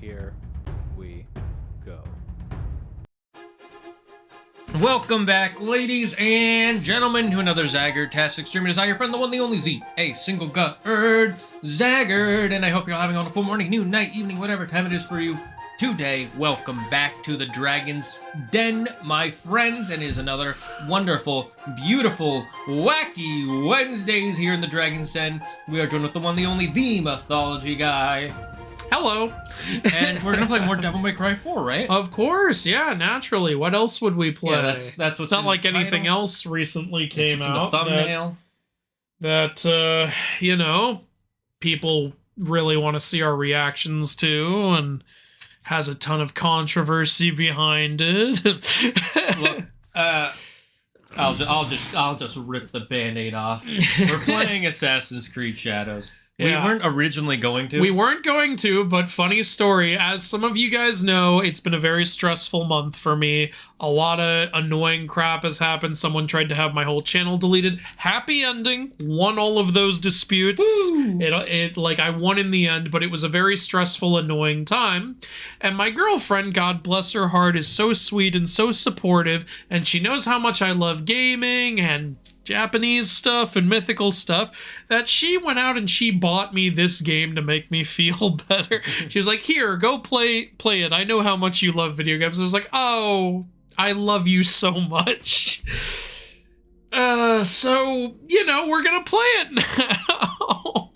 Here we go. Welcome back, ladies and gentlemen, to another Zagger-tastic stream. It is I, your friend, the one, the only Z, a single gut-erd Zaggard, and I hope you're having a wonderful morning, noon, night, evening, whatever time it is for you today. Welcome back to the Dragon's Den, my friends, and it is another wonderful, beautiful, wacky Wednesdays here in the Dragon's Den. We are joined with the one, the only, the Mythology Guy. Hello. And we're gonna play more Devil May Cry 4, right? Of course, yeah, naturally. What else would we play? Yeah, that's what's it's not in like the anything title. else recently came out. The thumbnail. That you know, people really want to see our reactions to, and has a ton of controversy behind it. Look, I'll just rip the Band-Aid off. We're playing Assassin's Creed Shadows. Yeah. We weren't originally going to. We weren't going to, but funny story. As some of you guys know, it's been a very stressful month for me. A lot of annoying crap has happened. Someone tried to have my whole channel deleted. Happy ending. Won all of those disputes. It like I won in the end, but it was a very stressful, annoying time. And my girlfriend, God bless her heart, is so sweet and so supportive, and she knows how much I love gaming and Japanese stuff and mythical stuff, that she went out and she bought me this game to make me feel better. She was like, here, go play it. I know how much you love video games. I was like, oh, I love you so much. So, you know, we're gonna play it now.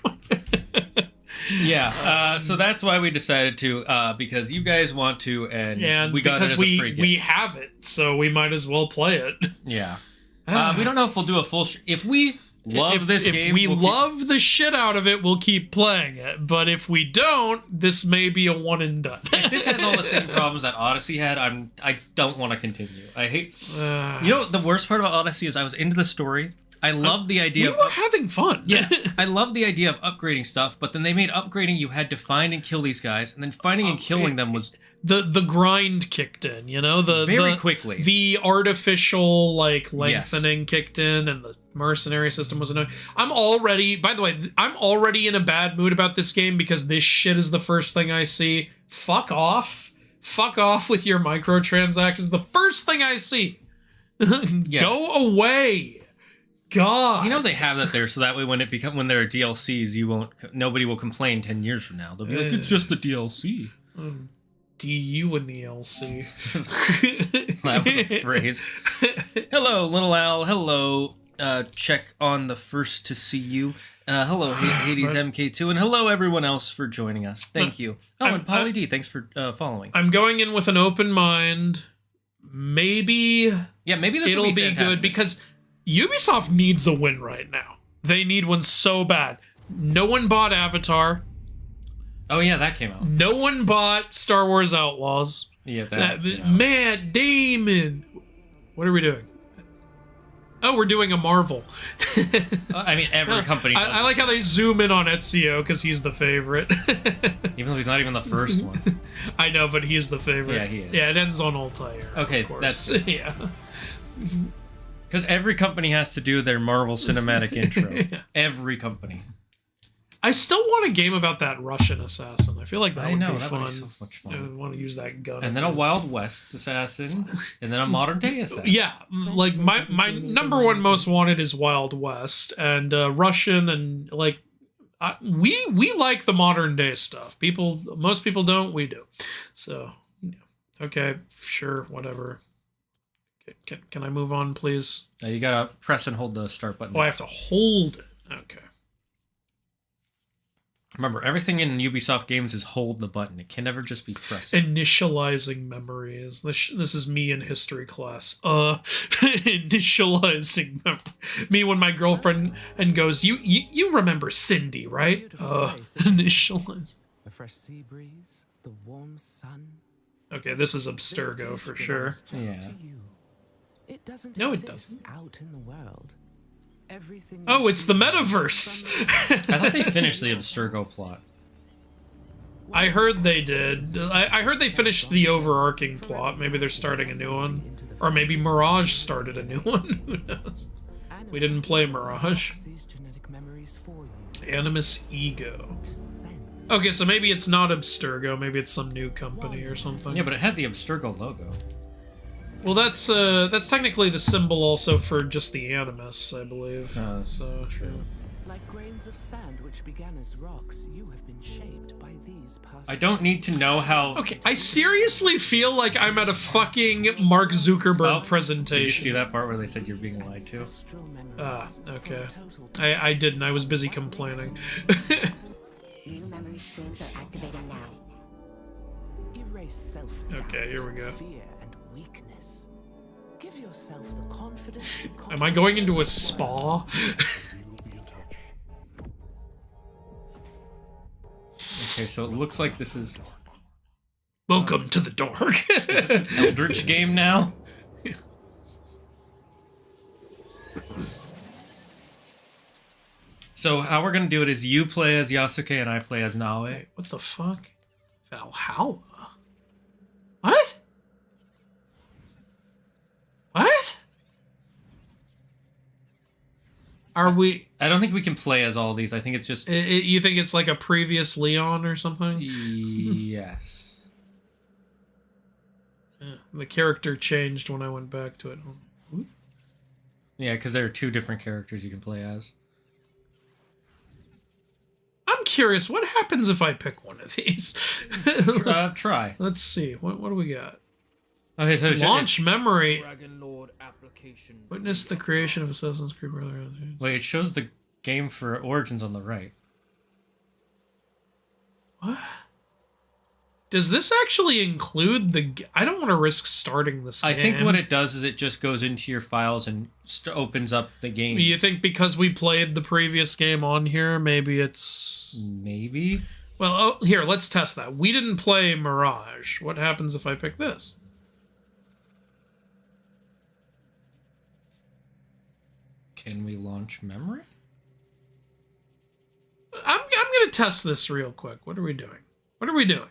Yeah, so that's why we decided to, because you guys want to, and we got it as a free gift. We have it, so we might as well play it. Yeah. We don't know if we'll do a full... If we love this game... If we love the shit out of it, we'll keep playing it. But if we don't, this may be a one and done. If this has all the same problems that Odyssey had, I don't want to continue. I hate... You know, the worst part about Odyssey is I was into the story. I loved the idea we were having fun. Yeah, I love the idea of upgrading stuff, but then they made upgrading you had to find and kill these guys, and then finding and killing them was... The grind kicked in, you know? Very quickly. The artificial, like, lengthening kicked in, and the mercenary system was annoying. By the way, I'm already in a bad mood about this game because this shit is the first thing I see. Fuck off. Fuck off with your microtransactions. The first thing I see. Go away. God. You know they have that there so that way when there are DLCs, nobody will complain 10 years from now. They'll be like, it's just the DLC. DU in the LC. That was a phrase. Hello, little Al. Hello, check on the first to see you. Hello, Hades MK2, and hello everyone else for joining us. Thank you. Oh, and Polly D, thanks for following. I'm going in with an open mind. Maybe this it'll be good because Ubisoft needs a win right now. They need one so bad. No one bought Avatar. Oh yeah, that came out. No one bought Star Wars Outlaws. Yeah, that Matt Damon. What are we doing? Oh, we're doing a Marvel. I mean, every company does. I like how they zoom in on Ezio because he's the favorite. Even though he's not even the first one. I know, but he's the favorite. Yeah, he is. Yeah, it ends on Altair. Okay, of course. that's... Yeah. Because every company has to do their Marvel cinematic intro. Yeah. Every company. I still want a game about that Russian assassin. I feel like that would be fun. That would be so much fun. I want to use that gun. And then a Wild West assassin, and then a modern day assassin. Yeah, like my number one most wanted is Wild West, and Russian, and like we like the modern day stuff. Most people don't. We do. So yeah. Okay, sure, whatever. Can I move on, please? You gotta press and hold the start button. Oh, I have to hold it. Okay. Remember, everything in Ubisoft games is hold the button. It can never just be pressing. Initializing memories. This is me in history class. Initializing me when my girlfriend goes, you remember Cindy, right? Initialize. A fresh sea breeze, the warm sun. Okay, this is Abstergo for sure. Yeah. It doesn't no, it doesn't. Out in the world. Everything it's the metaverse. I thought they finished the Abstergo plot. I heard they did. I heard they finished the overarching plot. Maybe they're starting a new one. Or maybe Mirage started a new one. Who knows? We didn't play Mirage. Animus Ego. Okay, so maybe it's not Abstergo. Maybe it's some new company or something. Yeah, but it had the Abstergo logo. Well, that's technically the symbol also for just the Animus, I believe. So true. Like grains of sand which began as rocks, you have been shaped by these past. I don't need to know how... Okay, I seriously feel like I'm at a fucking Mark Zuckerberg presentation. Did you see that part where they said you're being lied to? Okay. I didn't. I was busy complaining. New memory streams are activating now. Erase self-doubt, Okay, here we go. fear and weakness. Give yourself the confidence to Am I going into a spa? Okay, so it looks like this is... Welcome to the dark. Is this an Eldritch game now? So how we're gonna do it is you play as Yasuke and I play as Naue. Wait, what the fuck? Valhalla? What? What? Are we... I don't think we can play as all these. I think it's just... You think it's like a previous Leon or something? Yes. The character changed when I went back to it. Yeah, because there are two different characters you can play as. I'm curious, what happens if I pick one of these? Try. Let's see. What do we got? Okay, so it's... Launch memory. Dragon Lord application. Witness the creation of Assassin's Creed Brotherhood. Wait, it shows the game for Origins on the right. What? Does this actually include the... I don't want to risk starting this game. I think what it does is it just goes into your files and opens up the game. You think because we played the previous game on here, maybe it's... Maybe? Well, here, let's test that. We didn't play Mirage. What happens if I pick this? Can we launch memory? I'm going to test this real quick. What are we doing? What are we doing?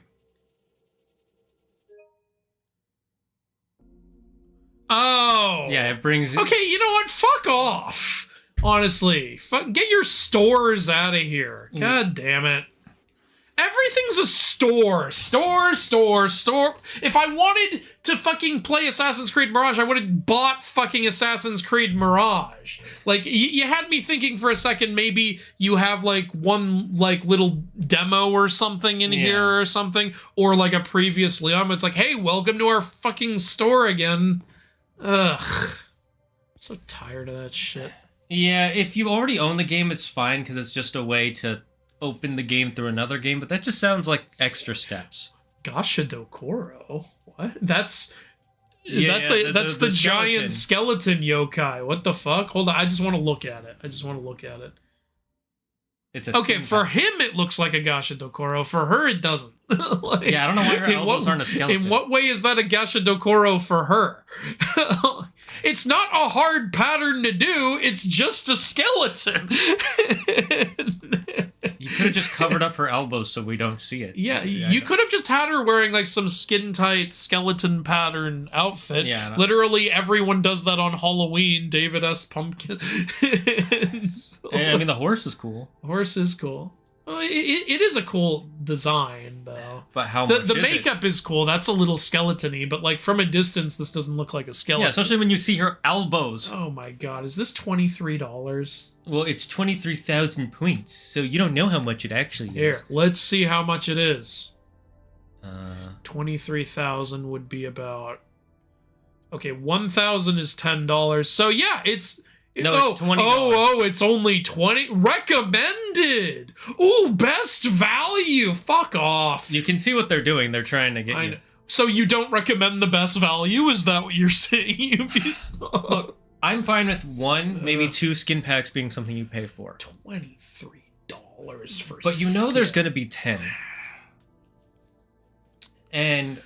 Oh. Yeah, it brings... Okay, you know what? Fuck off. Honestly. Get your stores out of here. God damn it. Everything's a store. Store. If I wanted to fucking play Assassin's Creed Mirage, I would have bought fucking Assassin's Creed Mirage. Like, you had me thinking for a second, maybe you have, like, one, like, little demo or something in here or something. Or, like, a previous Leon. It's like, hey, welcome to our fucking store again. Ugh. I'm so tired of that shit. Yeah, if you already own the game, it's fine, because it's just a way to open the game through another game, but that just sounds like extra steps. Gashadokoro? What? That's Yeah, that's the giant skeleton. skeleton yokai. What the fuck? Hold on, I just want to look at it. It's a Okay, skin for type. him it looks like a Gashadokoro. For her it doesn't. Like, Yeah, I don't know why her elbows aren't a skeleton. In what way is that a Gashadokoro for her? It's not a hard pattern to do, it's just a skeleton. You could have just covered up her elbows so we don't see it. Yeah, you could have just had her wearing like some skin-tight skeleton pattern outfit. Yeah, no. Literally everyone does that on Halloween. David S. Pumpkin. So, I mean, the horse is cool. horse is cool. Well, it is a cool design, though. But how The much is makeup is cool. That's a little skeleton-y, but like from a distance, this doesn't look like a it? skeleton. Yeah, especially when you see her elbows. Oh my god, is this $23? Well, it's 23,000 points, so you don't know how much it actually Here, is. let's see how much it is. Uh, 23,000 would be about... Okay, 1,000 is $10. So yeah, it's... No, it's $20. Oh, it's only 20. Recommended. Ooh, best value. Fuck off. you can see what they're doing. They're trying to get I you. know. So you don't recommend the best value? Is that what you're saying, Ubisoft? Look, I'm fine with one, maybe two skin packs being something you pay for. $23 for But you know there's skin. going to be 10. And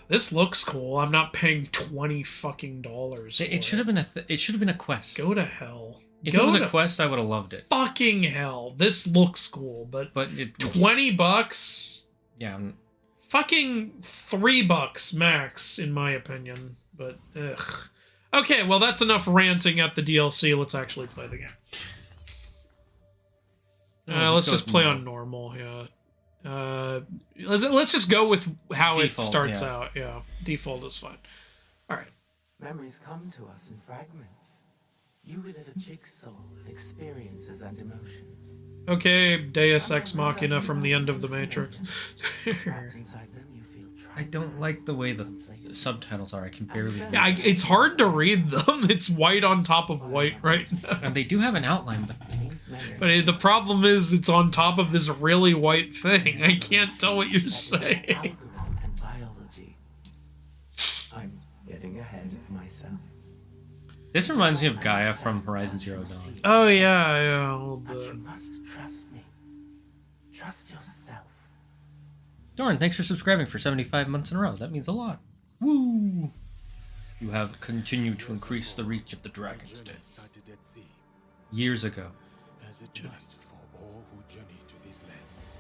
This looks cool. I'm not paying $20 fucking dollars. it should have been it should have been a quest. Go to hell. If Go it was to a quest, I would have loved it. fucking hell. This looks cool, but it $20? yeah, Fucking $3 max, in my opinion. But ugh. Okay, well that's enough ranting at the DLC. Let's actually play the game. Let's just play normal. on normal, yeah. Let's just go with how Default, it starts yeah. out. Yeah, default is fine. All right. Memories come to us in fragments. You relive a jigsaw of experiences and emotions. Okay, Deus Ex Machina from the end of the Matrix. Trapped inside them, you feel trapped. I don't like the way the subtitles are. I can barely read. Yeah, it's hard to read them. It's white on top of white right now. And they do have an outline, but But the problem is it's on top of this really white thing. I can't tell what you're saying. Algorithm and biology. I'm getting ahead of myself. this reminds me of Gaia from Horizon Zero Dawn. Oh, yeah, a little But you bit. must trust me. Trust yourself. Doran, thanks for subscribing for 75 months in a row. That means a lot. Woo! You have continued to increase the reach of the Dragon's Den. Started at sea, Years ago. as it must for all who journey to these lands.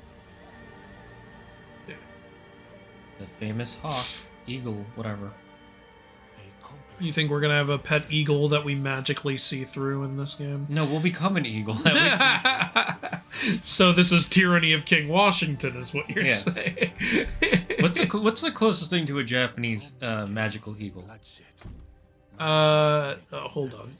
The famous hawk, eagle, whatever. A complex You think we're gonna have a pet eagle that we magically see through in this game? No, we'll become an eagle. That So this is tyranny of King Washington, is what you're Yes. saying. what's the closest thing to a Japanese magical eagle? bloodshed. Hold on.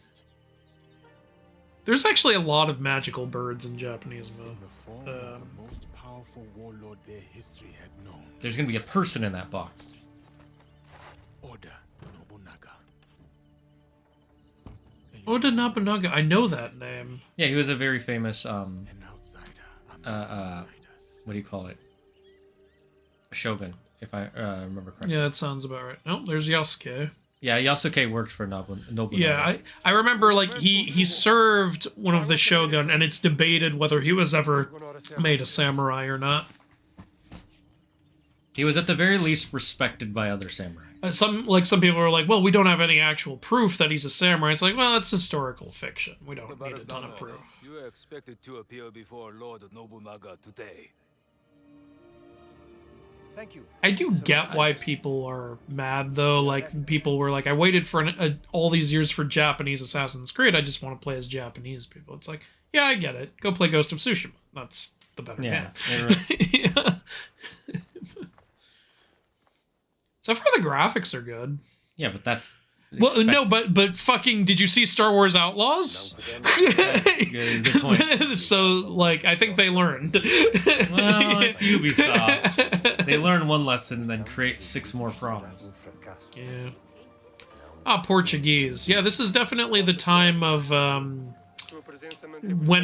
There's actually a lot of magical birds in Japanese myth. In the form of the most powerful warlord their history had known, There's gonna be a person in that box. Oda Nobunaga. Oda Nobunaga, I know that name. Yeah, he was a very famous An outsider among outsiders. what do you call it? A shogun, if I remember correctly. Yeah, that sounds about right. Oh, there's Yasuke. Yeah, Yasuke worked for Nobunaga. Yeah, I remember, like, he served one of the shogun, and it's debated whether he was ever made a samurai or not. He was at the very least respected by other samurai. Some people are like, well, we don't have any actual proof that he's a samurai. It's like, well, it's historical fiction. We don't need a ton of proof. You are expected to appear before Lord Nobunaga today. Thank you. I do get why people are mad, though. Like, people were like, I waited for all these years for Japanese Assassin's Creed. I just want to play as Japanese people. It's like, yeah, I get it. Go play Ghost of Tsushima. That's the better Yeah. game. Yeah. So far, the graphics are good. Yeah, but that's... Well, no, but fucking, did you see Star Wars Outlaws? Good point. So, like, I think they learned. Well, it's Ubisoft. They learn one lesson and then create 6 more problems. Yeah. Portuguese. Yeah, this is definitely the time of when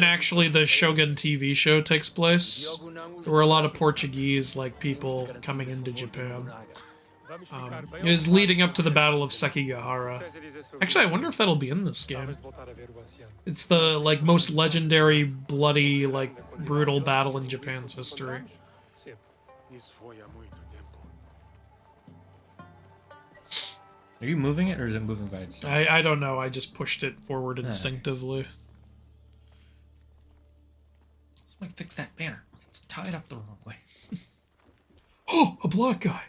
actually the Shogun TV show takes place. There were a lot of Portuguese, like, people coming into Japan. It was leading up to the Battle of Sekigahara. Actually, I wonder if that'll be in this game. It's the, like, most legendary, bloody, like, brutal battle in Japan's history. Isso foi há muito tempo. Are you moving it, or is it moving by itself? I don't know, I just pushed it forward instinctively. Somebody fix that banner. It's tied up the wrong way. Oh, a black guy!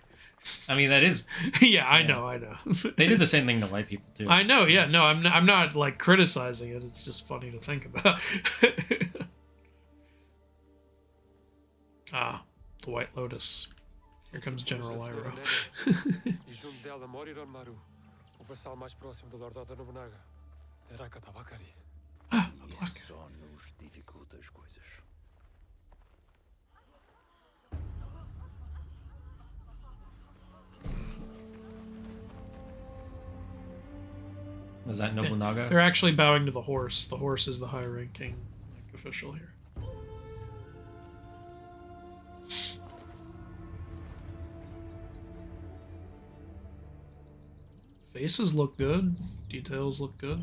I mean, that is... Yeah, I know. They did the same thing to white people, too. I know, yeah, no, I'm not, like, criticizing it, it's just funny to think about. Ah, the White Lotus. Here comes General Iroh. E junto dela mora Maru, o vassal mais próximo do Lord Oda Nobunaga. Era Katabakari. Ah, a black guy. Só nos dificulta as coisas. Was that Nobunaga? They're actually bowing to the horse. The horse is the high-ranking, like, official here. Faces look good. Details look good.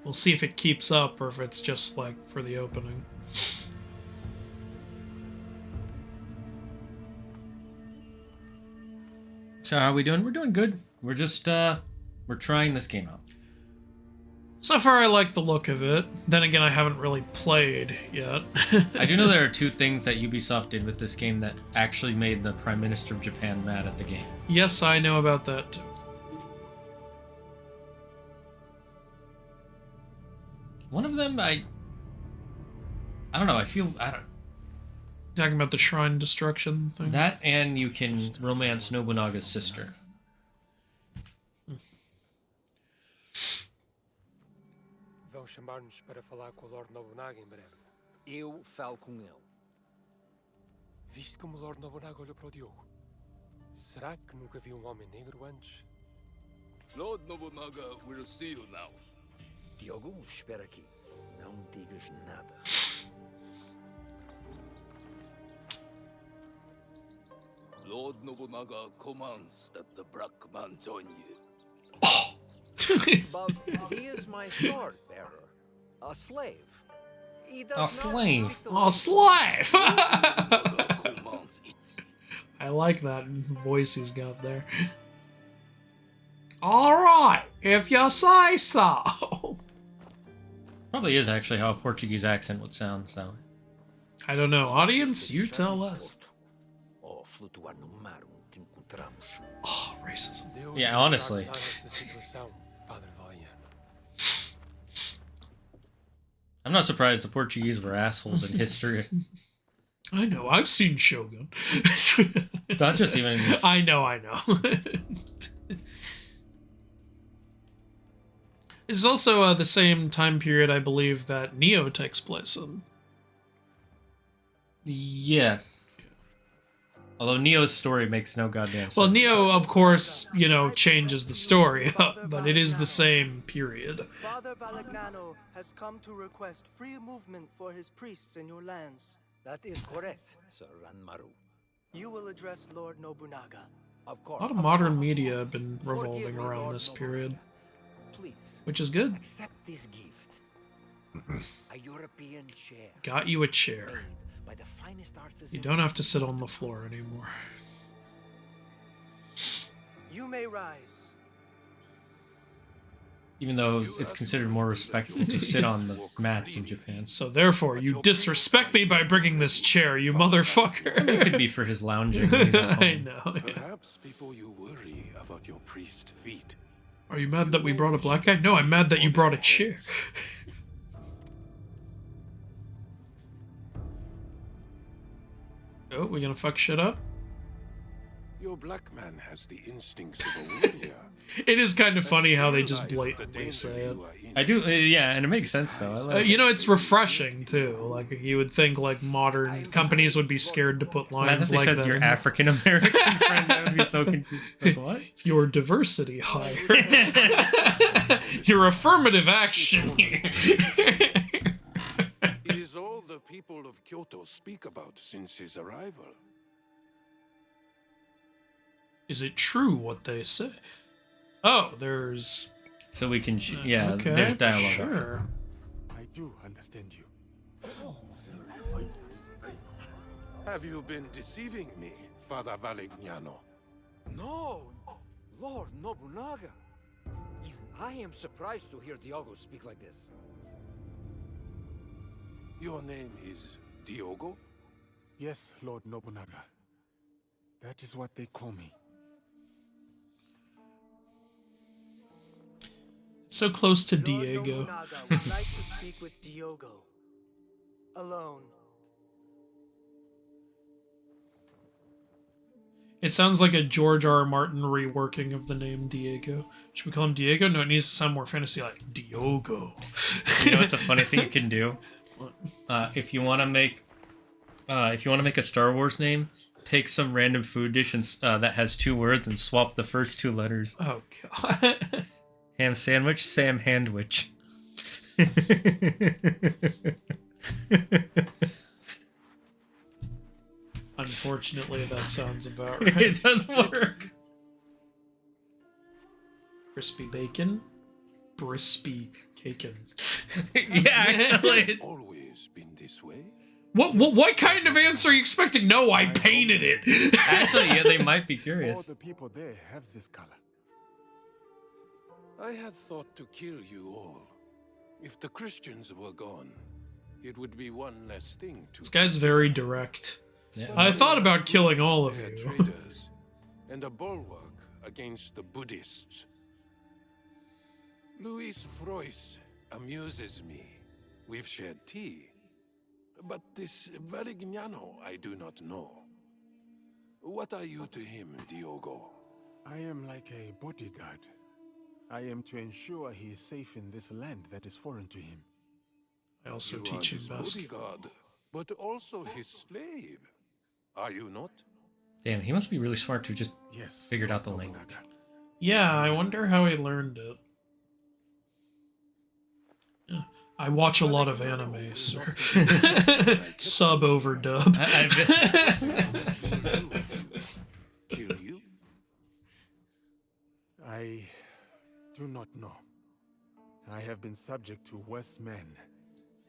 We'll see if it keeps up or if it's just, like, for the opening. So how are we doing? We're doing good. We're just, we're trying this game out. So far, I like the look of it. Then again, I haven't really played yet. I do know there are 2 things that Ubisoft did with this game that actually made the Prime Minister of Japan mad at the game. Yes, I know about that too. One of them, I don't know. I don't. Talking about the shrine destruction thing. That, and you can romance Nobunaga's sister. Vão chamar-nos para falar com o Lord Nobunaga em breve. Eu falo com ele. Viste como o Lord Nobunaga olhou para o Diogo? Será que nunca viu um homem negro antes? Lord Nobunaga will see you now. Diogo, espera aqui. Não digas nada. Lord Nobunaga commands that the black man join you. But he is my sword bearer. A slave. He does A not slave. speak the Oh, slave! Nobunaga commands it. I like that voice he's got there. Alright, if you say so. Probably is actually how a Portuguese accent would sound, so. I don't know. Audience, you tell us. Ao flutuar no mar onde encontramos. Oh, racism. Deus Yeah, nos honestly. dá esta situação, Padre Valiano. I'm not surprised the Portuguese were assholes in history. I know, I've seen Shogun. Not just even. I know. It's also the same time period, I believe, that Neo takes place in. Yes. Although Neo's story makes no goddamn sense. Well, Neo, of course, changes the story up, but it is the same period. Father Valignano has come to request free movement for his priests in your lands. That is correct, Sir Ranmaru. You will address Lord Nobunaga. Of course. A lot of modern media have been revolving around this period, Please, which is good. accept this gift. A European chair. Got you a chair. Made by the finest artisans. You don't have to sit on the floor anymore. You may rise. Even though it's considered more respectful to sit on the mats in Japan. So therefore, you disrespect me by bringing this chair, you motherfucker. It could be for his lounging when he's at home. I know. Yeah. Perhaps before you worry about your priest's feet. Are you mad that we brought a black guy? No, I'm mad that you brought a chair. Oh, we gonna fuck shit up? Your black man has the instincts of a warrior. It is kind of funny how they just blatantly say it. I do, yeah, and it makes sense though. I like it. It's refreshing too. Like you would think, like modern companies would be scared to put lines Imagine they like said that. your in. African American friend. That would be so confused. Like, what? Your diversity higher. Your affirmative action here. It is all the people of Kyoto speak about since his arrival. Is it true what they say? Oh, there's. So we can, yeah, okay, there's dialogue. Sure. I do understand you. Have you been deceiving me, Father Valignano? No, Lord Nobunaga. Even I am surprised to hear Diogo speak like this. Your name is Diogo? Yes, Lord Nobunaga. That is what they call me. So close to Lord Diego. Nobunaga would like to speak with Diogo. Alone. It sounds like a George R. R. Martin reworking of the name Diego. Should we call him Diego? No, it needs to sound more fantasy like Diogo. You know, it's a funny thing you can do. If you want to make a Star Wars name, take some random food dish and, that has two words and swap the first two letters. Oh god. Ham sandwich, Sam Handwich. Unfortunately, that sounds about right. It does work. Crispy bacon, brispy caken. Yeah, actually. Always been this way? What kind of answer are you expecting? No, I painted it. Actually, yeah, they might be All curious. the people there have this color. I had thought to kill you all. If the Christians were gone, it would be one less thing to... This guy's very direct. Yeah. I thought about killing all of They're you. traitors and a bulwark against the Buddhists. Luis Frois amuses me. We've shared tea. But this Varignano I do not know. What are you to him, Diogo? I am like a bodyguard. I am to ensure he is safe in this land that is foreign to him. I also You are teach him his basketball. bodyguard, but also his slave. Are you not? Damn, he must be really smart to just Yes. figured out the Lord language. Nobunaga. Yeah, I wonder how he learned it. Yeah, I watch a lot of anime, sir. Sub over dub. Kill you? I do not know. I have been subject to worse men,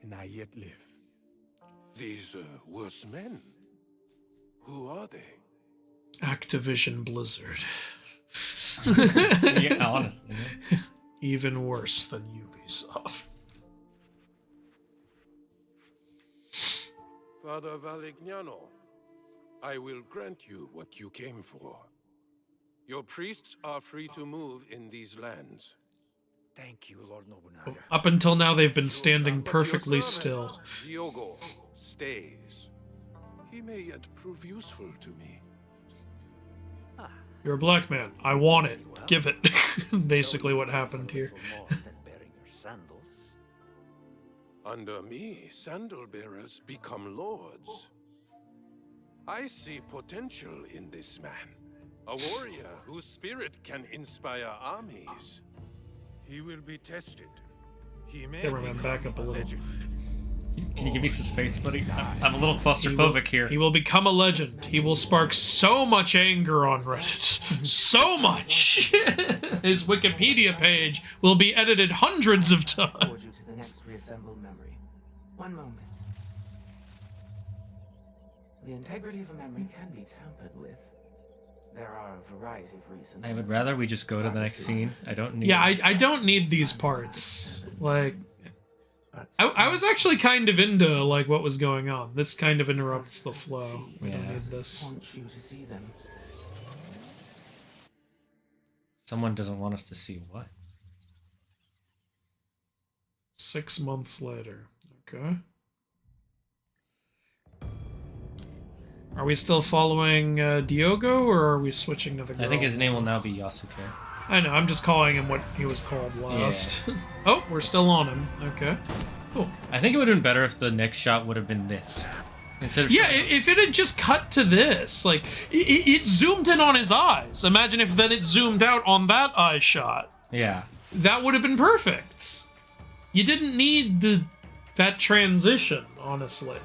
and I yet live. These worse men? Who are they? Activision Blizzard. Yeah, honestly. Even worse than Ubisoft. Father Varignano, I will grant you what you came for. Your priests are free to move in these lands. Thank you, Lord Nobunaga. Up until now, they've been standing But your perfectly servant, still. Diogo stays. He may yet prove useful to me. You're a black man. I want it. Give it. Basically what happened here. Bearing your sandals. Under me, sandal bearers become lords. I see potential in this man. A warrior whose spirit can inspire armies. He will be tested. He may Cameraman, become back up a little. legend. Can you give me some space, buddy? I'm a little claustrophobic here. He will become a legend. He will spark so much anger on Reddit. So much! His Wikipedia page will be edited hundreds of times. Forward you to the next reassembled memory. One moment. The integrity of a memory can be tampered with. There are a variety of reasons. I would rather we just go to the next scene. I don't need... Yeah, I don't need these parts. Like, I was actually kind of into, like, what was going on. This kind of interrupts the flow. We don't need this. I want you to see them. Someone doesn't want us to see what? 6 months later. Okay. Are we still following Diogo, or are we switching to the girl? I think his name will now be Yasuke. I know, I'm just calling him what he was called last. Yeah. Oh, we're still on him. Okay. Cool. I think it would have been better if the next shot would have been this. Instead of Yeah, if it had just cut to this, like, it zoomed in on his eyes. Imagine if then it zoomed out on that eye shot. Yeah. That would have been perfect. You didn't need that transition, honestly.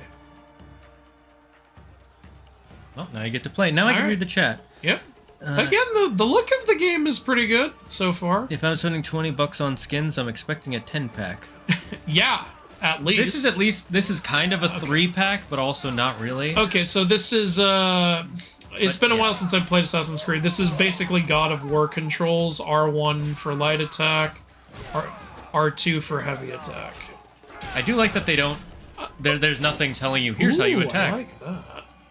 Oh, now you get to play. Now I can read the chat. Yep. Again, the look of the game is pretty good so far. If I was spending $20 on skins, I'm expecting a 10-pack. Yeah, at least. This is kind of a 3-pack, but also not really. Okay, so this is it's been a while since I've played Assassin's Creed. This is basically God of War controls. R1 for light attack, R2 for heavy attack. I do like that they don't... There's nothing telling you, here's how you attack. I like that.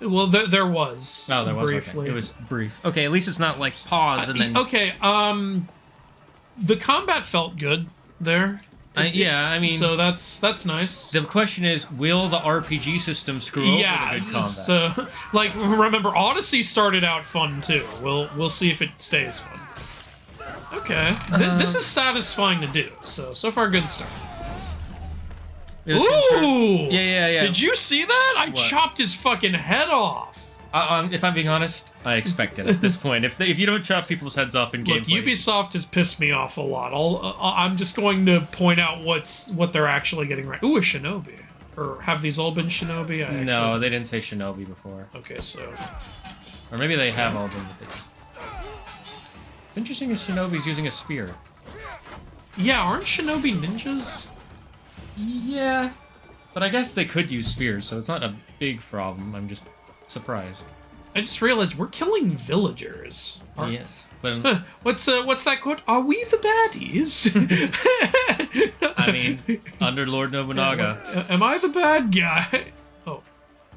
Well, there was. Oh, there was. Briefly. Okay. It was brief. Okay, at least it's not like pause and then... Okay, the combat felt good there. Yeah, I mean... So that's nice. The question is, will the RPG system screw over the good combat? So, like, remember, Odyssey started out fun, too. We'll see if it stays fun. Okay. This is satisfying to do, so far good start. Ooh! Yeah. Did you see that? I chopped his fucking head off. If I'm being honest, I expect it at this point. If you don't chop people's heads off in gameplay... Look, Ubisoft has pissed me off a lot. I'm just going to point out what they're actually getting right. Ooh, a shinobi. Or have these all been shinobi? No, they didn't say shinobi before. Okay, so... Or maybe they have all been, but It's interesting if shinobi's using a spear. Yeah, aren't shinobi ninjas? Yeah. But I guess they could use spears, so it's not a big problem. I'm just surprised. I just realized we're killing villagers. Yes. But what's that quote? Are we the baddies? I mean, under Lord Nobunaga. Am I the bad guy?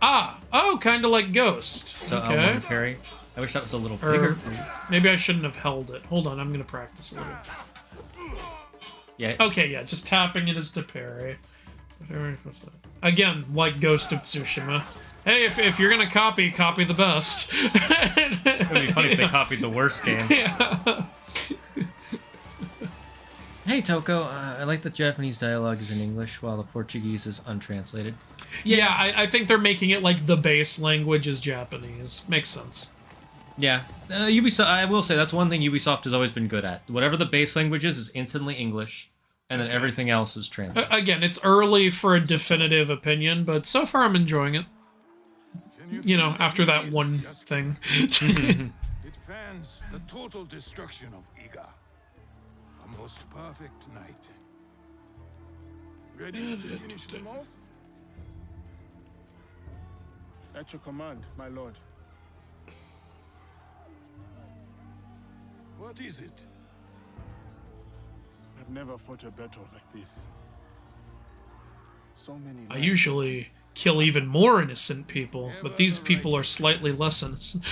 Oh, kind of like Ghost. So okay. Parry. I wish that was a little bigger. Maybe I shouldn't have held it. Hold on, I'm gonna practice a little. Yeah. Okay, yeah, just tapping it is to parry. Again, like Ghost of Tsushima. Hey, if you're gonna copy the best. It would be funny if they copied the worst game. Yeah. Hey, Toko, I like that Japanese dialogue is in English while the Portuguese is untranslated. Yeah, I think they're making it like the base language is Japanese. Makes sense. Yeah, Ubisoft. I will say that's one thing Ubisoft has always been good at. Whatever the base language is instantly English, and then everything else is translated. Again, it's early for a definitive opinion, but so far I'm enjoying it. You know, after that one thing. It fans the total destruction of Iga. A most perfect night. Ready to finish them off? At your command, my lord. What is it? I've never fought a battle like this. So many. I usually kill even more innocent people, but these people are slightly less innocent.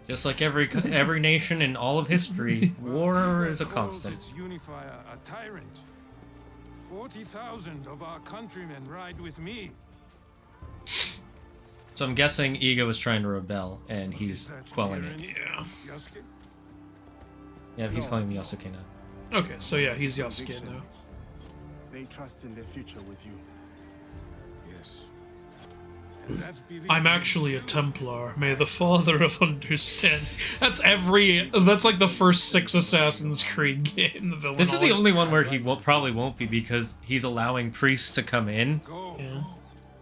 Just like every nation in all of history, war is a constant. Its unifier a tyrant. 40,000 of our countrymen ride with me. So I'm guessing Iga was trying to rebel, and he's quelling it. Yeah. Yeah, he's calling me Yasuke now. Okay, so yeah, he's Yasuke now. They trust in their future with you. Yes. I'm actually a Templar. May the Father of Understanding. That's like the first 6 Assassin's Creed game. The villain. This is the only one where he probably won't be because he's allowing priests to come in. Yeah.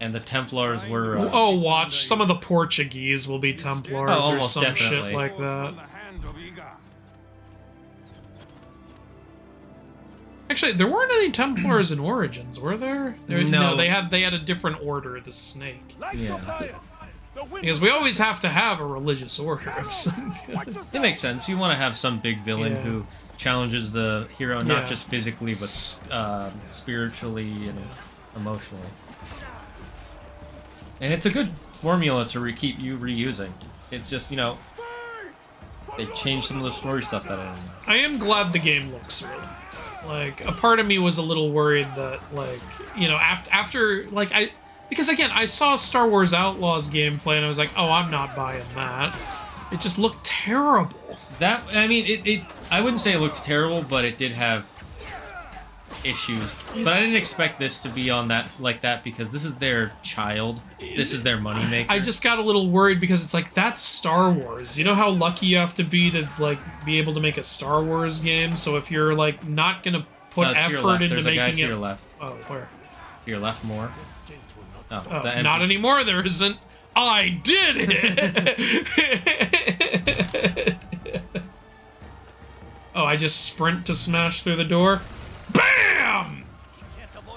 And the Templars were. Watch. Some of the Portuguese will be Templars or some definitely. shit like that. Actually, there weren't any Templars in Origins, were there? No, they had a different order, the Snake. Yeah. Because we always have to have a religious order of some It makes sense. You want to have some big villain who challenges the hero, not just physically, but spiritually and emotionally. And it's a good formula to keep you reusing. It's just, they changed some of the story stuff that I didn't know. I am glad the game looks good. Like, a part of me was a little worried that, like, after because again, I saw Star Wars Outlaws gameplay and I was like, oh, I'm not buying that. It just looked terrible. I wouldn't say it looked terrible, but it did have issues. But I didn't expect this to be on that like that because this is their child. This is their moneymaker. I just got a little worried because it's like, that's Star Wars. You know how lucky you have to be be able to make a Star Wars game? So if you're like not gonna put effort into making it. To your left. Oh, where? To your left more. Oh, not anymore. There isn't. I did it. Oh, I just sprint to smash through the door. Bam!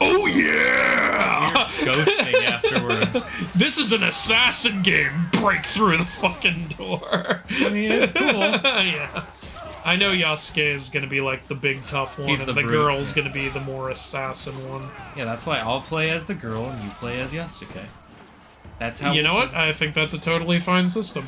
Oh yeah! You're ghosting afterwards. This is an assassin game. Break through the fucking door. I mean, it's cool. Yeah. I know Yasuke is gonna be like the big tough one, and the girl's gonna be the more assassin one. Yeah, that's why I'll play as the girl and you play as Yasuke. That's how. You know what? I think that's a totally fine system.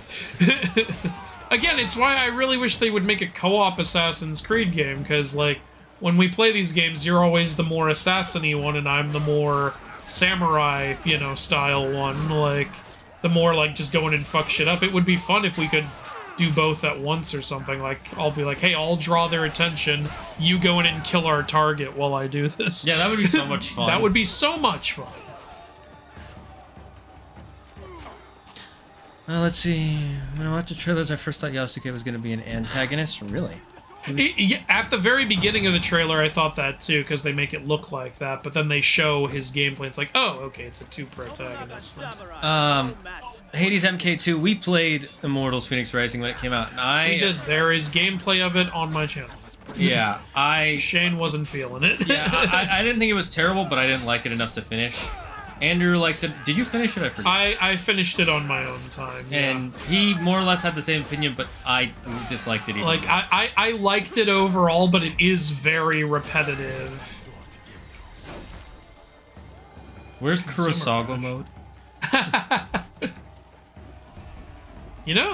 Again, it's why I really wish they would make a co-op Assassin's Creed game, because, like, when we play these games, you're always the more assassin-y one, and I'm the more samurai, style one. Like, the more, like, just going and fuck shit up. It would be fun if we could do both at once or something. Like, I'll be like, hey, I'll draw their attention. You go in and kill our target while I do this. Yeah, that would be so much fun. That would be so much fun. Let's see. When I watched the trailers, I first thought Yasuke was going to be an antagonist. Really? At the very beginning of the trailer, I thought that too, because they make it look like that, but then they show his gameplay. It's like, oh, okay, it's a 2 protagonists. Hades MK2, we played Immortals Phoenix Rising when it came out, and We did. There is gameplay of it on my channel. Yeah, Shane wasn't feeling it. Yeah, I didn't think it was terrible, but I didn't like it enough to finish. Andrew liked it. Did you finish it? I forget. I finished it on my own time. Yeah. And he more or less had the same opinion, but I disliked it. Like, I liked it overall, but it is very repetitive. Where's Kurosawa mode?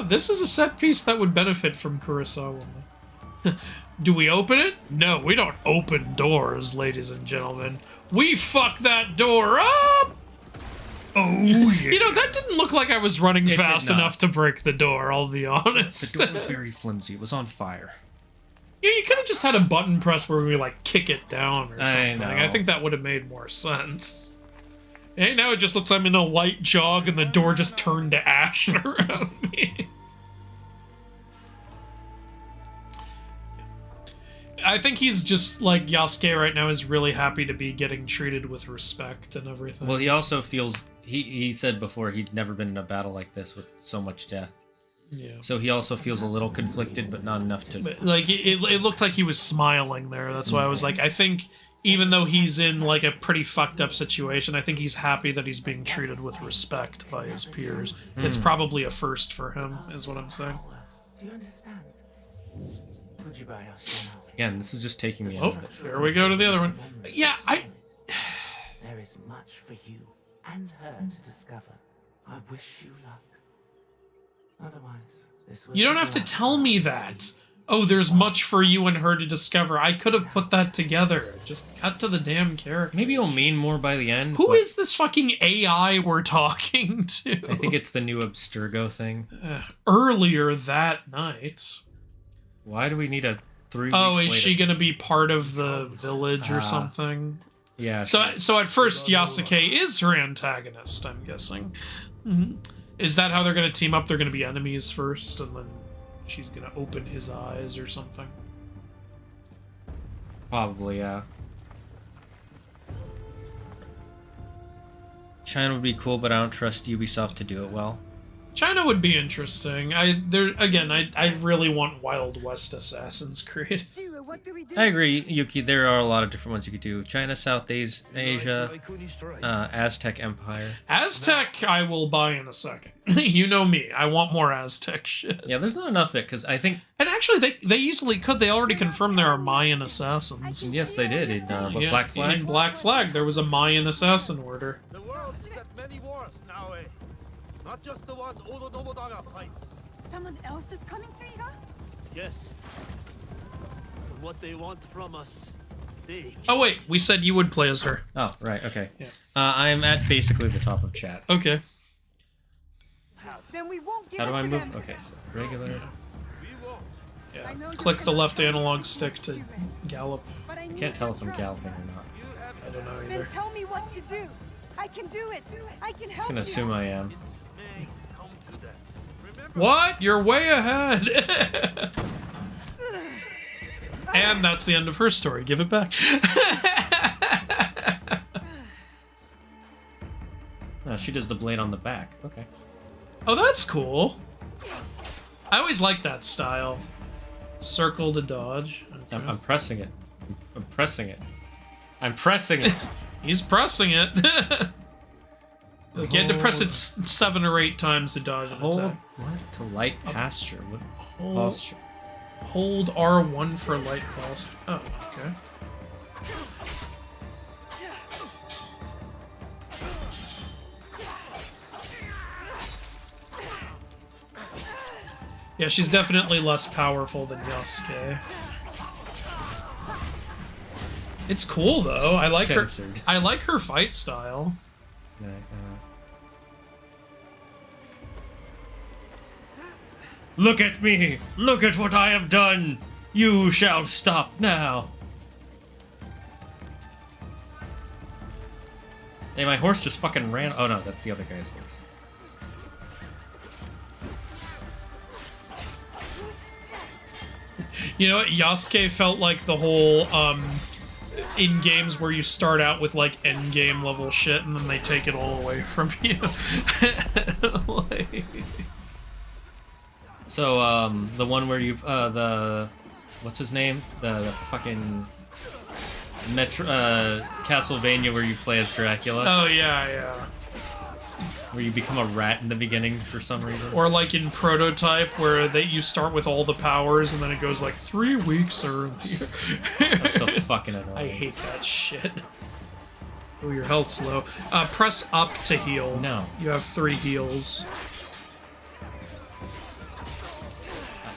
This is a set piece that would benefit from Kurosawa. Do we open it? No, we don't open doors, ladies and gentlemen. We fuck that door up! Oh, yeah. You know, that didn't look like I was running It fast did not. enough to break the door, I'll be honest. The door was very flimsy. It was on fire. Yeah, you could have just had a button press where we, like, kick it down or I something. know. I think that would have made more sense. Hey, now it just looks like I'm in a light jog and the door just turned to ash around me. I think he's just, like, Yasuke right now is really happy to be getting treated with respect and everything. Well, he also feels... He said before he'd never been in a battle like this with so much death. Yeah. So he also feels a little conflicted, but not enough to... But, like, it looked like he was smiling there. That's why I was like, I think even though he's in, like, a pretty fucked up situation, I think he's happy that he's being treated with respect by his peers. It's probably a first for him, is what I'm saying. Do you understand? Would you buy us now? Again, this is just taking me out Oh, of it. here we go to the other one. Yeah, There is much for you and her to discover. I wish you luck. Otherwise, this will You don't be have to the tell me that. Oh, there's much for you and her to discover. I could have put that together. Just cut to the damn character. Maybe it'll mean more by the end. Who but is this fucking AI we're talking to? I think it's the new Abstergo thing. Earlier that night. Why do we need a 3 weeks Oh, is later? she gonna be part of the village or something? Yeah. So at first Yasuke is her antagonist, I'm guessing. Is that how they're gonna team up? They're gonna be enemies first, and then she's gonna open his eyes or something? Probably, yeah. China would be cool, but I don't trust Ubisoft to do it well. China would be interesting. I really want Wild West Assassin's Creed. I agree, Yuki. There are a lot of different ones you could do. China, Southeast Asia, Aztec Empire. Aztec, I will buy in a second. You know me. I want more Aztec shit. Yeah, there's not enough of it, because I think... And actually, they easily could. They already confirmed there are Mayan assassins. Yes, they did. In Black Flag? In Black Flag, there was a Mayan assassin order. The world is at many wars now, eh? Not just the one Oda Nobunaga fights. Someone else is coming to Iga? Yes. But what they want from us, they... Oh wait, we said you would play as her. Oh, right, okay. Yeah. I'm at basically the top of chat. Okay. Then we won't give How do it I to move? them. Okay, so regular. Yeah. Click the left analog stick to gallop. I can't tell if I'm galloping or not. I don't know Then either. tell me what to do. I can do it. I can I'm help just gonna you. assume I am. What? You're way ahead. And that's the end of her story. Give it back. Oh, she does the blade on the back. Okay. Oh, that's cool. I always like that style. Circle to dodge. Okay. I'm pressing it. I'm pressing it. I'm pressing it. He's pressing it. Like, you had to press it 7 or 8 times to dodge an Hold attack. what? To light pasture. What? Hold, Posture. hold R1 for light pulse. Oh, okay. Yeah, she's definitely less powerful than Yasuke. It's cool though. I like Censored. her. I like her fight style. Look at me! Look at what I have done! You shall stop now! Hey, my horse just fucking ran. Oh no, that's the other guy's horse. You know what? Yasuke felt like the whole in games where you start out with like end game level shit and then they take it all away from you. Like... So, the one where you, what's his name? The fucking Castlevania where you play as Dracula. Oh yeah, yeah. Where you become a rat in the beginning for some reason. Or like in Prototype where you start with all the powers and then it goes like 3 weeks earlier. That's so fucking annoying. I hate that shit. Oh, your health's low. Press up to heal. No. You have 3 heals.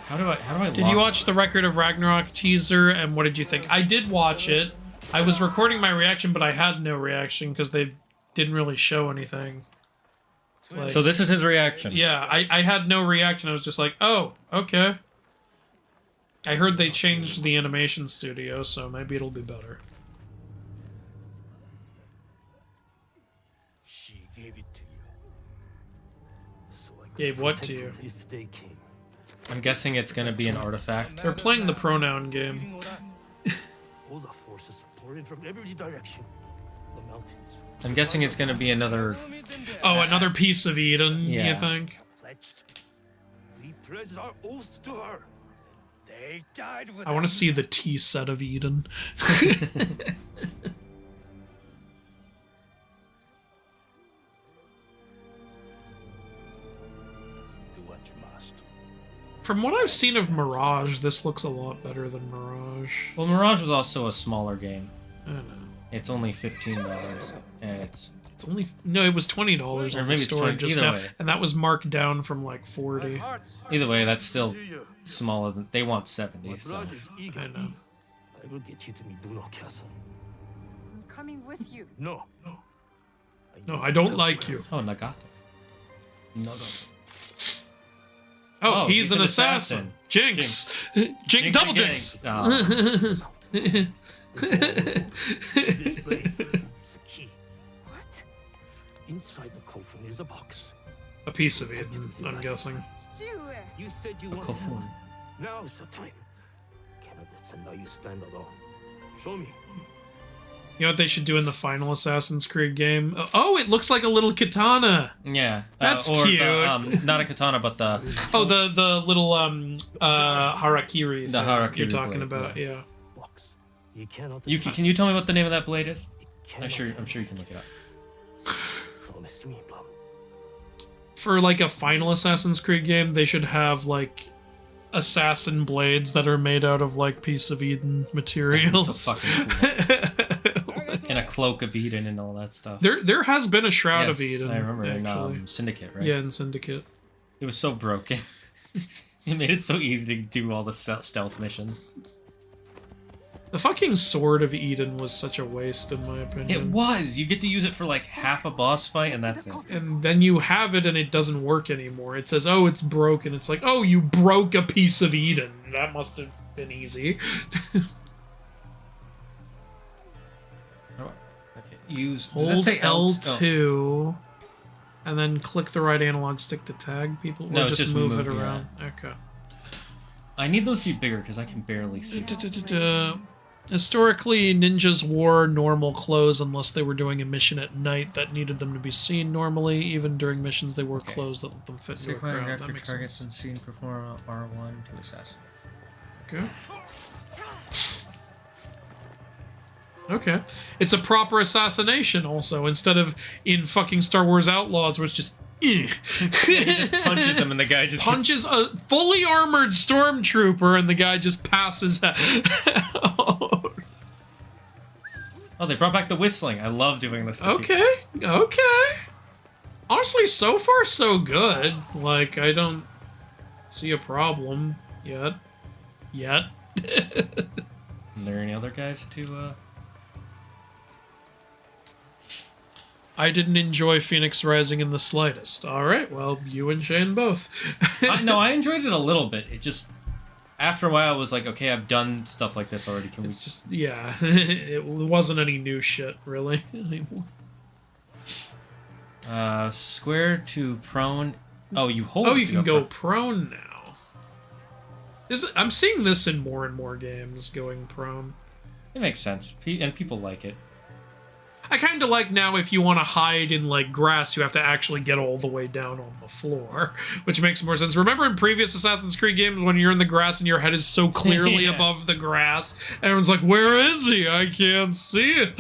How do I Did you watch the Record of Ragnarok teaser and what did you think? I did watch it. I was recording my reaction, but I had no reaction because they didn't really show anything. Like, so this is his reaction. Yeah, I had no reaction. I was just like, oh, okay. I heard they changed the animation studio, so maybe it'll be better. She gave it to you. So I could Gave what to protect you? them if they came. I'm guessing it's gonna be an artifact. They're playing the pronoun game. All the forces pour in from every direction. The mountains. I'm guessing it's gonna be another. Oh, another piece of Eden, Yeah. you think? Pledged. We pledged our oaths to her. They died with I want to see the tea set of Eden. Do what you must. From what I've seen of Mirage, this looks a lot better than Mirage. Well, Mirage is also a smaller game. I don't know. It's only $15, and It's only it was $20 Or on the maybe it's store 20, just either now, way. and that was marked down from like 40. either way, that's still smaller than they want 70. My So blood is eager. I know. I will get you to Miduno Castle. I'm coming with you. No. No, I don't like you. oh, Nagato. Nagato. Oh, he's an assassin. Jinx. Jinx. Double Jinx. Oh. This place is a key. What? Inside the coffin is a box. A piece of Eden, I'm guessing. You said you wanted coffin. more. Now's the time. Cannot let you stand alone. Show me. You know what they should do in the final Assassin's Creed game? Oh, it looks like a little katana. Yeah, That's or cute. The, not a katana, but the the little harakiri. The thing harakiri you're talking blade, about, yeah. Box. You cannot. Yuki, can you tell me what the name of that blade is? I'm sure you can look it up. Promise me, Plum. For like a final Assassin's Creed game, they should have like assassin blades that are made out of like piece of Eden materials. So fucking cool. And a cloak of Eden and all that stuff. There has been a Shroud of Yes, Eden. I remember actually. in Syndicate, right? Yeah, in Syndicate. It was so broken. It made it so easy to do all the stealth missions. The fucking Sword of Eden was such a waste, in my opinion. It was. You get to use it for like half a boss fight, and that's it. And then you have it, and it doesn't work anymore. It says, "Oh, it's broken." It's like, "Oh, you broke a piece of Eden. That must have been easy." Use Hold say L2, and then click the right analog stick to tag people, or No, just just move move, it around. Okay. I need those to be bigger because I can barely see. Historically, ninjas wore normal clothes unless they were doing a mission at night that needed them to be seen normally. Even during missions, they wore clothes that let them fit into a crowd. That makes targets sense. and scene perform R1 to assassinate. Okay. Okay. It's a proper assassination also, instead of in fucking Star Wars Outlaws where it's just He just punches him and the guy just punches a fully armored stormtrooper and the guy just passes out. Oh, they brought back the whistling. I love doing this. Okay. Honestly, so far so good. Like, I don't see a problem yet. Are there any other guys to I didn't enjoy Phoenix Rising in the slightest. Alright, well, you and Shane both. No, I enjoyed it a little bit. It just, after a while, I was like, okay, I've done stuff like this already. Can we just, yeah, it wasn't any new shit, really, anymore. Square to prone. Oh, you hold. Oh, you to can go prone. prone now. I'm seeing this in more and more games, going prone. It makes sense, and people like it. I kind of like now if you want to hide in, like, grass, you have to actually get all the way down on the floor, which makes more sense. Remember in previous Assassin's Creed games when you're in the grass and your head is so clearly Yeah. above the grass, and everyone's like, where is he? I can't see it.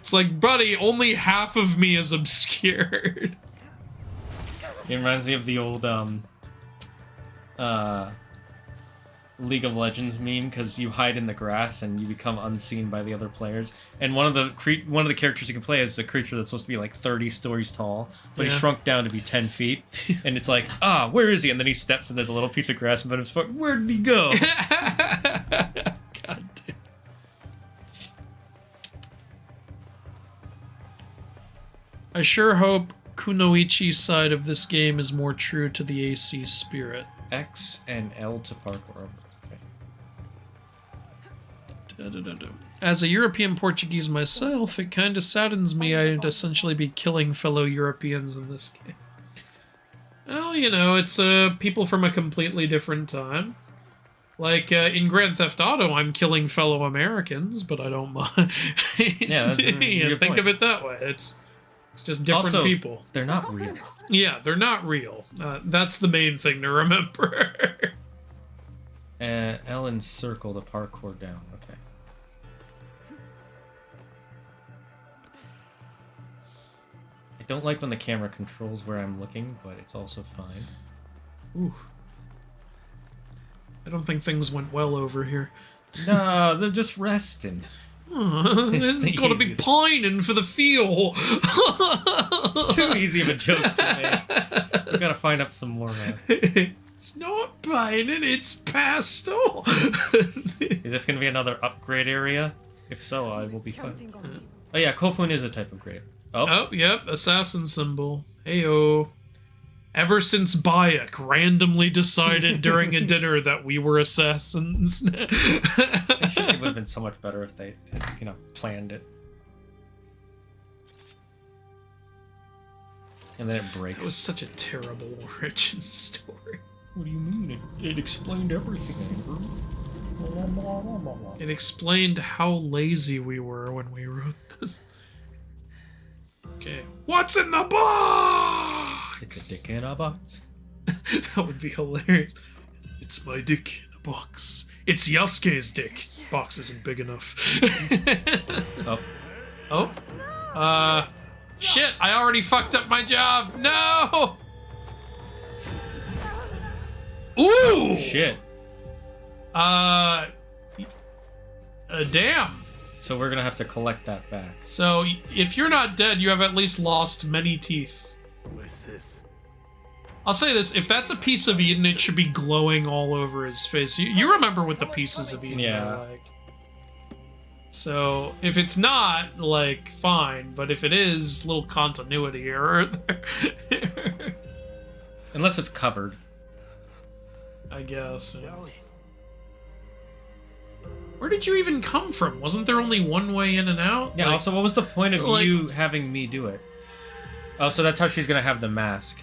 It's like, buddy, only half of me is obscured. It reminds me of the old League of Legends meme, because you hide in the grass and you become unseen by the other players. And one of the characters you can play is a creature that's supposed to be like 30 stories tall, but he's shrunk down to be 10 feet. And it's like, where is he? And then he steps and there's a little piece of grass in front of his foot. Where did he go? God damn. sure hope Kunoichi's side of this game is more true to the AC spirit. X and L to parkour. Okay. As a European Portuguese myself, it kind of saddens me I'd essentially be killing fellow Europeans in this game. Well, you know, it's people from a completely different time. Like, in Grand Theft Auto, I'm killing fellow Americans, but I don't mind. Yeah, that's think point. of it that way. It's just different Also, people. They're not real. Yeah, they're not real. That's the main thing to remember. L and circle to parkour down. Okay. I don't like when the camera controls where I'm looking, but it's also fine. Ooh. I don't think things went well over here. No, they're just resting. It's got to be pining for the feel. It's too easy of a joke to make. We gotta find up some more. It's not pining, it's pastel. Is this gonna be another upgrade area? If so, I will be fine. Oh yeah, Kofun is a type of grave. Oh, yep, assassin symbol. Heyo. Ever since Bayek randomly decided during a dinner that we were assassins. It would have been so much better if they, you know, planned it. And then it breaks. It was such a terrible origin story. What do you mean? It explained everything, Andrew. It explained how lazy we were when we wrote this. Okay. What's in the box? It's a dick in a box. That would be hilarious. It's my dick in a box. It's Yasuke's dick. Box isn't big enough. Oh. Oh? Shit, I already fucked up my job. No! Ooh! Shit. Damn. So we're gonna have to collect that back. So, if you're not dead, you have at least lost many teeth. What's this? I'll say this, if that's a piece of Eden, it should be glowing all over his face. You remember what the pieces of Eden are like. So, if it's not, like, fine. But if it is, little continuity error there. Unless it's covered. I guess. Yeah. Where did you even come from? Wasn't there only one way in and out? Yeah, like, also, what was the point of you having me do it? Oh, so that's how she's gonna have the mask.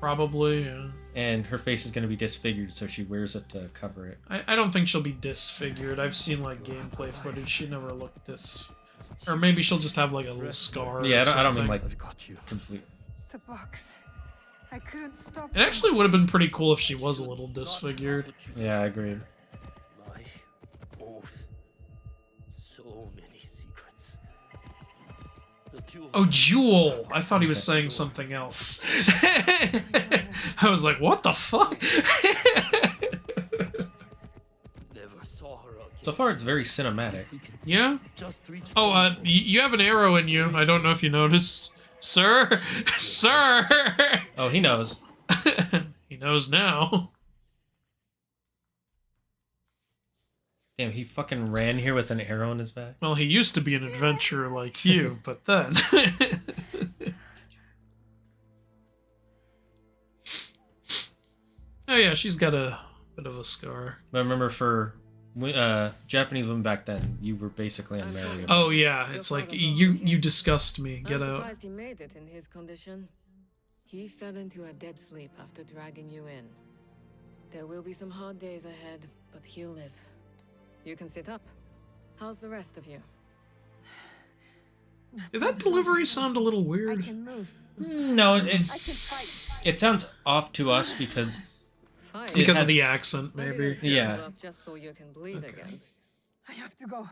Probably, yeah. And her face is gonna be disfigured, so she wears it to cover it. I don't think she'll be disfigured. I've seen, like, gameplay footage. She never looked this... Or maybe she'll just have, like, a little scar. Yeah, or I don't mean, something. like, complete. The box. I couldn't stop. It actually would have been pretty cool if she was a little disfigured. Yeah, I agree. So many secrets. Oh, Jewel! I thought he was saying something else. I was like, what the fuck? So far, it's very cinematic. Yeah? Oh, you have an arrow in you. I don't know if you noticed. Sir? Sir! Oh, he knows. He knows now. Damn, he fucking ran here with an arrow in his back. Well, he used to be an adventurer like you, but then... Oh yeah, she's got a bit of a scar. But remember, for Japanese women back then, you were basically unmarried. Oh yeah, it's like, you disgust me. Get I'm out. surprised he made it in his condition. He fell into a dead sleep after dragging you in. There will be some hard days ahead, but he'll live. You can sit up. How's the rest of you? Did that delivery sound a little weird? I can move. No, I can fight. it sounds off to us because... Because of the accent, maybe. Yeah. Just so you can bleed again. I have to go.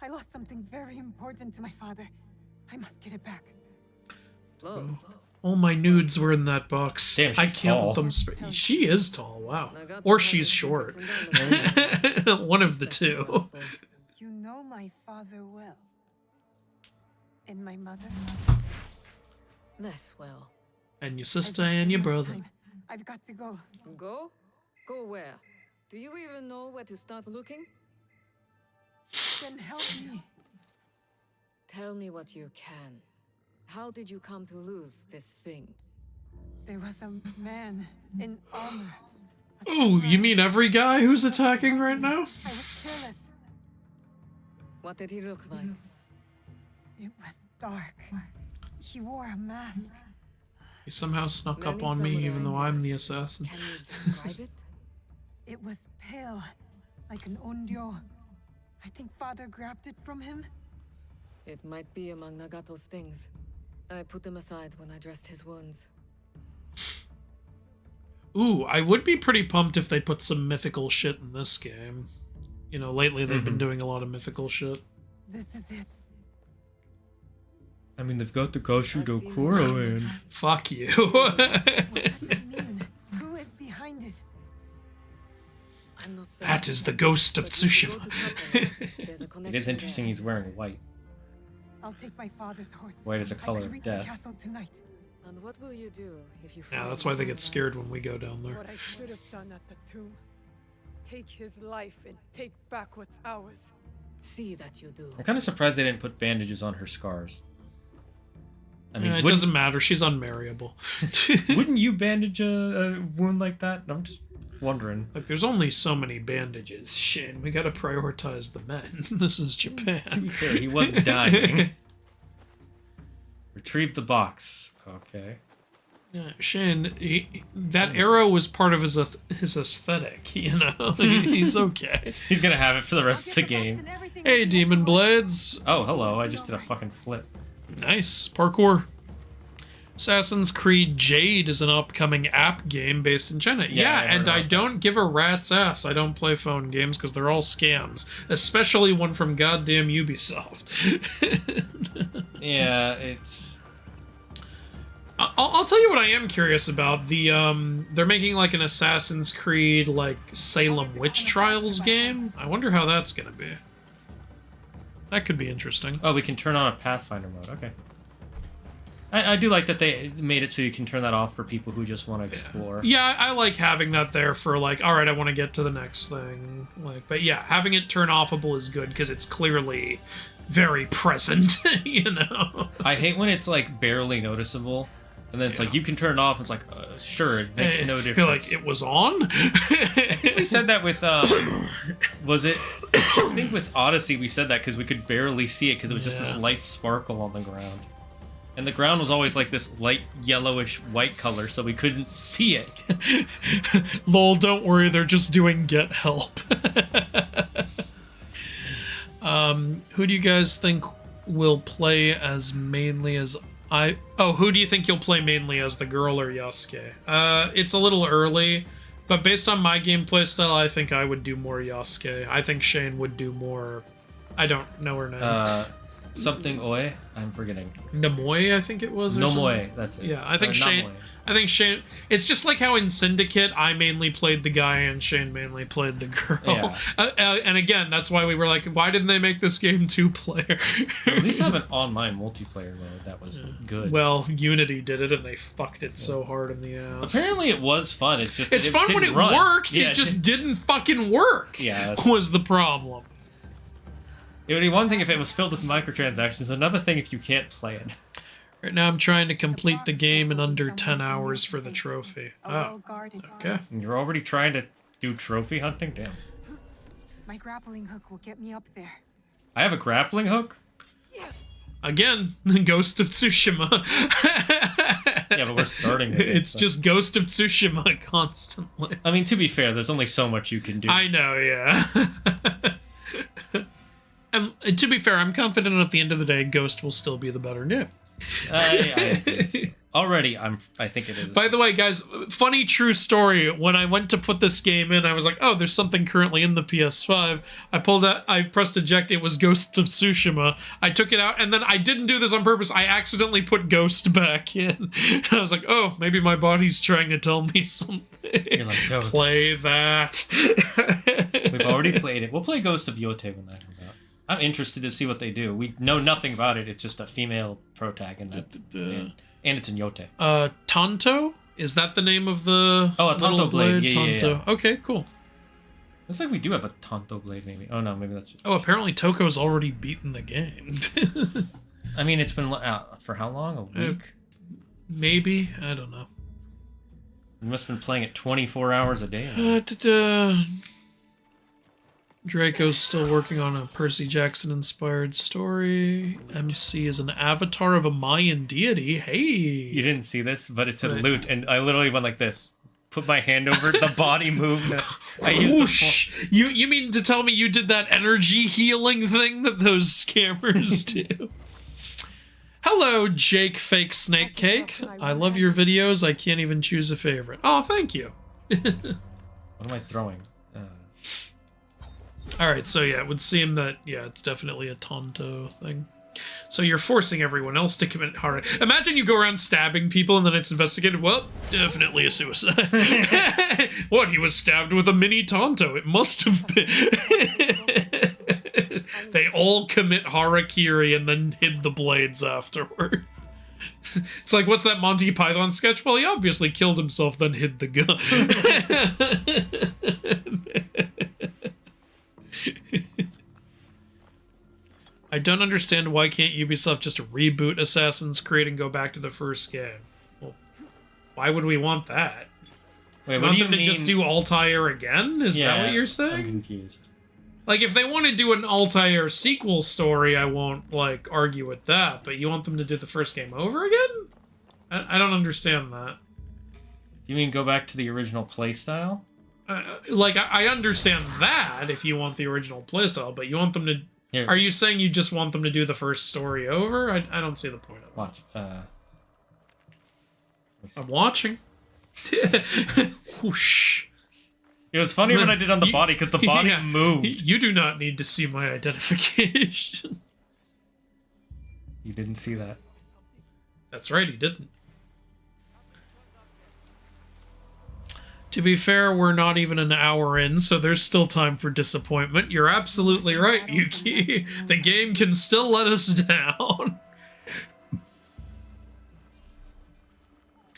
I lost something very important to my father. I must get it back. Lost. All my nudes were in that box. Damn, she's I can't tall. let them. She is tall. Wow. Or she's short. One of the two. You know my father well. And my mother? Less well. And your sister and your brother. I've got to go. Go? Go where? Do you even know where to start looking? Then help me. Tell me what you can. How did you come to lose this thing? There was a man in armor. Oh, you mean every guy who's attacking right now? I was careless. What did he look like? It was dark. He wore a mask. He somehow snuck up Many on me, samurai even though do. I'm the assassin. Can you describe it? It was pale, like an onryo. I think Father grabbed it from him. It might be among Nagato's things. I put them aside when I dressed his wounds. Ooh, I would be pretty pumped if they put some mythical shit in this game. You know, lately they've been doing a lot of mythical shit. This is it. I mean, they've got the Koshudo Kuro in. Fuck you. What does it mean? Who is behind it? I'm not certain, That is the ghost of but if you go Tsushima. to Tokyo, there's a It connection is interesting there. he's wearing white. I'll take my father's horse. White is a color I could of reach death. the castle tonight. And what will you do if you Yeah, find that's why they him? get scared when we go down there. What I should have done at the tomb. Take his life and take back what's ours. See that you do. I'm kind of surprised they didn't put bandages on her scars. I mean, It doesn't matter. She's unmarriable. wouldn't you bandage a wound like that? I'm just wondering. Like, there's only so many bandages. Shit, we gotta prioritize the men. This is To be Japan. fair, he was dying. Retrieve the box. Okay. Yeah, Shane, that arrow was part of his aesthetic, you know? He's okay. He's gonna have it for the rest of the game. Hey, Demon Blades. Oh, hello. I just did a fucking flip. Nice. Parkour. Assassin's Creed Jade is an upcoming app game based in China. Yeah, I heard and I about don't give a rat's ass. I don't play phone games because they're all scams. Especially one from goddamn Ubisoft. Yeah, it's... I'll tell you what I am curious about. They're making like an Assassin's Creed like Salem Witch Trials game. I wonder how that's gonna be. That could be interesting. Oh, we can turn on a Pathfinder mode. Okay. I do like that they made it so you can turn that off for people who just want to explore. Yeah, I like having that there for like, all right, I want to get to the next thing. Like, but yeah, having it turn offable is good because it's clearly very present, you know? I hate when it's like barely noticeable. And then it's like, you can turn it off. It's like, sure, it makes no difference. Feel like it was on? I think we said that with, was it? I think with Odyssey we said that because we could barely see it because it was just this light sparkle on the ground. And the ground was always like this light yellowish white color, so we couldn't see it. Lol, don't worry, they're just doing get help. Who do you guys think will play as mainly as who do you think you'll play mainly as, the girl or Yasuke? It's a little early, but based on my gameplay style, I think I would do more Yasuke. I think Shane would do more... I don't know her name. Something Oi? I'm forgetting. Namoy, I think it was. Nomoi, that's it. Yeah, I think Shane... Namoi. I think Shane... It's just like how in Syndicate, I mainly played the guy and Shane mainly played the girl. Yeah. And again, that's why we were like, why didn't they make this game two-player? At least have an online multiplayer mode that was good. Well, Unity did it, and they fucked it so hard in the ass. Apparently it was fun, it's just... It's fun when it worked, it just didn't fucking work, was the problem. It would be one thing if it was filled with microtransactions, another thing if you can't play it. Right now I'm trying to complete the game in under 10 hours for the trophy. Oh, okay. You're already trying to do trophy hunting? Damn. My grappling hook will get me up there. I have a grappling hook? Again, Ghost of Tsushima. Yeah, but we're starting with it. It's just Ghost of Tsushima constantly. I mean, to be fair, there's only so much you can do. I know, yeah. And to be fair, I'm confident at the end of the day, Ghost will still be the better nip. Already, I think it is. By the way, guys, funny true story. When I went to put this game in, I was like, oh, there's something currently in the PS5. I pressed eject, it was Ghost of Tsushima. I took it out, and then I didn't do this on purpose. I accidentally put Ghost back in. And I was like, oh, maybe my body's trying to tell me something. You're like, don't. Play that. We've already played it. We'll play Ghost of Yote when that comes out. I'm interested to see what they do. We know nothing about it. It's just a female protagonist. And it's in Yote. Tonto? Is that the name of the a Tonto blade? Yeah, Tonto. yeah. Okay, cool. Looks like we do have a Tonto blade, maybe. Oh no, maybe that's just... Oh, apparently Toko's already beaten the game. I mean, it's been for how long? A week? Maybe. I don't know. You must have been playing it 24 hours a day. Draco's still working on a Percy Jackson-inspired story. MC is an avatar of a Mayan deity. Hey! You didn't see this, but it said loot, and I literally went like this. Put my hand over it, the body moved. I used You mean to tell me you did that energy healing thing that those scammers do? Hello, Jake Fake Snake Cake. I love your videos. I can't even choose a favorite. Oh, thank you. What am I throwing? Alright, so yeah, it would seem that, yeah, it's definitely a Tonto thing. So you're forcing everyone else to commit horror. Imagine you go around stabbing people and then it's investigated. Well, definitely a suicide. What, he was stabbed with a mini Tonto. It must have been. They all commit harakiri and then hid the blades afterward. It's like, what's that Monty Python sketch? Well, he obviously killed himself, then hid the gun. I don't understand why can't Ubisoft just reboot Assassin's Creed and go back to the first game? Well, why would we want that? Wait, what do you mean? To just do Altair again? Is that what you're saying? I'm confused. Like, if they want to do an Altair sequel story, I won't, like, argue with that. But you want them to do the first game over again? I don't understand that. You mean go back to the original playstyle? Like, I understand that if you want the original playstyle, but you want them to... Here. Are you saying you just want them to do the first story over? I don't see the point of it. Watch. I'm watching. Whoosh. It was funny when I did on the body, because the body moved. You do not need to see my identification. You didn't see that. That's right, he didn't. To be fair, we're not even an hour in, so there's still time for disappointment. You're absolutely right, Yuki. The game can still let us down.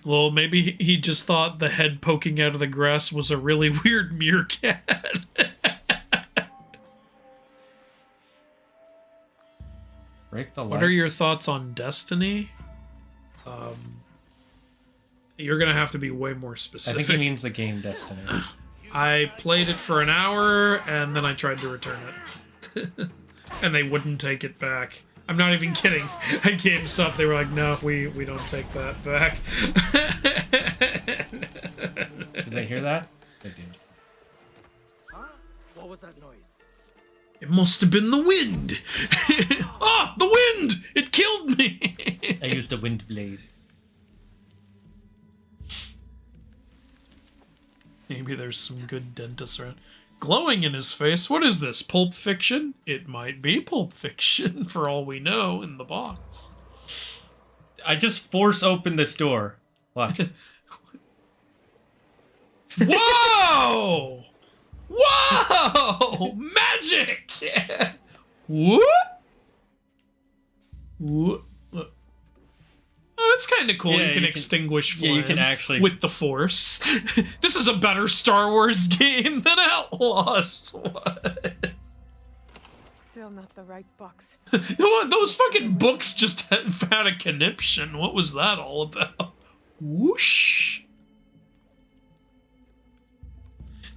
Well, maybe he just thought the head poking out of the grass was a really weird meerkat. Break the lights. What are your thoughts on Destiny? You're gonna have to be way more specific. I think he means the game Destiny. I played it for an hour, and then I tried to return it. And they wouldn't take it back. I'm not even kidding. At GameStop, they were like, no, we don't take that back. Did they hear that? They did. Huh? What was that noise? It must have been the wind! Ah, the wind! It killed me! I used a wind blade. Maybe there's some good dentists around. Glowing in his face? What is this, Pulp Fiction? It might be Pulp Fiction, for all we know, in the box. I just force open this door. Watch. Whoa! Whoa! Magic! Whoop! Whoop! Oh, it's kind of cool. Yeah, you can extinguish flame you can actually with the Force. This is a better Star Wars game than Outlaws was. Still not the right box. Those fucking books just had a conniption. What was that all about? Whoosh.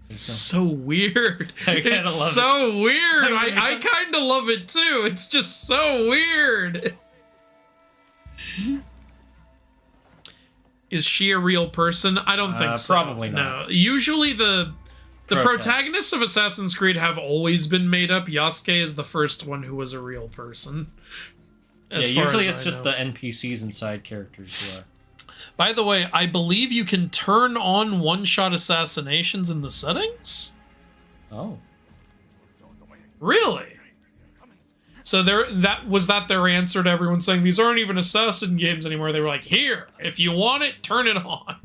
It's so weird. It's so weird. I kind of love it too. It's just so weird. Is she a real person? I don't think so. Probably not. No. Usually the protagonists of Assassin's Creed have always been made up. Yasuke is the first one who was a real person. Usually it's just the NPCs and side characters who are. By the way, I believe you can turn on one-shot assassinations in the settings? Oh. Really? So was that their answer to everyone saying these aren't even assassin games anymore? They were like, here, if you want it, turn it on.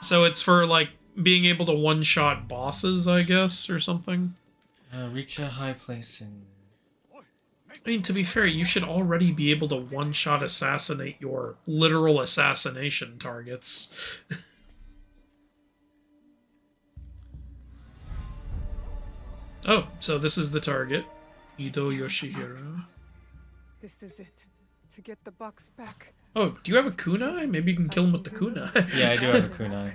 So it's for like being able to one-shot bosses, I guess, or something. Reach a high place in. I mean, to be fair, you should already be able to one-shot assassinate your literal assassination targets. Oh, so this is the target. Ido Yoshihiro. This is it. To get the box back. Oh, do you have a kunai? Maybe you can kill him with the kunai. Yeah, I do have a kunai.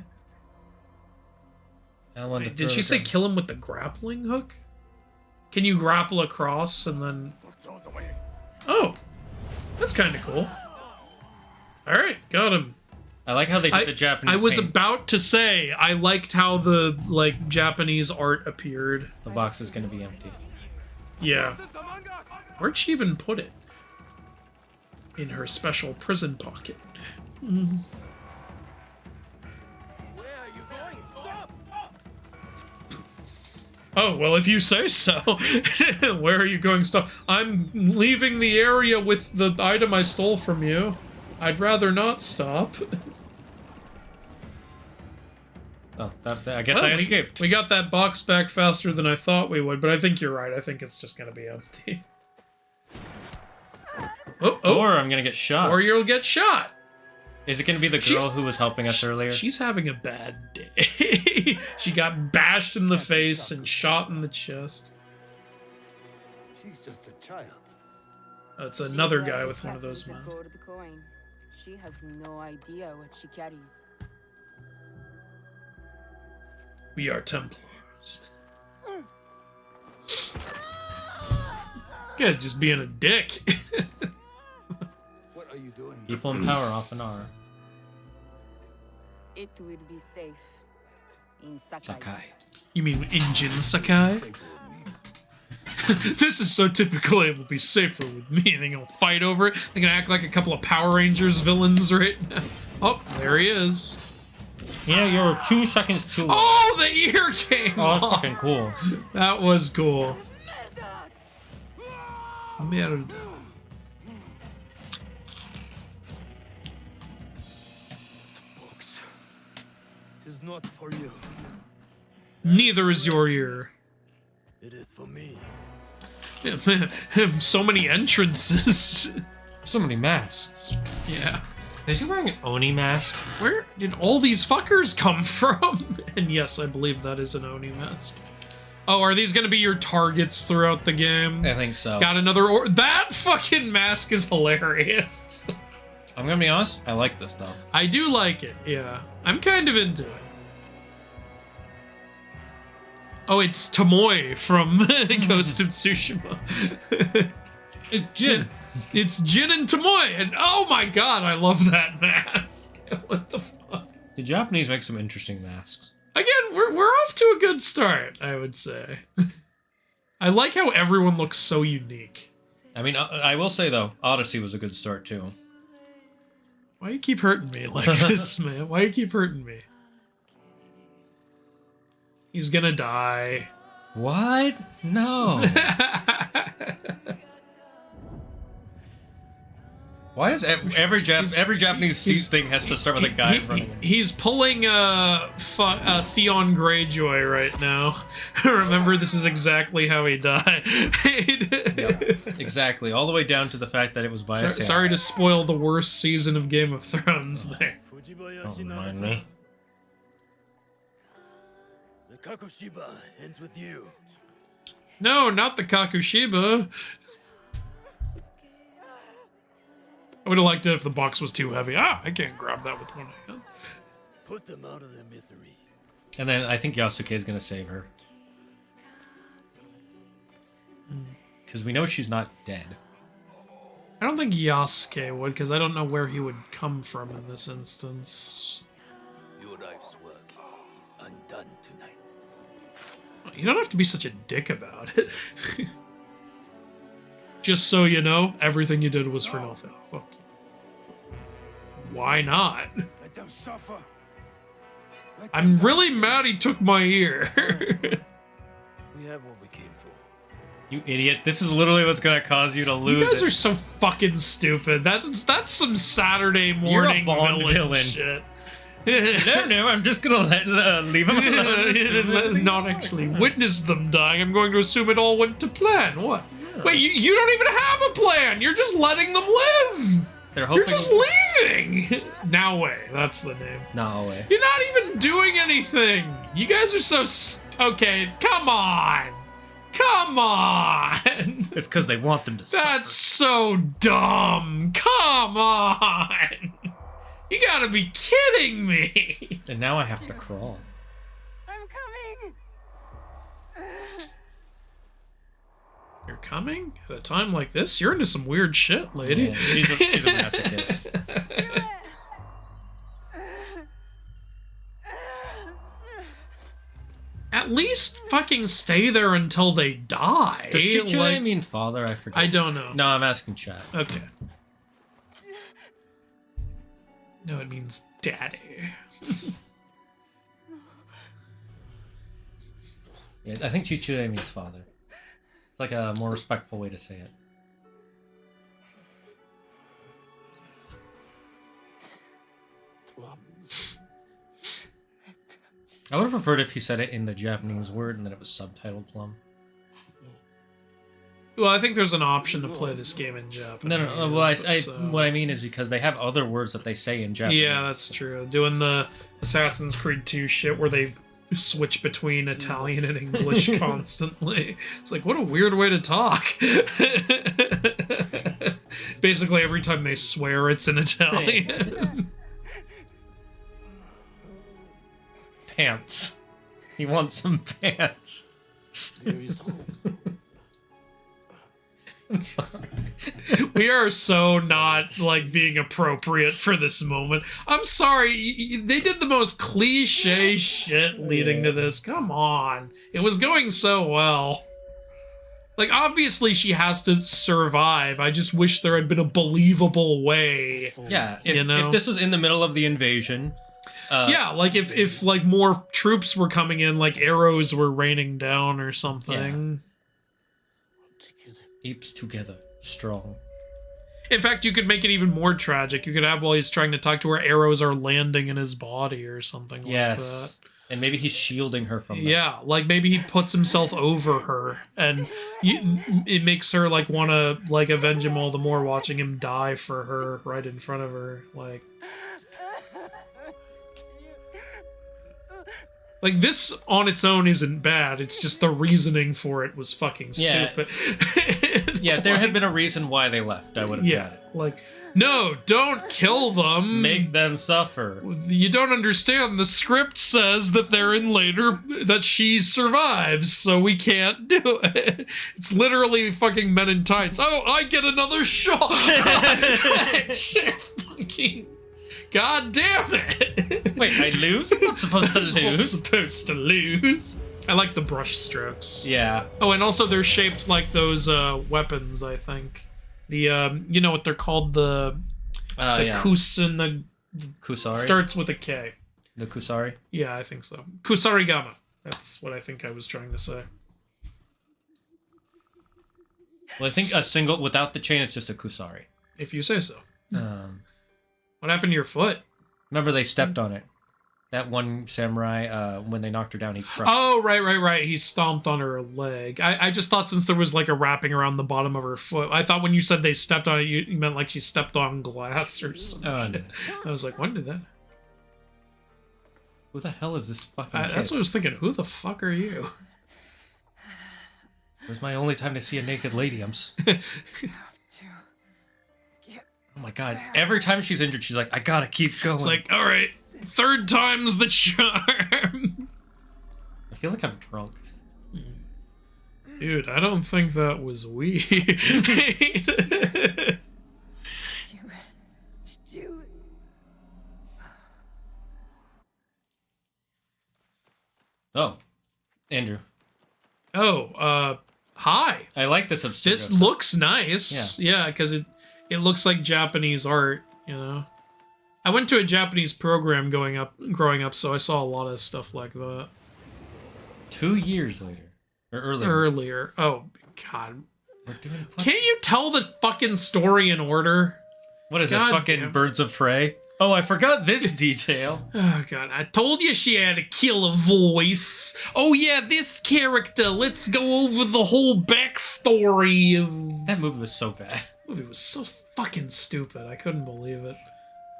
Wait, did she say kill him with the grappling hook? Can you grapple across and then... Oh, that's kind of cool. Alright, got him. I like how they did the Japanese I was paint. about to say, I liked how the, like, Japanese art appeared. The box is going to be empty. Yeah. Where'd she even put it? In her special prison pocket. Mm. Oh, well, if you say so. Where are you going? Stop. I'm leaving the area with the item I stole from you. I'd rather not stop. Oh, I guess I escaped. We got that box back faster than I thought we would, but I think you're right. I think it's just gonna be empty. Or I'm gonna get shot. Or you'll get shot. Is it gonna be the girl who was helping us earlier? She's having a bad day. She got bashed in the face and shot in the chest. She's just a child. Oh, it's another guy with one of those masks. Gold coin. She has no idea what she carries. We are Templars. This guy's just being a dick. What are you doing? People in power often are. It will be safe in Sakai. You mean in Jin Sakai? This is so typical. It will be safer with me. They're gonna fight over it. They're gonna act like a couple of Power Rangers villains right now. Oh, there he is. Yeah, you were 2 seconds too late. Oh, the ear came off. off. That's fucking cool. That was cool. Merda. Box is not for you. Neither is your ear. It is for me. Yeah, man, so many entrances. So many masks. Yeah. Is he wearing an Oni mask? Where did all these fuckers come from? And yes, I believe that is an Oni mask. Oh, are these gonna be your targets throughout the game? I think so. Got another that fucking mask is hilarious. I'm gonna be honest, I like this though. I do like it, yeah. I'm kind of into it. Oh, it's Tomoe from Ghost of Tsushima. It's Jin. It's Jin and Tomoe, and oh my god, I love that mask. What the fuck? The Japanese make some interesting masks. Again, we're off to a good start, I would say. I like how everyone looks so unique. I mean, I will say though, Odyssey was a good start too. Why do you keep hurting me like this, man? Why do you keep hurting me? He's gonna die. What? No. Why does every Japanese thing has to start with a guy running? He's pulling Theon Greyjoy right now. Remember, this is exactly how he died. Yep, exactly, all the way down to the fact that it was by a sailor. Sorry to spoil the worst season of Game of Thrones there. Don't mind me. The Kakushiba ends with you. No, not the Kakushiba. I would have liked it if the box was too heavy. I can't grab that with one hand. Put them out of their misery. And then I think Yasuke is going to save her. Because we know she's not dead. I don't think Yasuke would, because I don't know where he would come from in this instance. Your life's work is undone tonight. You don't have to be such a dick about it. Just so you know, everything you did was for nothing. Fuck you. Why not? Let them suffer. I'm really mad he took my ear. We have what we came for. You idiot. This is literally what's going to cause you to lose You guys it. are so fucking stupid. That's some Saturday morning You're a Bond villain. shit. No, I'm just going to leave him alone. Not actually witness them dying. I'm going to assume it all went to plan. What? Yeah. Wait, you don't even have a plan. You're just letting them live. They're hoping. You're just leaving. Now way. That's the name. No way. You're not even doing anything. You guys are so okay. Come on. Come on! It's because they want them to suffer. That's so dumb! Come on! You gotta be kidding me! And now I have to crawl. I'm coming. You're coming? At a time like this? You're into some weird shit, lady. Yeah, she's a masochist. At least fucking stay there until they die. Does Chichule mean father? I forget. I don't know. No, I'm asking chat. Okay. No, it means daddy. Yeah, I think Chichule means father. It's like a more respectful way to say it. I would have preferred if he said it in the Japanese word and then it was subtitled plum. Well, I think there's an option to play this game in Japanese. No. Well, what I mean is because they have other words that they say in Japanese. Yeah, that's true. Doing the Assassin's Creed 2 shit where they switch between Italian and English constantly. It's like, what a weird way to talk. Basically, every time they swear, it's in Italian. Pants. He wants some pants. I'm sorry. We are so not like being appropriate for this moment. I'm sorry. They did the most cliche shit leading to this. Come on. It was going so well. Like, obviously she has to survive. I just wish there had been a believable way. Yeah, if this was in the middle of the invasion. Yeah, like if like more troops were coming in, like arrows were raining down or something. Yeah. Apes together, strong. In fact, you could make it even more tragic. You could have while he's trying to talk to her, arrows are landing in his body or something like that. And maybe he's shielding her from them. Yeah, like maybe he puts himself over her, and it makes her like want to like avenge him all the more, watching him die for her right in front of her. Like this on its own isn't bad. It's just the reasoning for it was fucking stupid. Yeah, if there had been a reason why they left, I would have got it. Like, no, don't kill them. Make them suffer. You don't understand. The script says that they're in later, that she survives, so we can't do it. It's literally fucking Men in Tights. Oh, I get another shot. Fucking... God damn it! Wait, I lose? I'm not supposed to lose. I'm not supposed to lose. I like the brush strokes. Yeah. Oh, and also they're shaped like those weapons, I think. The, you know what they're called? The Kusari? Starts with a K. The Kusari? Yeah, I think so. Kusarigama. That's what I think I was trying to say. Well, I think a single, without the chain, it's just a Kusari. If you say so. What happened to your foot? Remember they stepped on it. That one samurai, when they knocked her down, he crushed. Oh, right. He stomped on her leg. I just thought since there was like a wrapping around the bottom of her foot, I thought when you said they stepped on it, you meant like she stepped on glass or something. No. I was like, when did that? Who the hell is this fucking kid? That's what I was thinking. Who the fuck are you? It was my only time to see a naked lady. Oh my god. Every time she's injured, she's like, I gotta keep going. It's like, alright, third time's the charm. I feel like I'm drunk. Dude, I don't think that was weed. Oh, Andrew. Oh, hi. I like this Abstergo. This looks nice. Yeah, because it looks like Japanese art, you know. I went to a Japanese program growing up, so I saw a lot of stuff like that. 2 years later. Or earlier. Earlier. Oh, God. Can't you tell the fucking story in order? What is this, fucking Birds of Prey? Oh, I forgot this detail. Oh, God. I told you she had a killer voice. Oh, yeah, this character. Let's go over the whole backstory of... That movie was so bad. That movie was so fucking stupid. I couldn't believe it.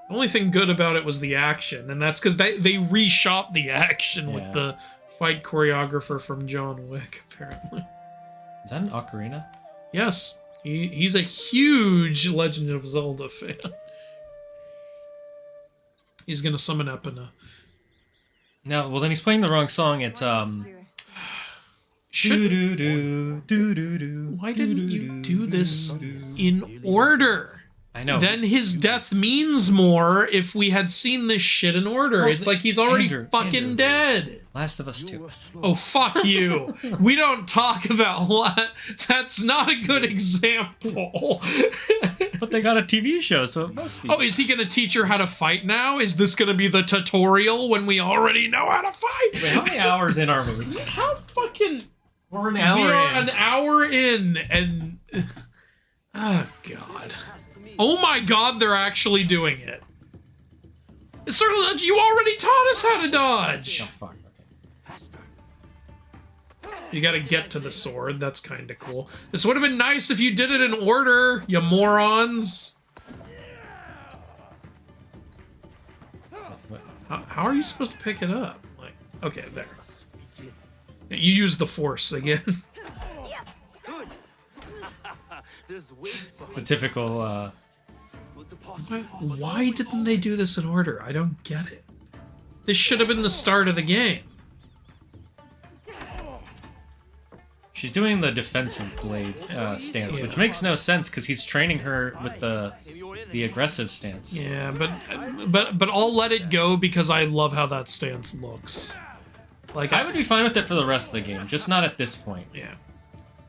The only thing good about it was the action, and that's because they reshot the action with the fight choreographer from John Wick, apparently. Is that an ocarina? Yes. He's a huge Legend of Zelda fan. He's gonna summon Epona. No, well then he's playing the wrong song. It's Why didn't you do this in order? I know. Then his death means more if we had seen this shit in order. It's like he's already fucking dead. Last of Us 2. Oh, fuck you. We don't talk about that's not a good example. But they got a TV show, so it must be. Oh, is he going to teach her how to fight now? Is this going to be the tutorial when we already know how to fight? Wait, how many hours in are we? How fucking... We're an We hour are in. an hour in, and... Oh, God. Oh, my God, they're actually doing it. Circle dodge, you already taught us how to dodge! Oh, fuck. You gotta get to the sword, that's kinda cool. This would have been nice if you did it in order, you morons! How are you supposed to pick it up? Like, okay, there. Yeah, you use the force again. The typical, Why didn't they do this in order? I don't get it. This should have been the start of the game. She's doing the defensive blade stance, which makes no sense because he's training her with the aggressive stance. Yeah, but I'll let it go because I love how that stance looks. Like I would be fine with it for the rest of the game, just not at this point. Yeah.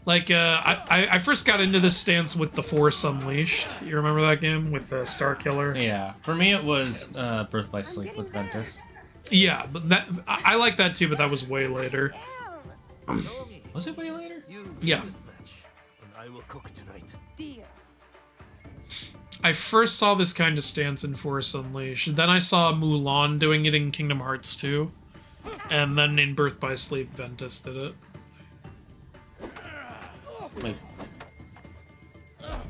Like I first got into this stance with the Force Unleashed. You remember that game with the Star Killer? Yeah. For me, it was Birth by Sleep with Ventus. Yeah, but that I like that too, but that was way later. Was it way later? Yeah. I will cook tonight. I first saw this kind of stance in Force Unleashed. Then I saw Mulan doing it in Kingdom Hearts 2. And then in Birth by Sleep, Ventus did it. Wait.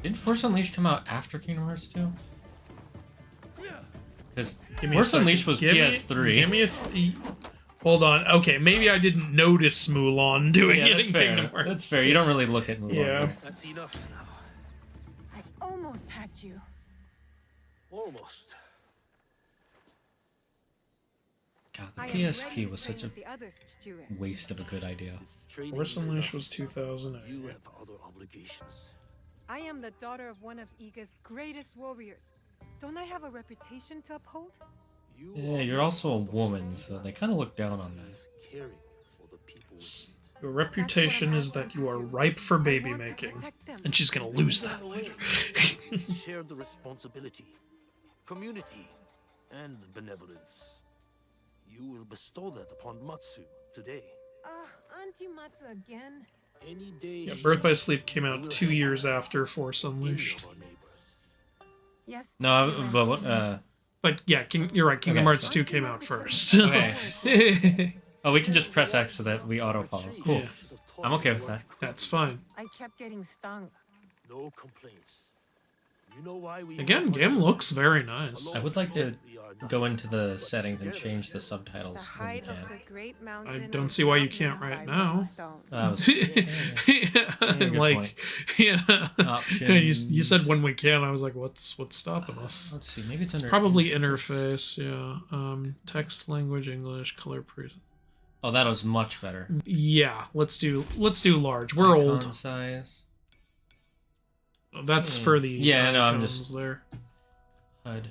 Didn't Force Unleashed come out after Kingdom Hearts 2? Because Force Unleashed was PS3. Hold on. Okay, maybe I didn't notice Mulan doing it in fair. Kingdom Hearts. That's fair. You don't really look at Mulan. Yeah. That's enough now. I almost had you. Almost. God, the PSP was such a waste of a good idea. Force Unleashed was 2008. You have other obligations. I am the daughter of one of Iga's greatest warriors. Don't I have a reputation to uphold? Yeah, you're also a woman, so they kind of look down on that. Your reputation is that you are ripe for baby making, and she's gonna lose that later. Share the responsibility, community, and benevolence. You will bestow that upon Matsu today. Auntie Matsu again? Any day. Yeah, Birth by Sleep came out 2 years after Force Unleashed. Yes. No, but yeah, you're right. Kingdom Hearts 2 came out first. Okay. Oh, we can just press X so that we auto-follow. Cool. Yeah. I'm okay with that. That's fine. I kept getting stung. No complaints. You know why we Again, game looks very nice. I would like to go into the settings and change the subtitles when you can. I don't see why you can't right now. Like, you said when we can. I was like, what's stopping us? Let's see, maybe it's under probably interface. Yeah, text, language, English, color preset. Oh, that was much better. Yeah, let's do large. We're Icon old. Size. That's for the yeah. No, I'm just there. HUD.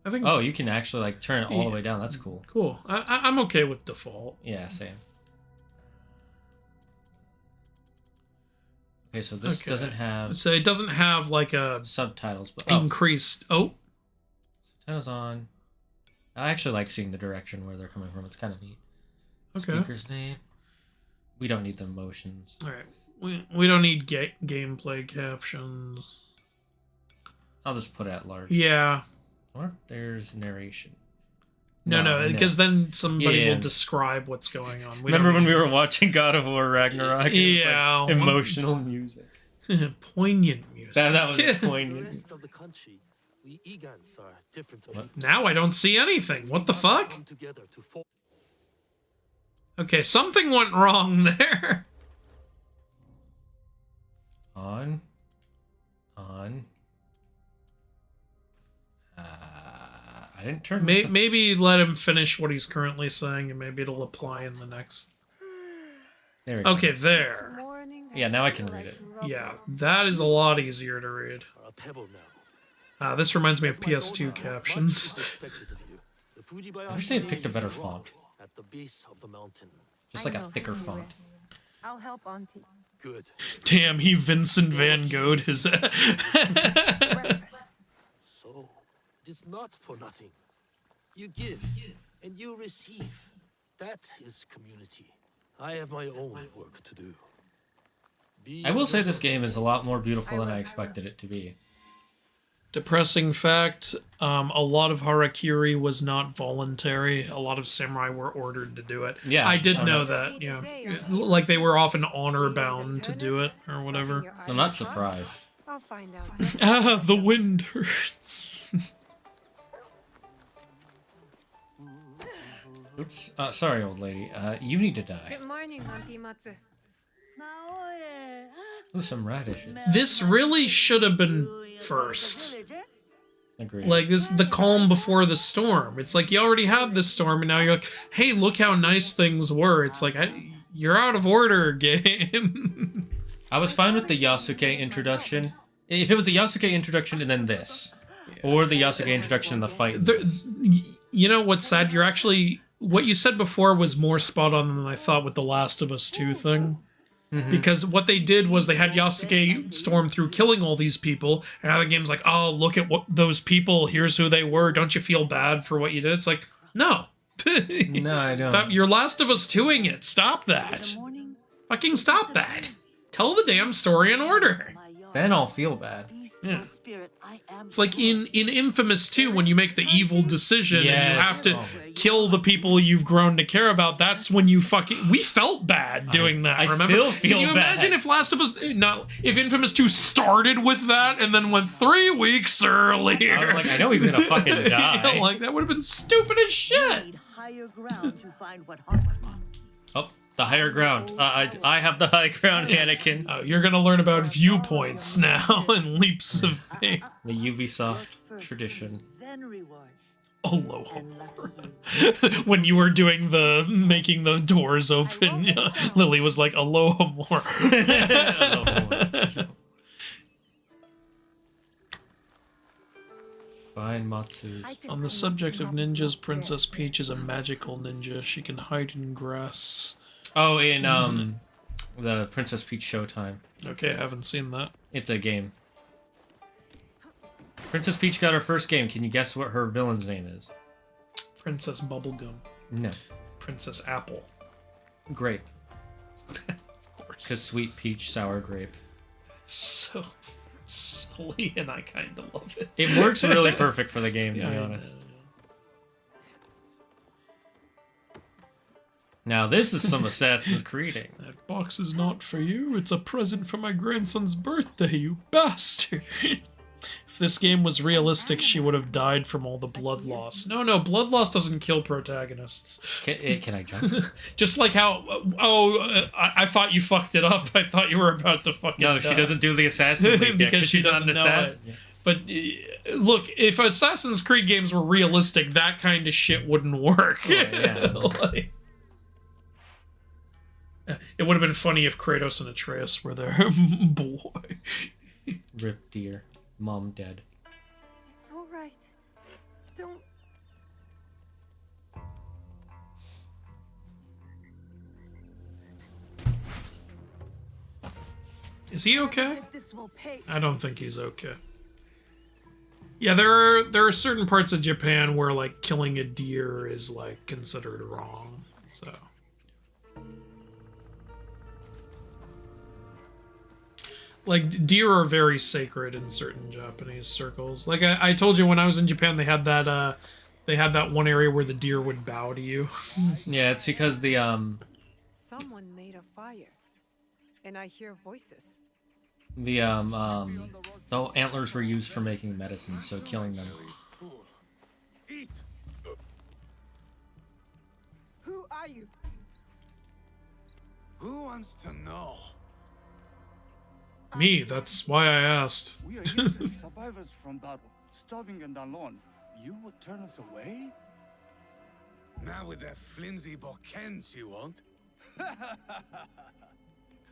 I think. Oh, you can actually like turn it all the way down. That's cool. Cool. I'm okay with default. Yeah, same. Okay, so this doesn't have. So it doesn't have like a subtitles, but increased. Oh, subtitles on. I actually like seeing the direction where they're coming from. It's kind of neat. Okay. Speaker's name. We don't need the motions. All right. We don't need gameplay captions. I'll just put it at large. Yeah. Or there's narration. No, because then somebody will describe what's going on. Remember when we were watching God of War Ragnarok? Yeah. Like emotional music. Poignant music. That was poignant. Now I don't see anything. What the fuck? Okay, something went wrong there. On. I didn't turn this up. Maybe let him finish what he's currently saying, and maybe it'll apply in the next. There we go. Okay, there. Yeah, now I can read it. Yeah, that is a lot easier to read. A pebble now. This reminds me of PS2 captions. I wish they had picked a better font. At the base of the mountain. Just like a thicker font. I'll help Auntie. Good. Damn, he Vincent Van Gogh'd his. So, it's not for nothing. You give, and you receive. That is community. I have my own work to do. I will say this game is a lot more beautiful than I expected it to be. Depressing fact, a lot of harakiri was not voluntary. A lot of samurai were ordered to do it. Yeah, I did know that, you know. Like, they were often honor-bound to do it, or whatever. I'm not surprised. I'll find out. Ah, the wind hurts. Oops. Sorry, old lady. You need to die. Good morning, Auntie Matsu. Ooh, some radishes. This really should have been first. Agreed. Like, this is the calm before the storm. It's like, you already had this storm, and now you're like, hey, look how nice things were. It's like, you're out of order, game. I was fine with the Yasuke introduction. If it was the Yasuke introduction and then this. Or the Yasuke introduction and the fight. You know what's sad? You're actually... What you said before was more spot on than I thought with the Last of Us 2 thing. Mm-hmm. Because what they did was they had Yasuke storm through killing all these people, and now the game's like, oh, look at what those people, here's who they were, don't you feel bad for what you did? It's like, no. No, I don't. Stop, you're Last of Us 2ing it. Stop that. Fucking stop that. Tell the damn story in order. Then I'll feel bad. Yeah. It's like in Infamous 2, when you make the evil decision and you have to kill the people you've grown to care about, that's when you fucking... We felt bad doing that, remember? Still feel Can you bad. imagine if Last of Us... if Infamous 2 started with that and then went 3 weeks earlier? I was like, I know he's gonna fucking die. Like, that would have been stupid as shit. Higher ground to find what haunts me. Oh, the higher ground. I have the high ground, Anakin. Oh, you're gonna learn about viewpoints now and leaps of faith. The Ubisoft tradition. Then rewards. Aloha. When you were doing making the doors open, Lily was like, Aloha more. Fine, Matsus. On the subject of ninjas, Princess Peach is a magical ninja. She can hide in grass. Oh, in the Princess Peach Showtime. Okay, I haven't seen that. It's a game. Princess Peach got her first game. Can you guess what her villain's name is? Princess Bubblegum. No. Princess Apple. Grape. Of course. Because sweet peach, sour grape. It's so silly, and I kind of love it. It works really perfect for the game, to be honest. Now this is some Assassin's Creeding. That box is not for you. It's a present for my grandson's birthday, you bastard. If this game was realistic, she would have died from all the blood loss. No, blood loss doesn't kill protagonists. Can I jump? Just like how... I thought you fucked it up. I thought you were about to fucking No, die. she doesn't do the Assassin League because she's not an assassin. Yeah. But look, if Assassin's Creed games were realistic, that kind of shit wouldn't work. Oh, yeah. Like, it would have been funny if Kratos and Atreus were there. Boy. Rip dear. Mom dead. It's all right. Don't. Is he okay? This will pay. I don't think he's okay. Yeah, there are certain parts of Japan where like killing a deer is like considered wrong. So like deer are very sacred in certain Japanese circles. Like I told you when I was in Japan, they had that one area where the deer would bow to you. Yeah, it's because the Someone made a fire, and I hear voices. the antlers were used for making medicine, so killing them. Who are you? Who wants to know? Me, that's why I asked. We are innocent survivors from battle, starving and alone. You would turn us away? Not with that flimsy Balkans, you won't. Ha ha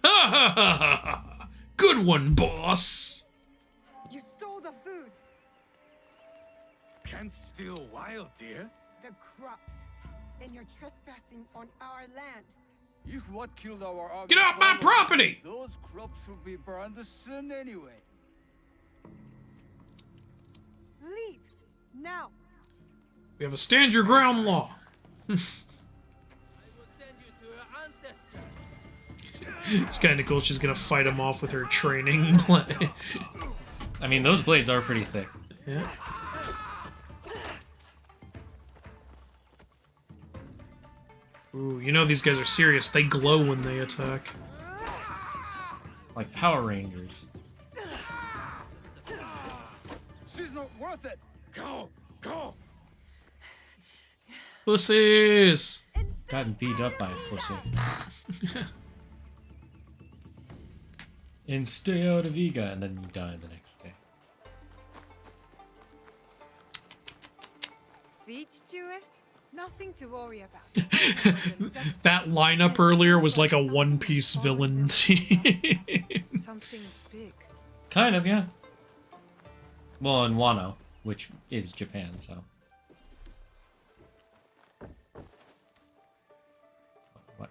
ha ha! Good one, boss! You stole the food! Can't steal wild deer. The crops. And you're trespassing on our land. If what killed our Get off my property! Those crops will be burned soon anyway. Leave! Now! We have a stand your ground law. It's kind of cool. She's gonna fight him off with her training blade. I mean, those blades are pretty thick. Yeah. Ooh, you know these guys are serious. They glow when they attack. Like Power Rangers. She's not worth it. Go, go. Pussies. Gotten beat up by a pussy. And stay out of Iga, and then you die the next day. See, Chue? Nothing to worry about. That lineup earlier was like a One Piece villain team. Something big. Kind of, yeah. Well, in Wano, which is Japan, so. What?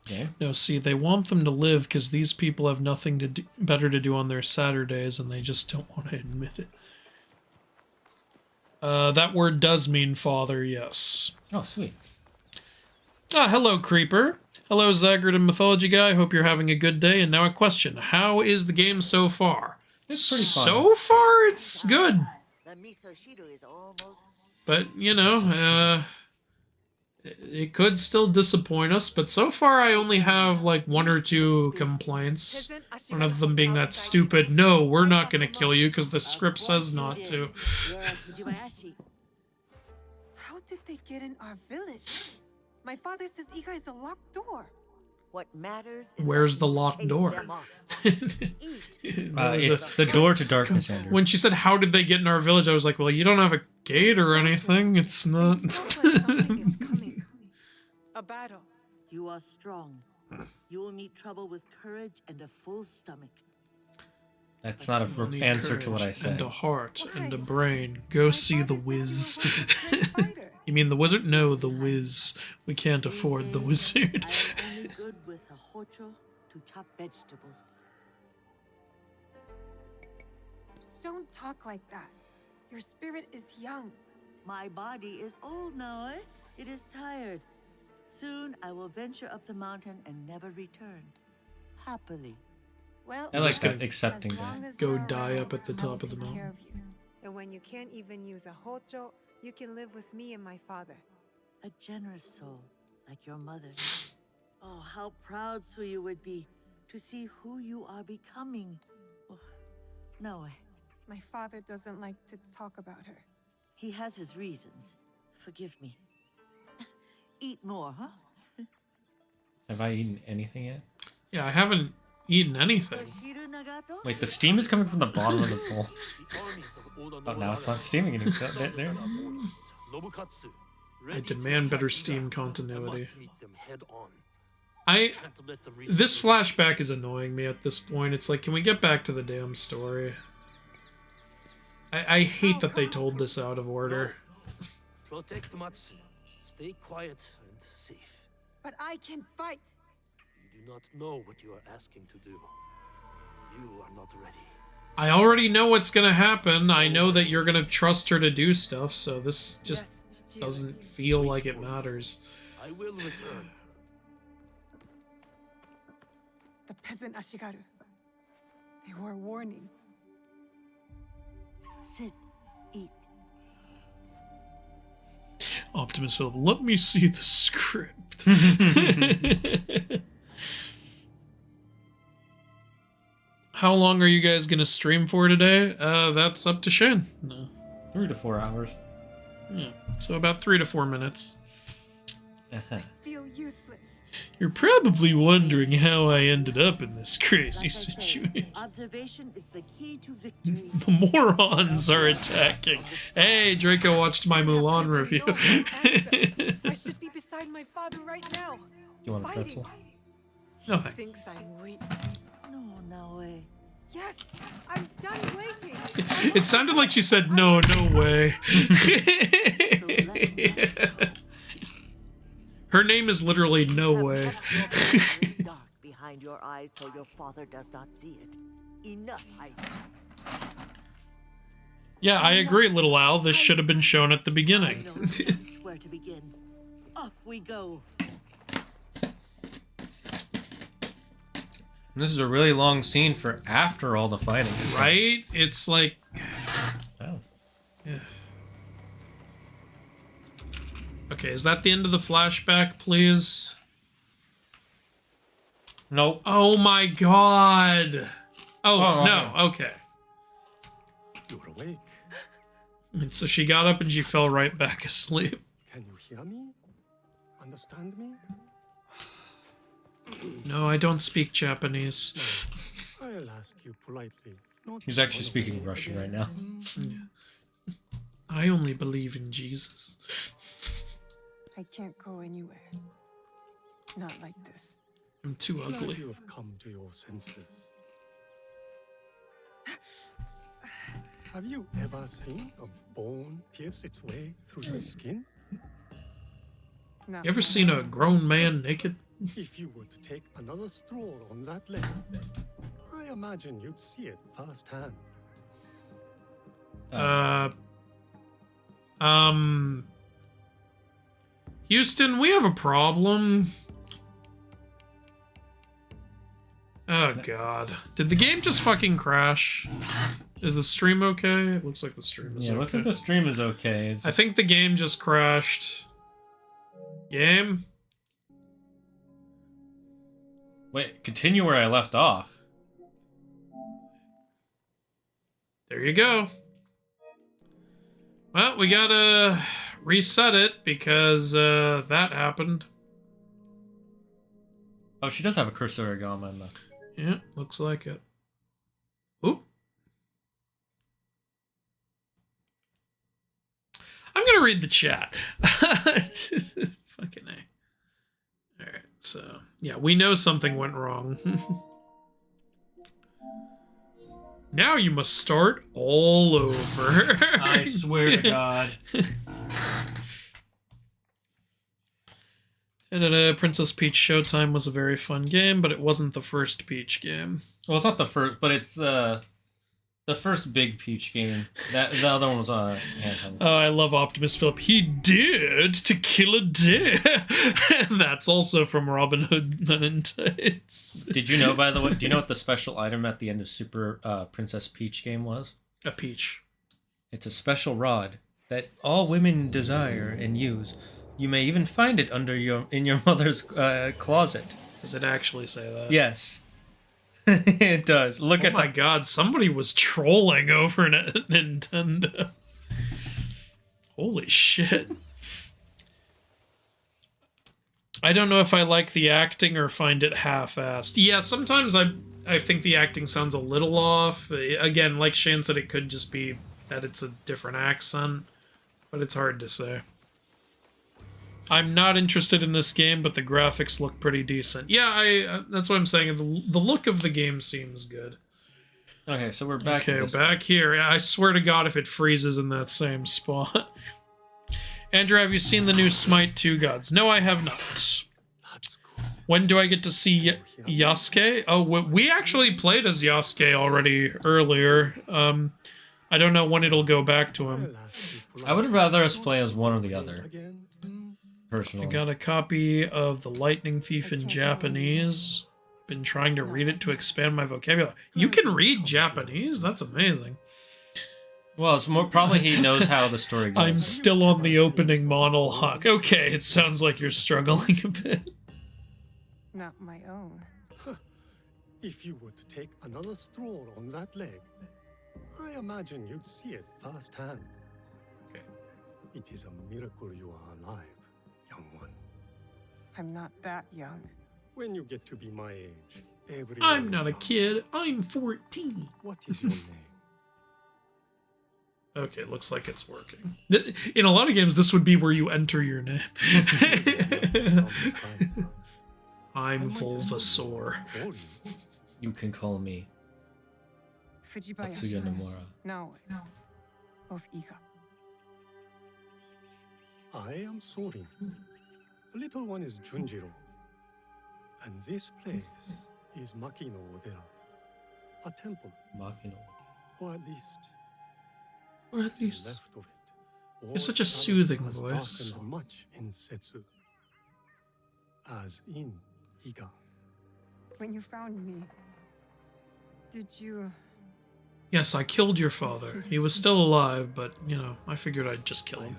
Yeah? No, see, they want them to live because these people have nothing to do, better to do on their Saturdays, and they just don't want to admit it. That word does mean father, yes. Oh, sweet. Ah, hello, Creeper. Hello, Zaggard and Mythology Guy. Hope you're having a good day. And now a question. How is the game so far? It's pretty fun. So far, it's good. But, you know, it could still disappoint us. But so far, I only have, like, 1 or 2 complaints. One of them being that stupid, no, we're not going to kill you because the script says not to. How did they get in our village? My father says Iga is a locked door. What matters is Where's the locked door? It's the door to darkness, Andrew. When she said, how did they get in our village, I was like, well, you don't have a gate or anything. It's not... A battle. You are strong. You will meet trouble with courage and a full stomach. That's not an answer to what I said. And a heart and a brain. Go see the Wiz. You mean the wizard? No, the Wiz. We can't afford the wizard. I'm only good with a hocho to chop vegetables. Don't talk like that. Your spirit is young. My body is old now, eh? It is tired. Soon I will venture up the mountain and never return. Happily. Well, I like accepting that. Go die up at the top of the mountain. And when you can't even use a hocho, you can live with me and my father. A generous soul, like your mother. Oh, how proud Suyu would be to see who you are becoming. Oh, no, my father doesn't like to talk about her. He has his reasons. Forgive me. Eat more, huh? Have I eaten anything yet? Yeah, I haven't eaten anything. Wait, the steam is coming from the bottom of the bowl. Oh, now it's not steaming anymore. There. I demand better Steam continuity. This flashback is annoying me at this point. It's like, can we get back to the damn story? I hate that they told this out of order. Protect Matsu. Stay quiet and safe. But I can fight. You do not know what you are asking to do. You are not ready. I already know what's gonna happen. I know that you're gonna trust her to do stuff, so this just doesn't feel like it matters. I will return. The peasant Ashigaru. They were warning. Sit. Eat. Optimus Philip, let me see the script. How long are you guys gonna stream for today? That's up to Shin. No. 3 to 4 hours. Yeah, so about 3 to 4 minutes. I feel useless. You're probably wondering how I ended up in this crazy situation. Observation is the key to victory. The morons are attacking. Hey, Draco watched my Mulan review. I should be beside my father right now. You want a pretzel? No, He thanks. thinks I'm weak. No way. Yes, I'm done waiting. It sounded like she said, no way. Her name is literally No Way. Dark behind your eyes so your father does not see it. Enough hiding. Yeah, I agree, little Al. This should have been shown at the beginning. Where to begin? Off we go. This is a really long scene for after all the fighting. Right? It's like... Oh. Yeah. Okay, is that the end of the flashback, please? Nope. Oh my god! Oh, no, okay. You're awake. And so she got up and she fell right back asleep. Can you hear me? Understand me? No, I don't speak Japanese. I'll ask you politely. He's actually speaking Russian right now. Yeah. I only believe in Jesus. I can't go anywhere. Not like this. I'm too Glad ugly. you have come to your senses. Have you ever seen a bone pierce its way through the skin? You ever seen a grown man naked? If you were to take another stroll on that leg, I imagine you'd see it firsthand. Houston, we have a problem. Oh god. Did the game just fucking crash? Is the stream okay? It looks like the stream is Yeah, okay. it looks like the stream is okay. It's I just... think the game just crashed. Game? Wait, continue where I left off. There you go. Well, we gotta reset it because that happened. Oh, she does have a cursor on the... Yeah, looks like it. Oop. I'm gonna read the chat. Fucking A. Alright, so yeah, we know something went wrong. Now you must start all over. I swear to God. And Princess Peach Showtime was a very fun game, but it wasn't the first Peach game. Well, it's not the first, but it's the first big Peach game. The other one was handheld. Oh, I love Optimus Philip. He dared to kill a deer. That's also from Robin Hood Men in Tights. Did you know, by the way, do you know what the special item at the end of Super Princess Peach game was? A peach. It's a special rod that all women desire and use. You may even find it in your mother's closet. Does it actually say that? Yes. It does. Look at... Oh my god, somebody was trolling over Nintendo. Holy shit. I don't know if I like the acting or find it half-assed. Yeah, sometimes I think the acting sounds a little off. Again, like Shane said, it could just be that it's a different accent, but it's hard to say. I'm not interested in this game, but the graphics look pretty decent. Yeah, that's what I'm saying. The look of the game seems good. Okay, so we're back. Okay, back here. I swear to God, if it freezes in that same spot. Andrew, have you seen the new Smite 2 Gods? No, I have not. When do I get to see Yasuke? Oh, we actually played as Yasuke already earlier. I don't know when it'll go back to him. I would rather us play as one or the other. Personally. I got a copy of The Lightning Thief in Japanese. Been trying to read it to expand my vocabulary. You can read Japanese? That's amazing. Well, it's more probably he knows how the story goes. I'm still on the opening monologue. Okay, it sounds like you're struggling a bit. Not my own. If you were to take another stroll on that leg, I imagine you'd see it firsthand. Okay. It is a miracle you are alive, young one. I'm not that young. When you get to be my age, everyone I'm not a will kid. I'm 14. What is your name? Okay, looks like it's working. In a lot of games, this would be where you enter your name. I'm Volvasaur. You can call me Atsuya Nomura. Now, of Iga. I am Sorin. The little one is Junjiro. And this place is Makino Odera. A temple. Makino. Or at least left of it. It's such a soothing has voice. darkened much in Setsu. As in Iga. When you found me, did you... Yes, I killed your father. He was still alive, but, you know, I figured I'd just kill him.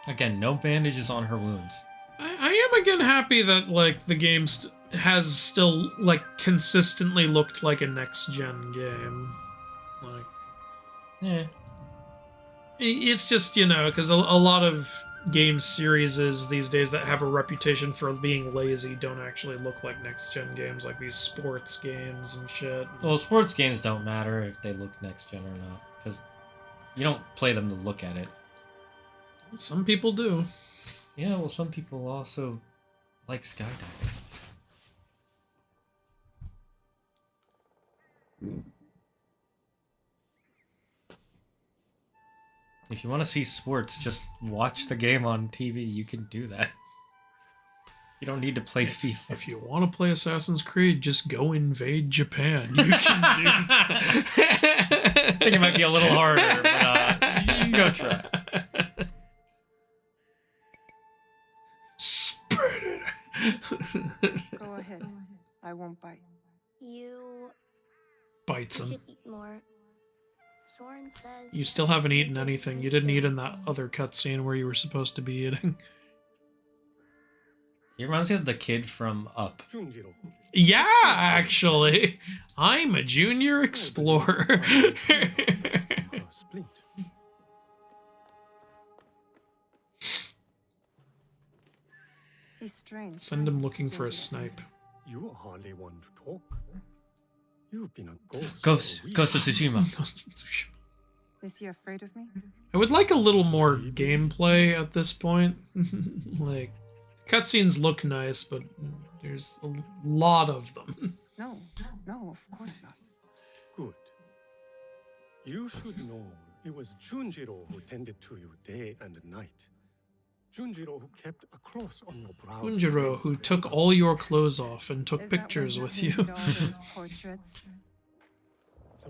Again, no bandages on her wounds. I am again happy that, like, the game has still, like, consistently looked like a next-gen game. Like, yeah. It's just, you know, because a lot of game series these days that have a reputation for being lazy don't actually look like next-gen games, like these sports games and shit. Well, sports games don't matter if they look next-gen or not, because you don't play them to look at it. Some people do. Yeah, well, some people also like skydiving. If you want to see sports, just watch the game on TV. You can do that. You don't need to play FIFA. If you want to play Assassin's Creed, just go invade Japan. You can do that. I think it might be a little harder, but you can go try. Spread it. Go ahead. I won't bite. You Bites him. should eat more. Soren says You still haven't eaten anything. You didn't eat in that other cutscene where you were supposed to be eating. He reminds me of the kid from Up. Yeah, actually. I'm a junior explorer. He's strange. Send him looking for a snipe. You are hardly one to talk. You've been a Ghost of Tsushima. Is he afraid of me? I would like a little more gameplay at this point. Like, cutscenes look nice, but there's a lot of them. No, of course not. Good. You should know it was Junjiro who tended to you day and night. Junjiro who kept a cross on your brow. Junjiro, who took all your clothes off and took pictures with you. Portraits?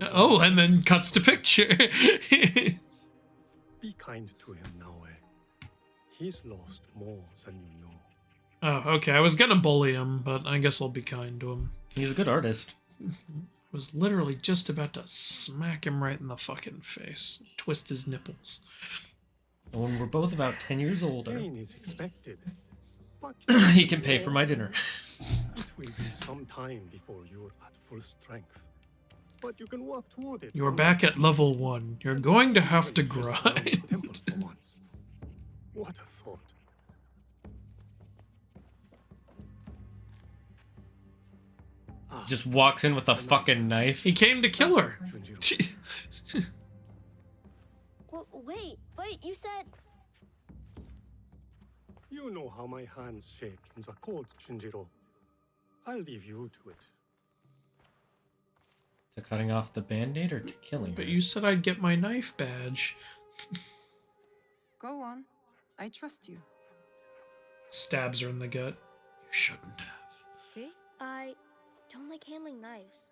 Oh, and then cuts to picture. Be kind to him now, He's lost more than you know. Oh, okay. I was gonna bully him, but I guess I'll be kind to him. He's a good artist. I was literally just about to smack him right in the fucking face. Twist his nipples. When we're both about 10 years older, Pain is expected, but he can pay for my dinner. It will be some time before you're at full strength. But you can work toward it. You're back at level 1. You're going to have to grind. What a thought. Just walks in with a fucking knife. He came to kill her. Wait, you said... You know how my hands shake in the cold, Junjiro. I'll leave you to it. To cutting off the band-aid or to killing But her? you said I'd get my knife badge. Go on. I trust you. Stabs her in the gut. You shouldn't have. See? I don't like handling knives.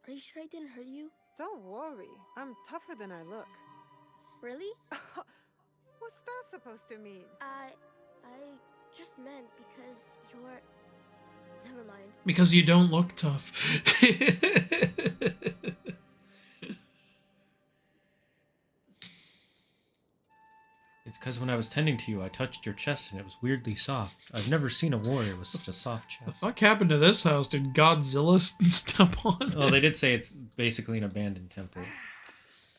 Are you sure I didn't hurt you? Don't worry. I'm tougher than I look. Really? What's that supposed to mean? I just meant because you're... Never mind. Because you don't look tough. It's because when I was tending to you, I touched your chest and it was weirdly soft. I've never seen a warrior with such a soft The chest. fuck happened to this house? Did Godzilla step on it? Oh, they did say it's basically an abandoned temple.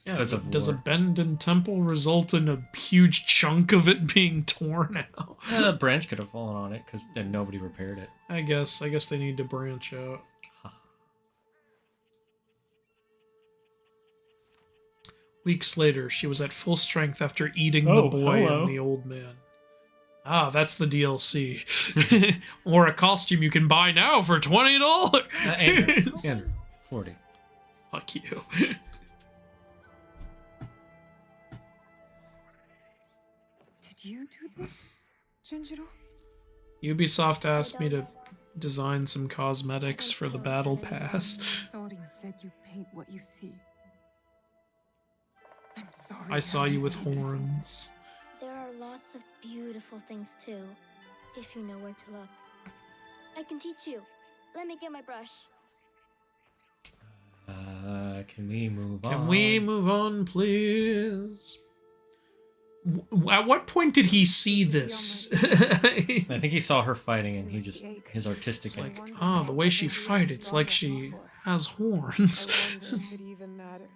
Yeah, because of does a war. bend in temple result in a huge chunk of it being torn out? A branch could have fallen on it because then nobody repaired it. I guess they need to branch out. Weeks later, she was at full strength after eating the boy and the old man. Ah, that's the DLC. Or a costume you can buy now for $20. Andrew, 40. Fuck you. Did you do this, Junjiro? Ubisoft asked me to design some cosmetics for the battle pass. Sorry, said you paint what you see. I'm sorry. I saw you with horns. There are lots of beautiful things too, if you know where to look. I can teach you. Let me get my brush. Can we move on? Can we move on, please? At what point did he see this? I think he saw her fighting and he just, his artistic... Like, oh, the way she fights, it's like she has horns. I wonder if it even matters.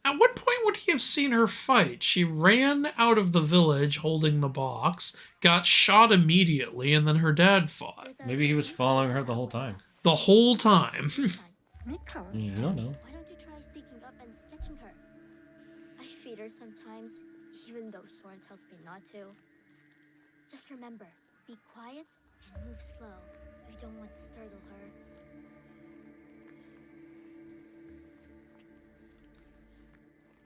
At what point would he have seen her fight? She ran out of the village holding the box, got shot immediately, and then her dad fought. Maybe he was following her the whole time. The whole time. Yeah, I don't know. Why don't you try sneaking up and sketching her? I feed her sometimes, even though Sora tells me not to. Just remember, be quiet and move slow. You don't want to startle her.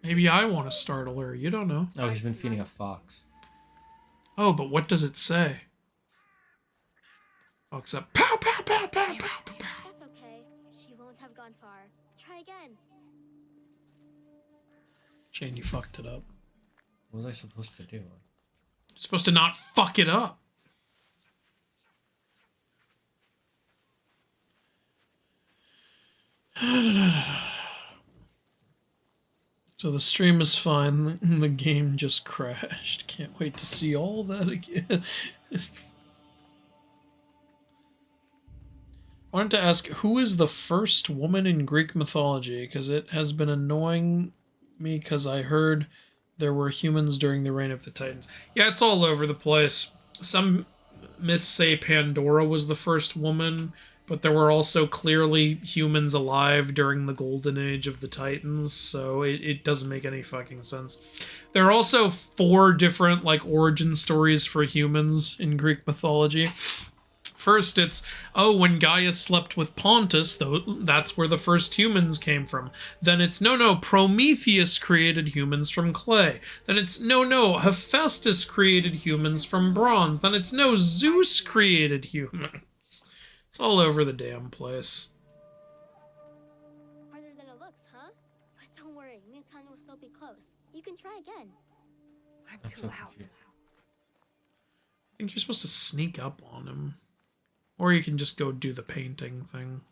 Maybe I want to startle her. You don't know. Oh, he's been feeding a fox. Oh, but what does it say? Oh, except pow, pow, pow, pow, pow, pow. That's okay. She won't have gone far. Try again. Shane, you fucked it up. What was I supposed to do? You're supposed to not fuck it up. So the stream is fine, the game just crashed. Can't wait to see all that again. I wanted to ask, who is the first woman in Greek mythology? Because it has been annoying me because I heard there were humans during the reign of the Titans. Yeah, it's all over the place. Some myths say Pandora was the first woman, but there were also clearly humans alive during the golden age of the Titans, so it doesn't make any fucking sense. There are also 4 different, like, origin stories for humans in Greek mythology. First, it's, oh, when Gaia slept with Pontus, though, that's where the first humans came from. Then it's, no, Prometheus created humans from clay. Then it's, no, Hephaestus created humans from bronze. Then it's, no, Zeus created humans. It's all over the damn place. Harder than it looks, huh? But don't worry, Mukan will still be close. You can try again. I'm too loud. I think you're supposed to sneak up on him. Or you can just go do the painting thing.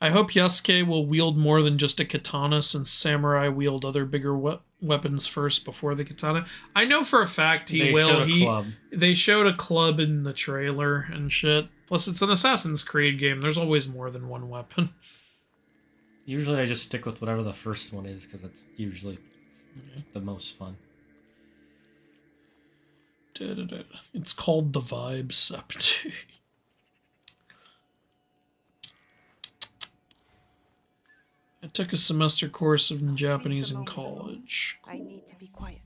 I hope Yasuke will wield more than just a katana, since samurai wield other bigger weapons first before the katana. I know for a fact he will. They showed a club in the trailer and shit. Plus, it's an Assassin's Creed game. There's always more than one weapon. Usually I just stick with whatever the first one is, because that's usually the most fun. It's called the Vibe Sept. I took a semester course in Japanese in college. I need to be quiet.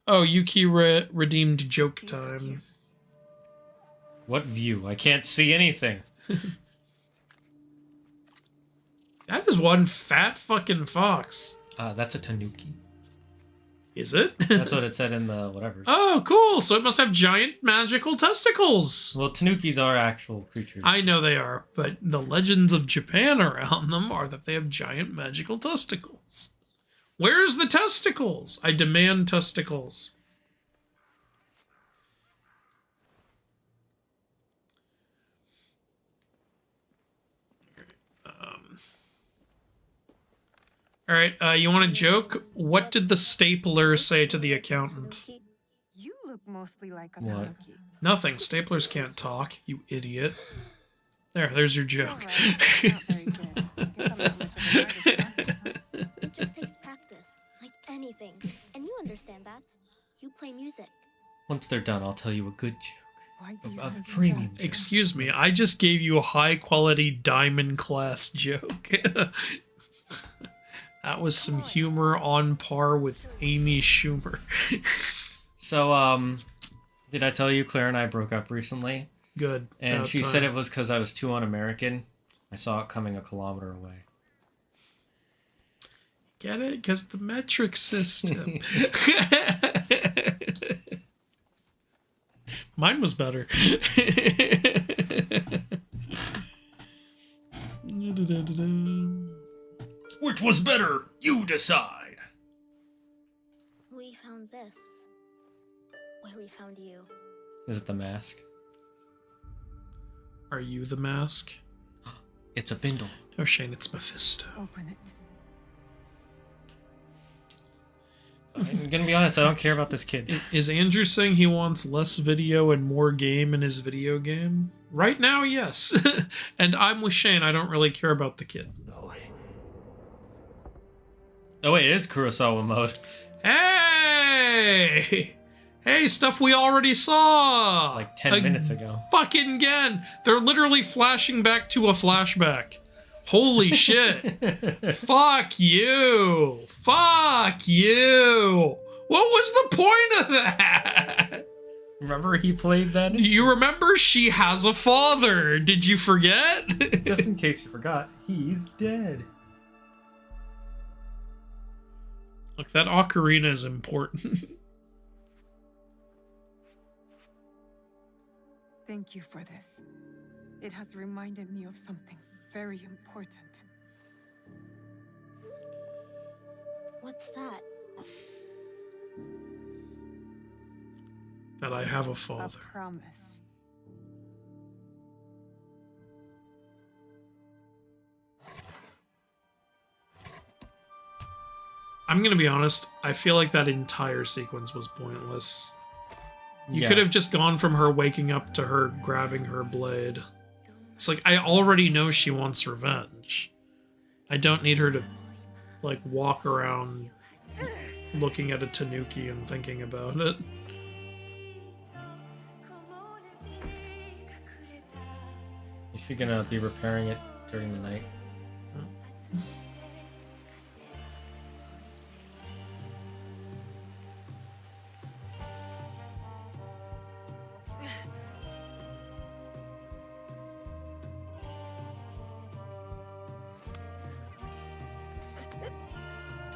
Oh, Yuki redeemed joke time. What view? I can't see anything. That is one fat fucking fox. That's a tanuki. Is it? That's what it said in the whatever. Oh, cool. So it must have giant magical testicles. Well, tanukis are actual creatures. I know they are, but the legends of Japan around them are that they have giant magical testicles. Where's the testicles? I demand testicles. All right, you want a joke? What did the stapler say to the accountant? You look mostly like a What? tanuki. Nothing. Staplers can't talk, you idiot. There's your joke. It just takes practice, like anything. And you understand that. You play music. Once they're done, I'll tell you a good joke. Why do you A think premium joke. Excuse me, I just gave you a high-quality diamond class joke. That was some humor on par with Amy Schumer. So, did I tell you Claire and I broke up recently? Good. And About she time. said it was because I was too un-American. I saw it coming a kilometer away. Get it? Because the metric system. Mine was better. Which was better? You decide. We found this. Where we found you. Is it the mask? Are you the mask? It's a bindle. Oh, Shane, it's Mephisto. Open it. I'm gonna be honest, I don't care about this kid. Is Andrew saying he wants less video and more game in his video game? Right now, yes. And I'm with Shane, I don't really care about the kid. Oh wait, it is Kurosawa mode. Hey! Hey, stuff we already saw! Like 10 minutes ago. Fucking again! They're literally flashing back to a flashback. Holy shit. Fuck you! Fuck you! What was the point of that? Remember he played that? You remember she has a father. Did you forget? Just in case you forgot, he's dead. Look, that ocarina is important. Thank you for this. It has reminded me of something very important. What's that? That I have a father. A promise. I'm gonna be honest, I feel like that entire sequence was pointless. You Yeah. could have just gone from her waking up to her grabbing her blade. It's like, I already know she wants revenge. I don't need her to, like, walk around looking at a tanuki and thinking about it. Is she gonna be repairing it during the night?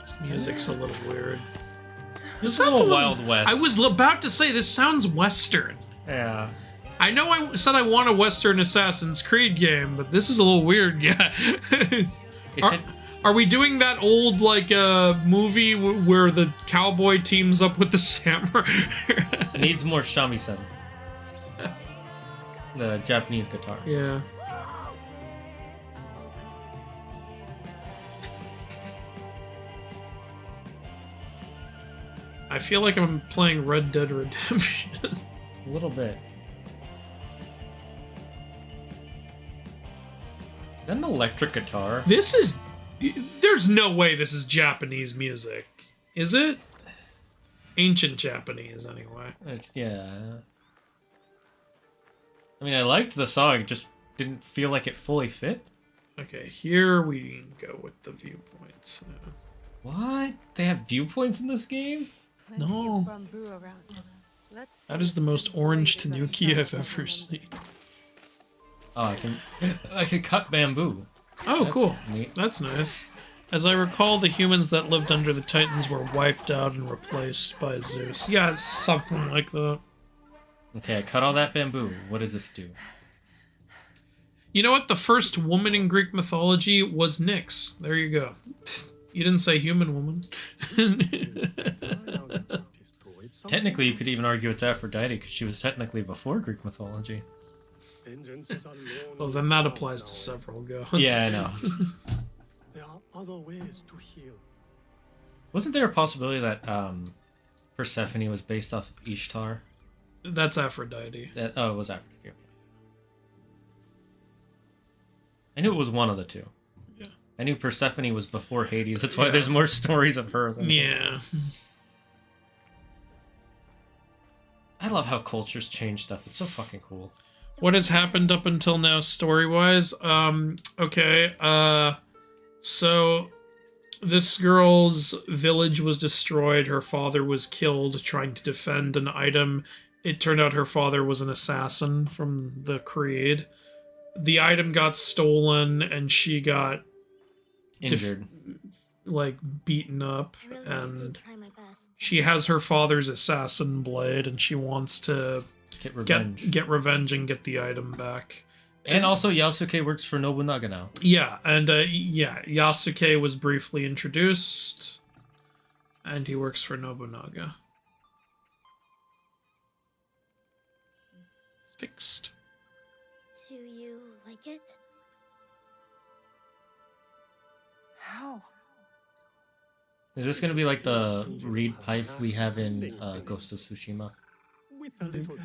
This music's a little weird. This is a sounds little Wild West. I was about to say, this sounds Western. Yeah. I know I said I want a Western Assassin's Creed game, but this is a little weird, yeah. Are we doing that old, like, movie where the cowboy teams up with the samurai? Needs more shamisen. The Japanese guitar. Yeah. I feel like I'm playing Red Dead Redemption. A little bit. Is that an electric guitar? This is... There's no way this is Japanese music. Is it? Ancient Japanese, anyway. Yeah. I mean, I liked the song, it just didn't feel like it fully fit. Okay, here we go with the viewpoints. What? They have viewpoints in this game? No. That is the most orange tanuki I've ever seen. Oh, I can cut bamboo. Oh, That's cool. neat. That's nice. As I recall, the humans that lived under the Titans were wiped out and replaced by Zeus. Yeah, it's something like that. Okay, I cut all that bamboo. What does this do? You know what? The first woman in Greek mythology was Nyx. There you go. You didn't say human woman. Technically, you could even argue it's Aphrodite, because she was technically before Greek mythology. Well, then that applies to several gods. Yeah, I know. There are other ways to heal. Wasn't there a possibility that Persephone was based off of Ishtar. That's Aphrodite. Oh, it was Aphrodite. Okay. I knew it was one of the two. Yeah. I knew Persephone was before Hades. That's why there's more stories of her. Yeah. I love how cultures change stuff. It's so fucking cool. What has happened up until now story-wise? Okay, so this girl's village was destroyed. Her father was killed trying to defend an item. It turned out her father was an assassin from the Creed. The item got stolen and she got injured, like beaten up, and she has her father's assassin blade and she wants to get revenge. Get revenge and get the item back. And also Yasuke works for Nobunaga now. Yeah, and Yasuke was briefly introduced and he works for Nobunaga. Fixed. Do you like it? How? Is this going to be like the reed pipe we have in Ghost of Tsushima?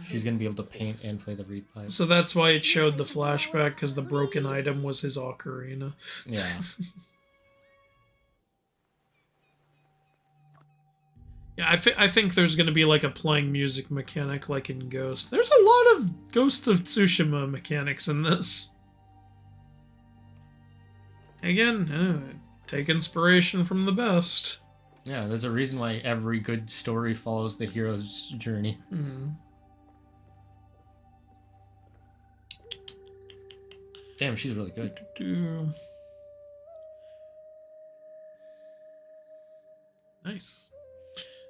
She's going to be able to paint and play the reed pipe. So that's why it showed the flashback, because the broken item was his ocarina. Yeah. Yeah, I think there's going to be like a playing music mechanic like in Ghost. There's a lot of Ghost of Tsushima mechanics in this. Again, take inspiration from the best. Yeah, there's a reason why every good story follows the hero's journey. Mm-hmm. Damn, she's really good. Nice.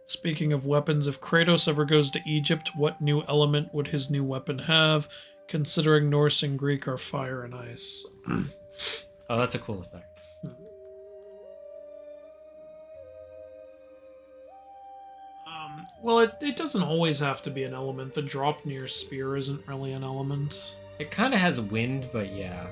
Speaking of weapons, if Kratos ever goes to Egypt, what new element would his new weapon have, considering Norse and Greek are fire and ice? Oh, that's a cool effect. Well, it doesn't always have to be an element. The Draupnir spear isn't really an element. It kind of has wind, but yeah.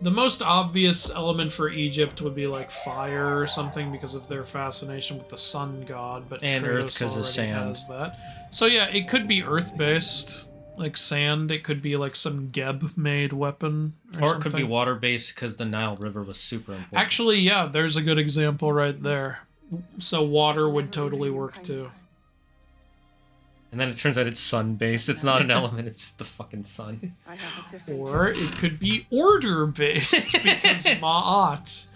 The most obvious element for Egypt would be like fire or something because of their fascination with the sun god, but and Kratos earth because of sand. has that. So yeah, it could be earth-based, like sand. It could be like some Geb-made weapon. Or it could be water-based because the Nile River was super important. Actually, yeah, there's a good example right there. So water would totally work too. And then it turns out it's sun-based. It's not an element, it's just the fucking sun. Or it could be order-based, because Ma'at.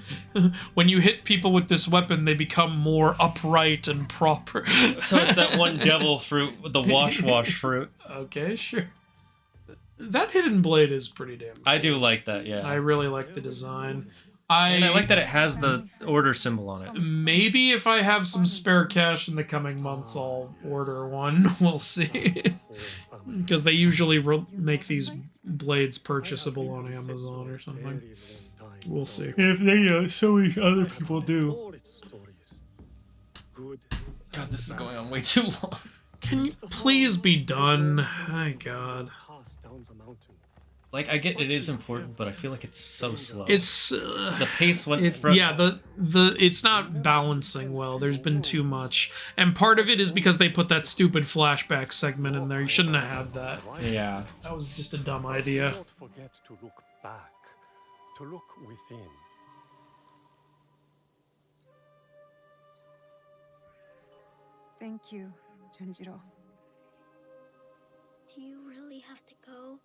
When you hit people with this weapon, they become more upright and proper. So it's that one devil fruit, the wash fruit. Okay, sure. That hidden blade is pretty damn cool. I do like that, yeah. I really like the design. And I like that it has the order symbol on it. Maybe if I have some spare cash in the coming months, I'll order one. We'll see. Because they usually make these blades purchasable on Amazon or something. We'll see. If so many other people do. God, this is going on way too long. Can you please be done? My God. Like, I get it is important, but I feel like it's so slow. It's the pace went from... Yeah, the it's not balancing well. There's been too much. And part of it is because they put that stupid flashback segment in there. You shouldn't have had that. Yeah. That was just a dumb idea. Don't forget to look back, to look within. Thank you, Junjiro. Do you really have to go?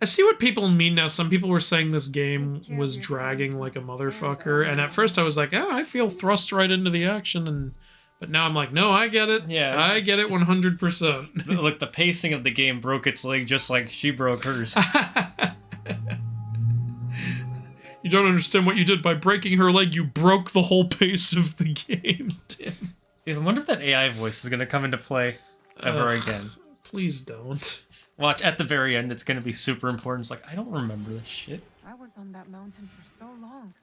I see what people mean now. Some people were saying this game was dragging like a motherfucker, and at first I was like, I feel thrust right into the action, but now I'm like, no, I get it. Yeah. I get it 100%. Look, the pacing of the game broke its leg just like she broke hers. You don't understand what you did. By breaking her leg, you broke the whole pace of the game, Tim. I wonder if that AI voice is going to come into play ever again. Please don't. Watch, at the very end, it's going to be super important. It's like, I don't remember this shit. I was on that mountain for so long.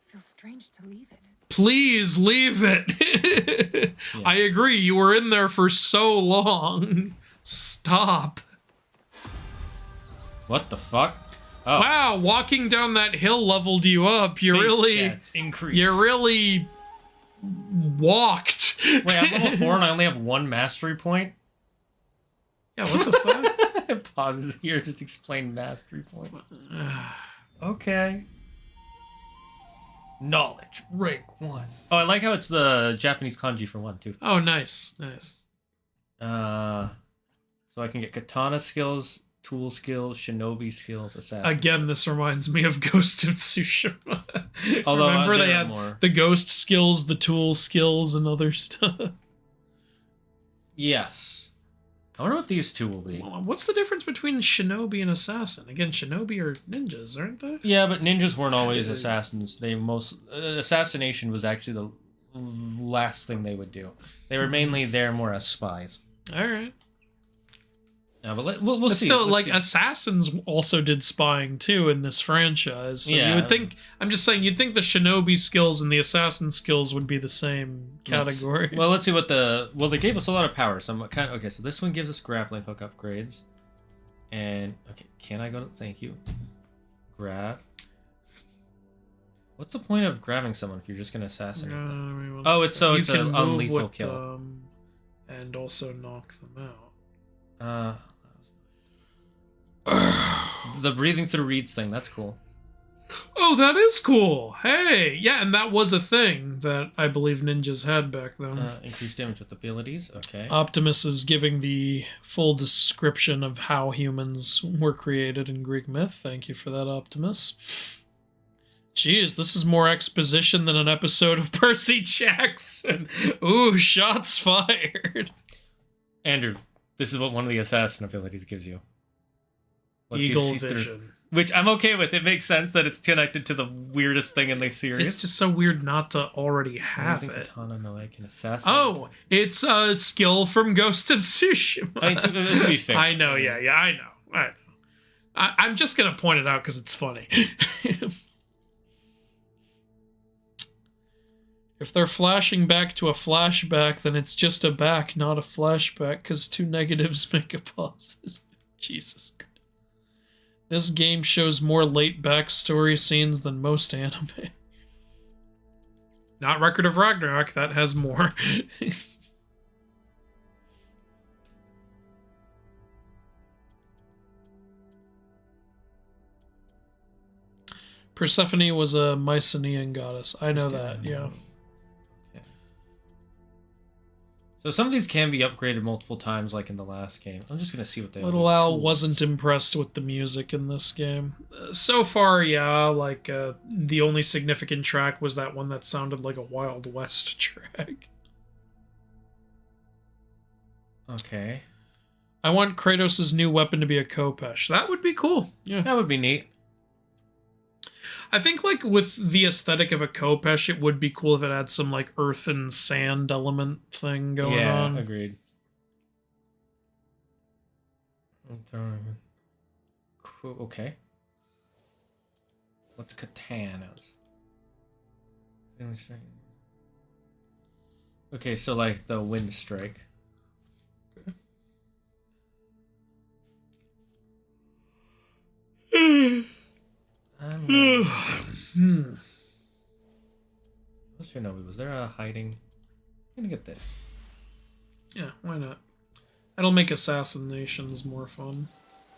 It feels strange to leave it. Please leave it. Yes. I agree. You were in there for so long. Stop. What the fuck? Oh. Wow, walking down that hill leveled you up. You're Base really stats increased. You're really walked. Wait, I'm level 4 and I only have 1 mastery point? Yeah, what the fuck? It pauses here to explain mastery points. Okay. Knowledge, rank 1. Oh, I like how it's the Japanese kanji for 1, too. Oh, nice. So I can get katana skills, tool skills, shinobi skills, assassin. Again, this reminds me of Ghost of Tsushima. Although remember they had more. the ghost skills, the tool skills, and other stuff. Yes. I wonder what these two will be. What's the difference between shinobi and assassin? Again, shinobi are ninjas, aren't they? Yeah, but ninjas weren't always assassins. Assassination was actually the last thing they would do. They were mainly there more as spies. All right. Yeah, but we'll see. Still, Let's see. assassins also did spying too in this franchise. So yeah. You would think. I'm just saying, you'd think the shinobi skills and the assassin skills would be the same category. Let's see what they gave us a lot of power. So I'm kind of okay. So this one gives us grappling hook upgrades, and okay, can I go to? Thank you. Grab. What's the point of grabbing someone if you're just gonna assassinate them? It's an unlethal kill. And also knock them out. The breathing through reeds thing, that's cool. Oh, that is cool. Hey, yeah, and that was a thing that I believe ninjas had back then. Increased damage with abilities, okay. Optimus is giving the full description of how humans were created in Greek myth. Thank you for that, Optimus. Jeez, this is more exposition than an episode of Percy Jackson. Ooh, shots fired. Andrew, this is what one of the assassin abilities gives you. Eagle vision. Which I'm okay with. It makes sense that it's connected to the weirdest thing in the series. It's just so weird not to already have it. Katana, no, I can assassinate. Oh, it's a skill from Ghost of Tsushima. I mean, to be fair. I know, I know. I'm just going to point it out because it's funny. If they're flashing back to a flashback, then it's just a back, not a flashback, because 2 negatives make a positive. Jesus Christ. This game shows more late backstory scenes than most anime. Not Record of Ragnarok, that has more. Persephone was a Mycenaean goddess. I know that, yeah. So some of these can be upgraded multiple times, like in the last game. I'm just gonna see what they are. Little Al wasn't impressed with the music in this game. So far, yeah, the only significant track was that one that sounded like a Wild West track. Okay. I want Kratos' new weapon to be a Khopesh. That would be cool. Yeah. That would be neat. I think, with the aesthetic of a Khopesh, it would be cool if it had some, earth and sand element thing going on. Yeah, agreed. Cool. Okay. What's katanas? Okay, so, the wind strike. What's Shinobi? Was there a hiding? I'm gonna get this. Yeah, why not? That'll make assassinations more fun.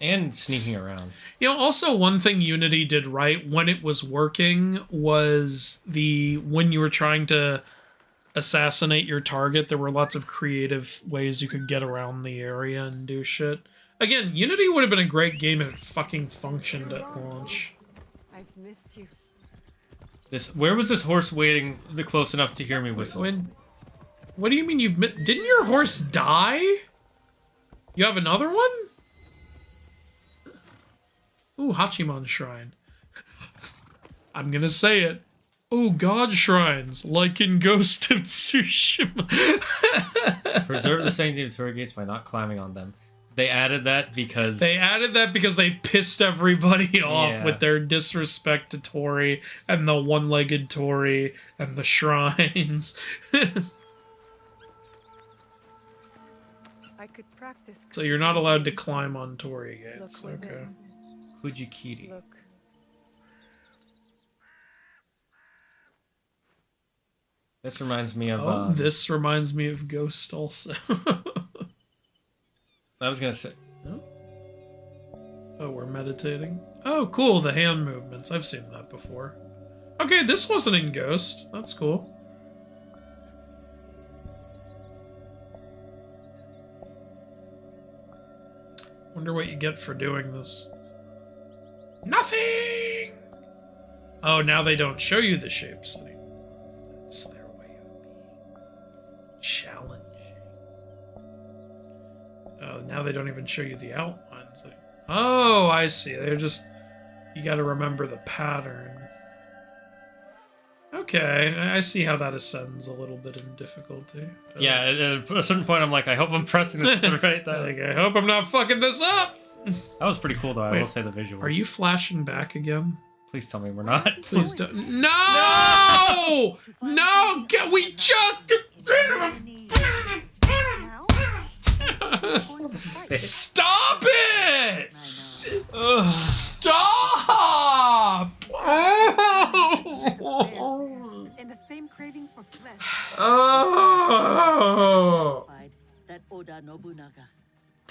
And sneaking around. Also one thing Unity did right when it was working was when you were trying to assassinate your target, there were lots of creative ways you could get around the area and do shit. Again, Unity would have been a great game if it fucking functioned at launch. I've missed you. Where was this horse waiting close enough to hear me whistle? What do you mean didn't your horse die? You have another one? Ooh, Hachiman Shrine. I'm gonna say it. Ooh, God Shrines, like in Ghost of Tsushima. Preserve the sanctity of Torii gates by not climbing on them. They added that because... they pissed everybody off with their disrespect to Torii and the one-legged Torii and the shrines. I could practice. So you're not allowed to climb on Torii gates. Look okay. Kujikiri. Look. This reminds me of... Oh, this reminds me of Ghost also. I was gonna say... Oh, we're meditating. Oh, cool, the hand movements. I've seen that before. Okay, this wasn't in Ghost. That's cool. Wonder what you get for doing this. Nothing! Oh, now they don't show you the shapes anymore. That's their way of being challenging. Oh, now they don't even show you the outlines. Oh, I see. They're just... You gotta remember the pattern. Okay, I see how that ascends a little bit in difficulty. Yeah, at a certain point I'm like, I hope I'm pressing this right time. Like, I hope I'm not fucking this up! That was pretty cool, though. I will say the visuals. Are you flashing back again? Please tell me we're not. Please don't. No! No! We just... Stop it! Stop! And the same craving for flesh. Oh! That Oda Nobunaga.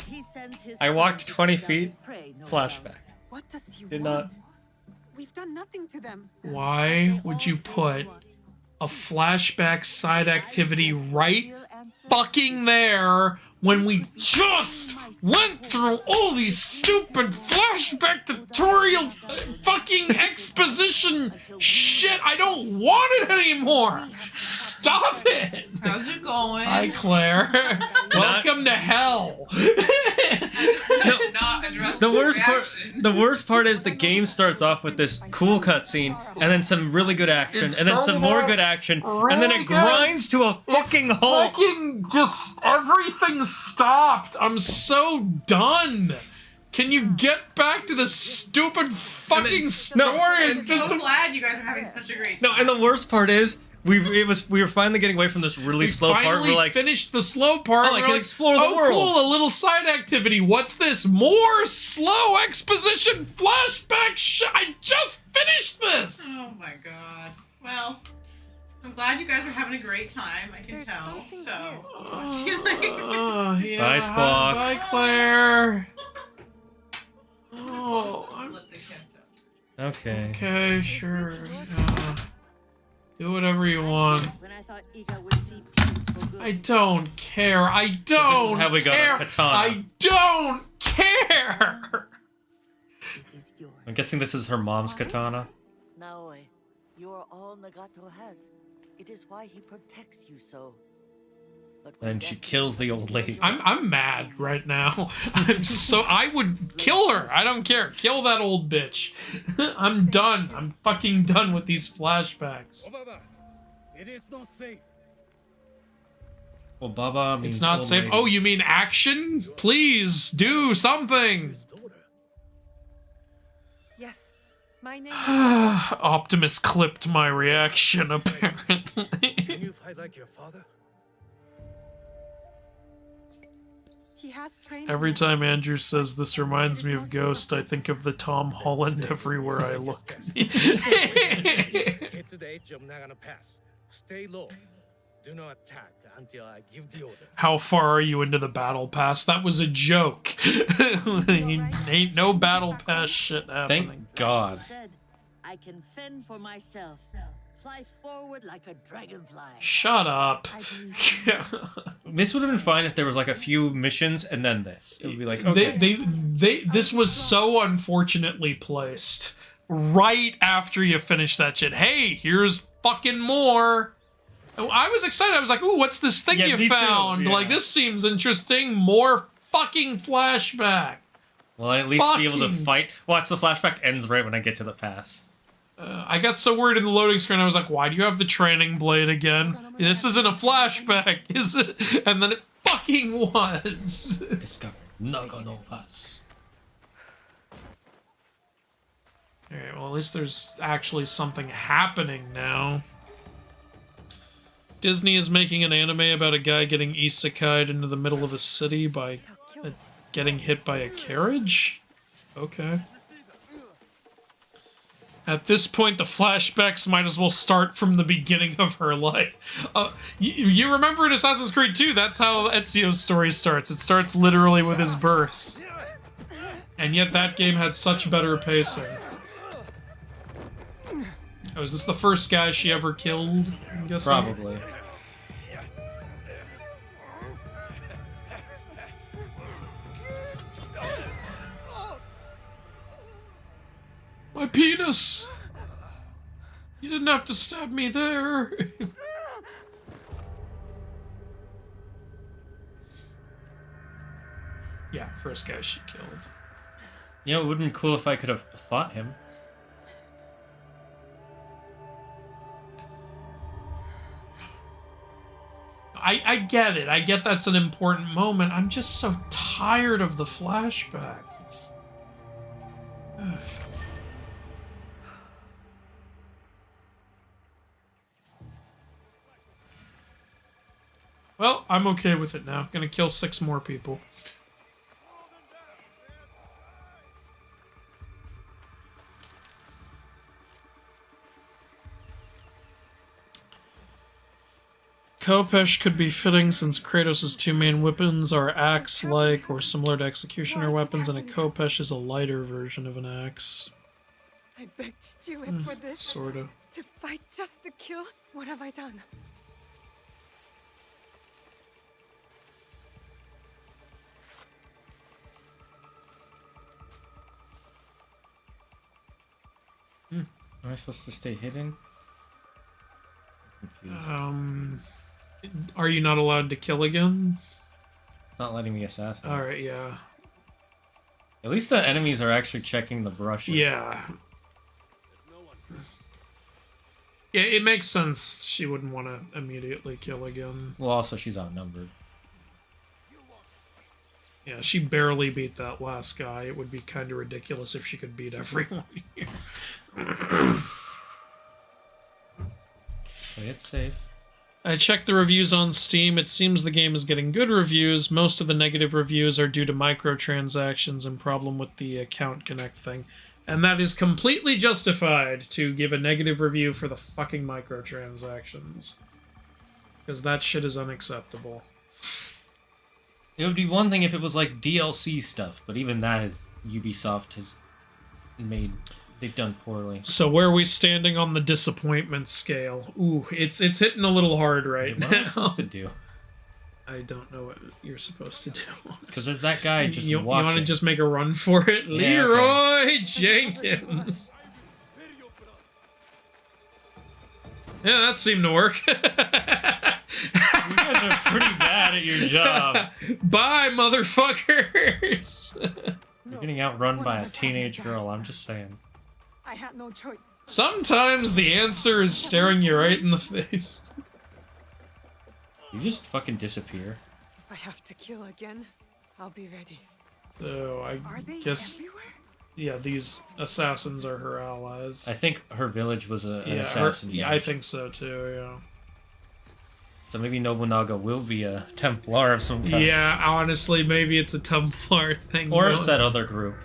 He sends his I walked 20 feet. prey, no Flashback. What does he Did want? not. We've done nothing to them. Why would you put a flashback side activity right fucking there when we just went through all these stupid flashback tutorial fucking exposition shit? I don't want it anymore. Stop it. How's it going? Hi, Claire. Welcome to hell. The worst part is the game starts off with this cool cutscene, and then some really good action, and then some more good action, and then it grinds to a fucking halt. Fucking just everything stopped. I'm so done. Can you get back to the stupid fucking story? I'm so glad you guys are having such a great time. No, and the worst part is we were finally getting away from this really slow part. Finally We're like, finished the slow part. Oh, I We're can like, explore the world. Cool, a little side activity. What's this? More slow exposition flashback shit. I just finished this. Oh my god. Well, I'm glad you guys are having a great time. I can tell. So, I'll talk to you later. Yeah, Bye, Squawk. Bye, Claire. Oh, okay. Okay, sure. Do whatever you want. I don't care. I don't this is how we got care. a katana. I don't care. I'm guessing this is her mom's katana. Naoi, you are all Nagato has. It is why he protects you so. And she kills the old lady. I'm mad right now. I would kill her. I don't care. Kill that old bitch. I'm done. I'm fucking done with these flashbacks. It is not safe. Well, Baba means It's not old safe. lady. Oh, you mean action? Please do something. Yes, my name is... Optimus clipped my reaction, apparently. Can you fight like your father? He has trained Every time Andrew says this reminds me of Ghost, I think of the Tom Holland everywhere I look. Get to the edge of Nagano Pass. Stay low. Do not attack until I give the order. How far are you into the battle pass? That was a joke. Ain't no battle pass shit happening. Thank God. I can fend for myself. Fly forward like a dragonfly. Shut up. This would have been fine if there was like a few missions and then this. It would be like, okay. This was so unfortunately placed. Right after you finish that shit. Hey, here's fucking more. I was excited. I was like, ooh, what's this thing Yeah, me you too, found? yeah. Like, this seems interesting. More fucking flashback. Well, I at least be able to fight. Watch, the flashback ends right when I get to the pass. I got so worried in the loading screen, I was like, why do you have the training blade again? This isn't a flashback, is it? And then it fucking was. Discover Nagano Pass. Alright, well, at least there's actually something happening now. Disney is making an anime about a guy getting isekai'd into the middle of a city by getting hit by a carriage? Okay. At this point, the flashbacks might as well start from the beginning of her life. You remember in Assassin's Creed 2, that's how Ezio's story starts. It starts literally with his birth. And yet that game had such better pacing. Oh, is this the first guy she ever killed, I'm guessing? Probably. My penis! You didn't have to stab me there. Yeah, first guy she killed. You know, it would have been cool if I could have fought him. I get it. I get that's an important moment. I'm just so tired of the flashbacks. It's... Well, I'm okay with it now. Gonna kill 6 more people. Khopesh could be fitting since Kratos' 2 main weapons are axe-like or similar to executioner weapons, and a Khopesh is a lighter version of an axe. I begged Stuart for this. Sorta. To fight just to kill? What have I done? Am I supposed to stay hidden? I'm confused. Are you not allowed to kill again? It's not letting me assassinate. Alright, yeah. At least the enemies are actually checking the brushes. Yeah. Yeah, it makes sense she wouldn't want to immediately kill again. Well, also, she's outnumbered. Yeah, she barely beat that last guy. It would be kind of ridiculous if she could beat everyone here. Play it safe. I checked the reviews on Steam. It seems the game is getting good reviews. Most of the negative reviews are due to microtransactions and problem with the account connect thing. And that is completely justified to give a negative review for the fucking microtransactions. Because that shit is unacceptable. It would be one thing if it was like DLC stuff, but even that is Ubisoft has made... They've done poorly. So where are we standing on the disappointment scale? Ooh, it's hitting a little hard right now. What am I supposed to do? I don't know what you're supposed to do. Because there's that guy just you watching. You want to just make a run for it? Yeah, Leroy okay. Jenkins! Yeah, that seemed to work. You guys are pretty bad at your job. Bye, motherfuckers! You're getting outrun by a teenage girl, I'm just saying. I had no choice. Sometimes the answer is staring you right in the face. You just fucking disappear. If I have to kill again, I'll be ready. So I guess... Everywhere? Yeah, these assassins are her allies. I think her village was an assassin. Yeah, I think so too, yeah. So maybe Nobunaga will be a Templar of some kind. Yeah, honestly, maybe it's a Templar thing. Or it's that other group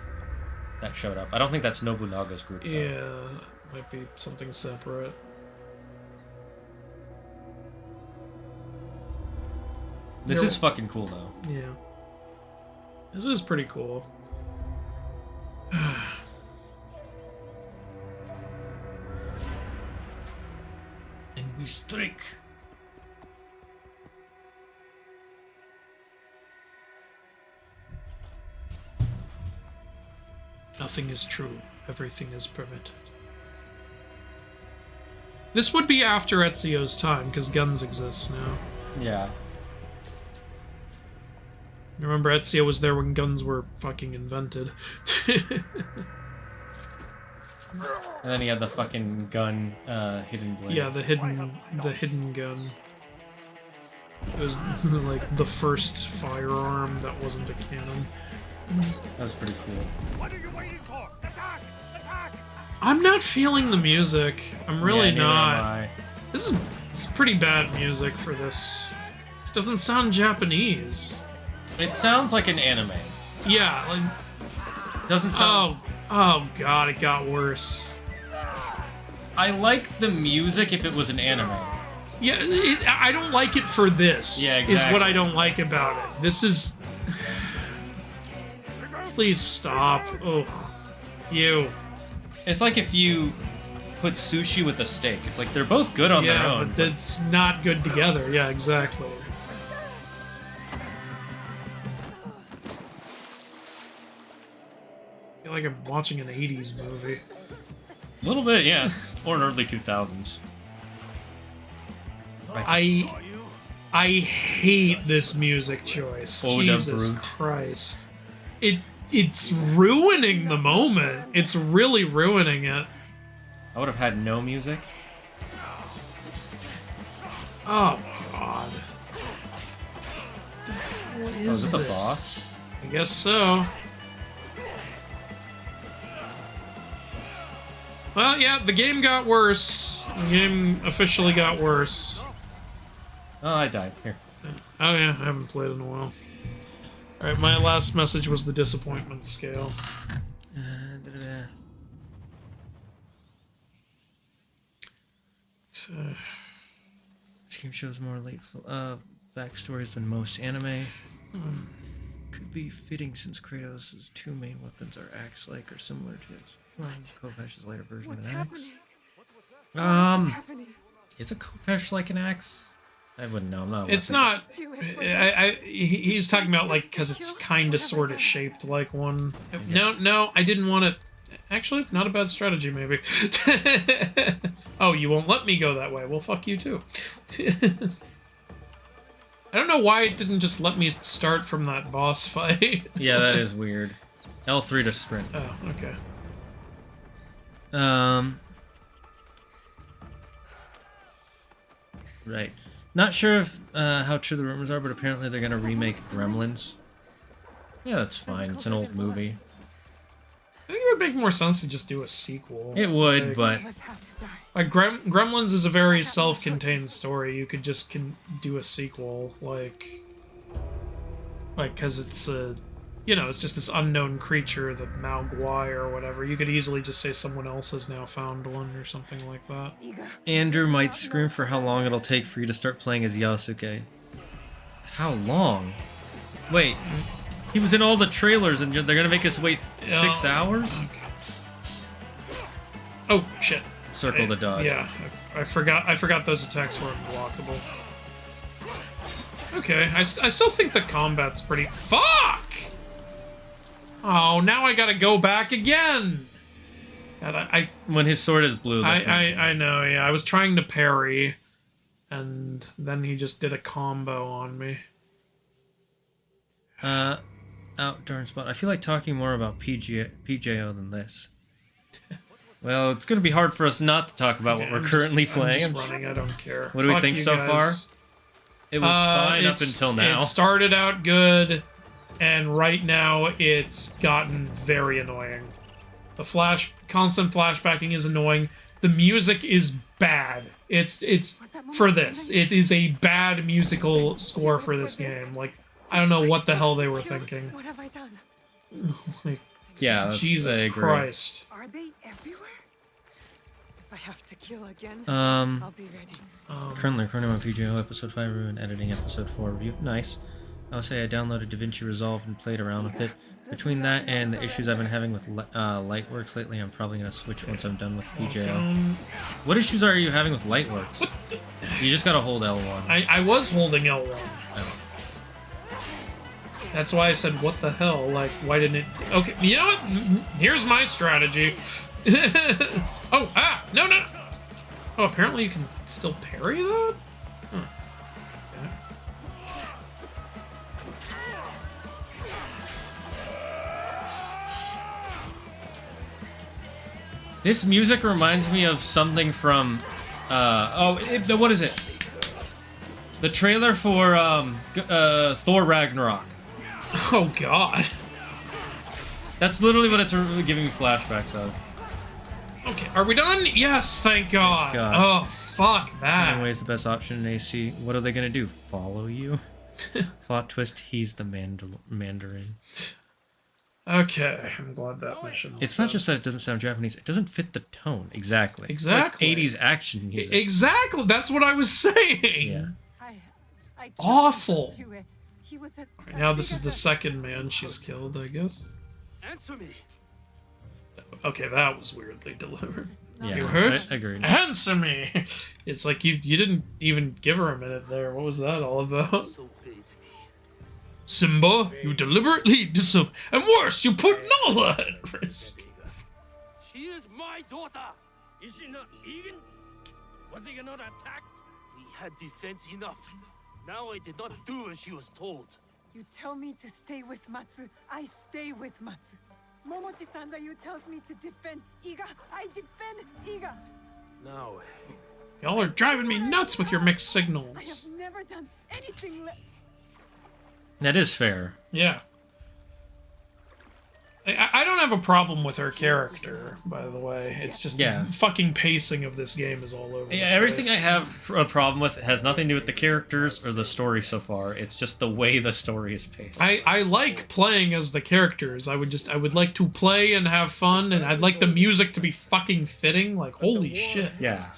that showed up. I don't think that's Nobunaga's group, though. Yeah, might be something separate. This is fucking cool, though. Yeah. This is pretty cool. And we strike. Nothing is true. Everything is permitted. This would be after Ezio's time, because guns exist now. Yeah. Remember, Ezio was there when guns were fucking invented. And then he had the fucking gun, hidden blade. Yeah, the hidden gun. It was like the first firearm that wasn't a cannon. That was pretty cool. What are you waiting for? Attack! Attack! I'm not feeling the music. I'm really Yeah, neither not. am I. This is pretty bad music for this. This doesn't sound Japanese. It sounds like an anime. Yeah, like doesn't sound. Oh god, it got worse. I like the music if it was an anime. Yeah, I don't like it for this. Yeah, exactly. Is what I don't like about it. This is... Please stop. Oh, you. It's like if you put sushi with a steak. It's like they're both good on their own. But it's not good together. Yeah, exactly. I feel like I'm watching an 80s movie. A little bit, yeah. Or an early 2000s. I hate this music choice. Jesus Christ. It's ruining the moment. It's really ruining it. I would have had no music. Oh, God. What is this? A boss? I guess so. Well, yeah, the game got worse. The game officially got worse. Oh, I died. Here. Oh, yeah, I haven't played in a while. Alright, my last message was the disappointment scale. This game shows more late backstories than most anime. Could be fitting since Kratos' two main weapons are axe-like or similar to his. Kopesh's later version of an axe. Is a Kopesh like an axe? I wouldn't know. I'm not. It's not. He's talking about like because it's kind of sort of shaped like one. No, I didn't want to. Actually, not a bad strategy, maybe. Oh, you won't let me go that way. Well, fuck you too. I don't know why it didn't just let me start from that boss fight. Yeah, that is weird. L3 to sprint. Oh, okay. Right. Not sure if how true the rumors are, but apparently they're gonna remake Gremlins. Yeah, that's fine. It's an old movie. I think it would make more sense to just do a sequel. It would, but like Gremlins is a very self-contained story. You could just do a sequel, like because it's a, you know, it's just this unknown creature, the Maugwai or whatever. You could easily just say someone else has now found one or something like that. Andrew might scream for how long it'll take for you to start playing as Yasuke. How long? Wait, he was in all the trailers and they're gonna make us wait 6 hours? Okay. Oh, shit. Circle to dodge. Yeah, I forgot those attacks were unblockable. Okay, I still think the combat's pretty... Fuck! Oh, now I gotta go back again! God, when his sword is blue, that's I know, yeah. I was trying to parry, and then he just did a combo on me. Darn spot. I feel like talking more about PJO than this. Well, it's gonna be hard for us not to talk about what we're currently playing. I'm just running, I don't care. What do we think so far? It was fine up until now. It started out good, and right now it's gotten very annoying. The constant flashbacking is annoying. The music is bad. It's for this. It is a bad musical score for this game. Like, I don't know what the hell they were thinking. What have I done? Like, yeah, Jesus Christ. Are they everywhere? If I have to kill again, I'll be ready. Currently recording my PJO episode 5 review and editing episode 4 review. Nice. I'll say I downloaded DaVinci Resolve and played around with it. Between that and the issues I've been having with Lightworks lately, I'm probably going to switch once I'm done with PJO. What issues are you having with Lightworks? You just got to hold L1. I was holding L1. That's why I said, what the hell? Like, why didn't it... Okay, you know what? Here's my strategy. Oh, no. Oh, apparently you can still parry that? Huh. This music reminds me of something from... what is it? The trailer for Thor Ragnarok. Oh, God. That's literally what it's giving me flashbacks of. Okay, are we done? Yes, thank God. Oh, fuck that. Anyways, the best option in AC. What are they gonna do? Follow you? Plot twist, he's the Mandarin. Okay, I'm glad that mission. It's not just that it doesn't sound Japanese; it doesn't fit the tone exactly. Exactly. It's like 80s action music. Exactly. That's what I was saying. Yeah. I Awful. He was as Right, now this is the second man she's killed, I guess. Answer me. Okay, that was weirdly delivered. Yeah, You hurt? I agreed. Answer me. It's like you didn't even give her a minute there. What was that all about? Simba, you deliberately disobeyed, and worse, you put Nala at risk. She is my daughter. Is she not Egan? Was he not attacked? We had defense enough. Now I did not do as she was told. You tell me to stay with Matsu, I stay with Matsu. Momochi-san, you tells me to defend Iga, I defend Iga. Now, Y'all are driving me nuts with your mixed I signals. have never done anything less. That is fair. Yeah. I don't have a problem with her character, by the way. It's just the fucking pacing of this game is all over. Yeah, everything I have a problem with has nothing to do with the characters or the story so far. It's just the way the story is paced. I like playing as the characters. I would like to play and have fun, and I'd like the music to be fucking fitting. Like, holy shit. Yeah.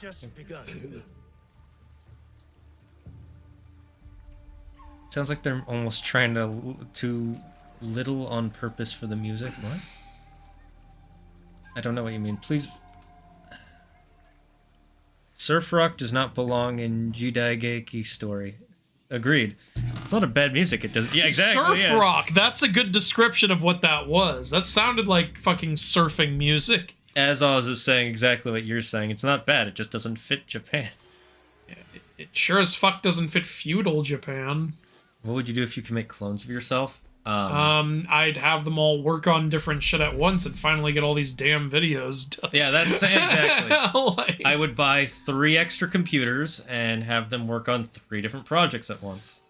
Sounds like they're almost trying to little on purpose for the music. What? I don't know what you mean. Please. Surf rock does not belong in Jidaigeki story. Agreed. It's not a bad music. It does. Yeah, exactly. Surf rock. That's a good description of what that was. That sounded like fucking surfing music. As Oz is saying exactly what you're saying. It's not bad. It just doesn't fit Japan. Yeah, it sure as fuck doesn't fit feudal Japan. What would you do if you could make clones of yourself? I'd have them all work on different shit at once and finally get all these damn videos done. Yeah, that's exactly. I would buy 3 extra computers and have them work on 3 different projects at once.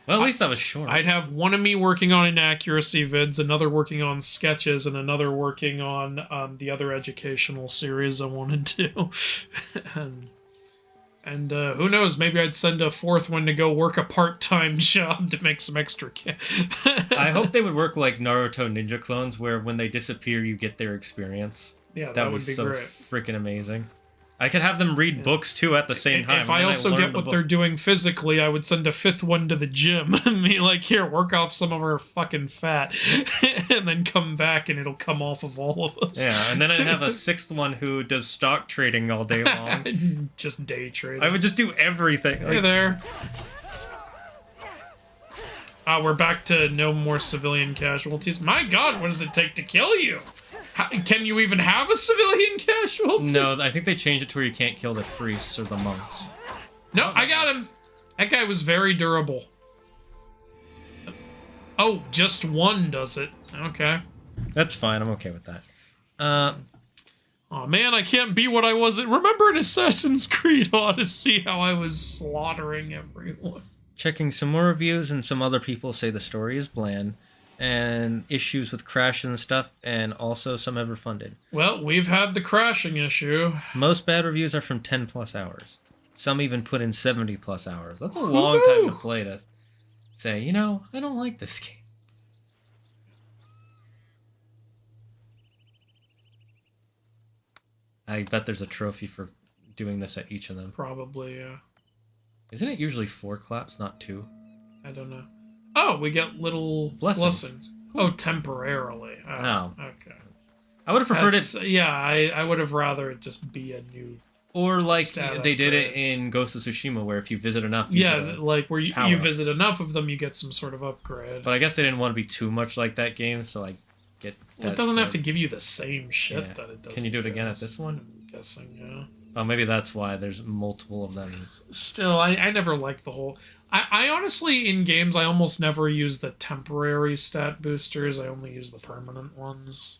Well, at least that was short. I'd have one of me working on inaccuracy vids, another working on sketches, and another working on the other educational series I wanted to. And who knows, maybe I'd send a 4th one to go work a part-time job to make some extra cash. I hope they would work like Naruto ninja clones, where when they disappear, you get their experience. Yeah, that would be so great. Freaking amazing. I could have them read books, too, at the same time. If I also get what they're doing physically, I would send a 5th one to the gym and be like, here, work off some of our fucking fat, and then come back and it'll come off of all of us. Yeah, and then I'd have a 6th one who does stock trading all day long. Just day trading. I would just do everything. Hey there. We're back to no more civilian casualties. My god, what does it take to kill you? Can you even have a civilian casualty? No, I think they changed it to where you can't kill the priests or the monks. No, I got him. That guy was very durable. Oh, just one does it. Okay. That's fine. I'm okay with that. Oh man, I can't be what I was. Remember in Assassin's Creed Odyssey how I was slaughtering everyone? Checking some more reviews, and some other people say the story is bland and issues with crashes and stuff, and also some have refunded. Well, we've had the crashing issue. Most bad reviews are from 10+ hours. Some even put in 70+ hours. That's a long time to play to say, you know, I don't like this game. I bet there's a trophy for doing this at each of them. Probably, yeah. Isn't it usually 4 claps, not 2? I don't know. Oh, we get little blessings. Oh, temporarily. Oh. Okay. I would have preferred it. Yeah, I would have rather it just be a new. Or like they did it in Ghost of Tsushima, where if you visit enough, you like where you visit enough of them, you get some sort of upgrade. But I guess they didn't want to be too much like that game, so I get. Well, it doesn't have to give you the same shit that it does. Can you do it again at this one? I'm guessing, yeah. Oh, maybe that's why there's multiple of them. Still, I never liked the whole. I honestly, in games, I almost never use the temporary stat boosters. I only use the permanent ones.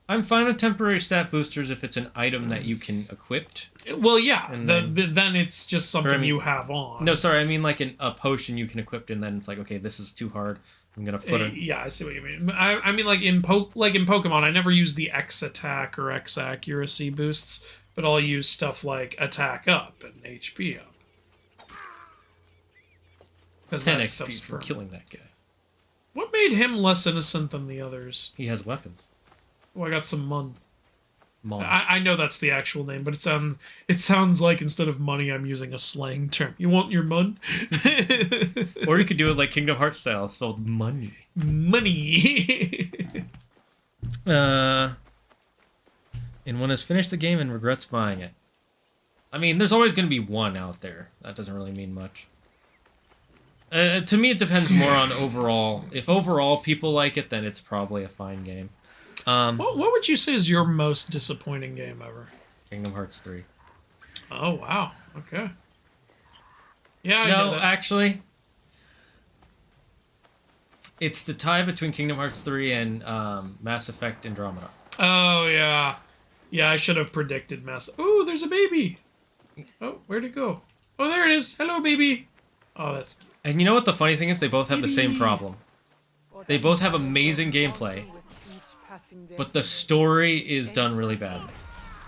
I'm fine with temporary stat boosters if it's an item that you can equip. Well, yeah, and then it's just something you have on. No, sorry, I mean like a potion you can equip, and then it's like, okay, this is too hard. I'm gonna put it. Yeah, I see what you mean. I mean, like in Pokemon, I never use the X attack or X accuracy boosts, but I'll use stuff like attack up and HP up. 10 XP for killing that guy. What made him less innocent than the others? He has weapons. Oh, I got some mun. Mon. I know that's the actual name, but it sounds like instead of money, I'm using a slang term. You want your mun? Or you could do it like Kingdom Hearts style, spelled money. Money. And one has finished the game and regrets buying it. I mean, there's always going to be one out there. That doesn't really mean much. To me, it depends more on overall. If overall people like it, then it's probably a fine game. What would you say is your most disappointing game ever? Kingdom Hearts 3. Oh, wow. Okay. Yeah, I No, know that. actually, it's the tie between Kingdom Hearts 3 and Mass Effect Andromeda. Oh, yeah. Yeah, I should have predicted Oh, there's a baby. Oh, where'd it go? Oh, there it is. Hello, baby. Oh, that's cute. And you know what the funny thing is? They both have the same problem. They both have amazing gameplay, but the story is done really badly.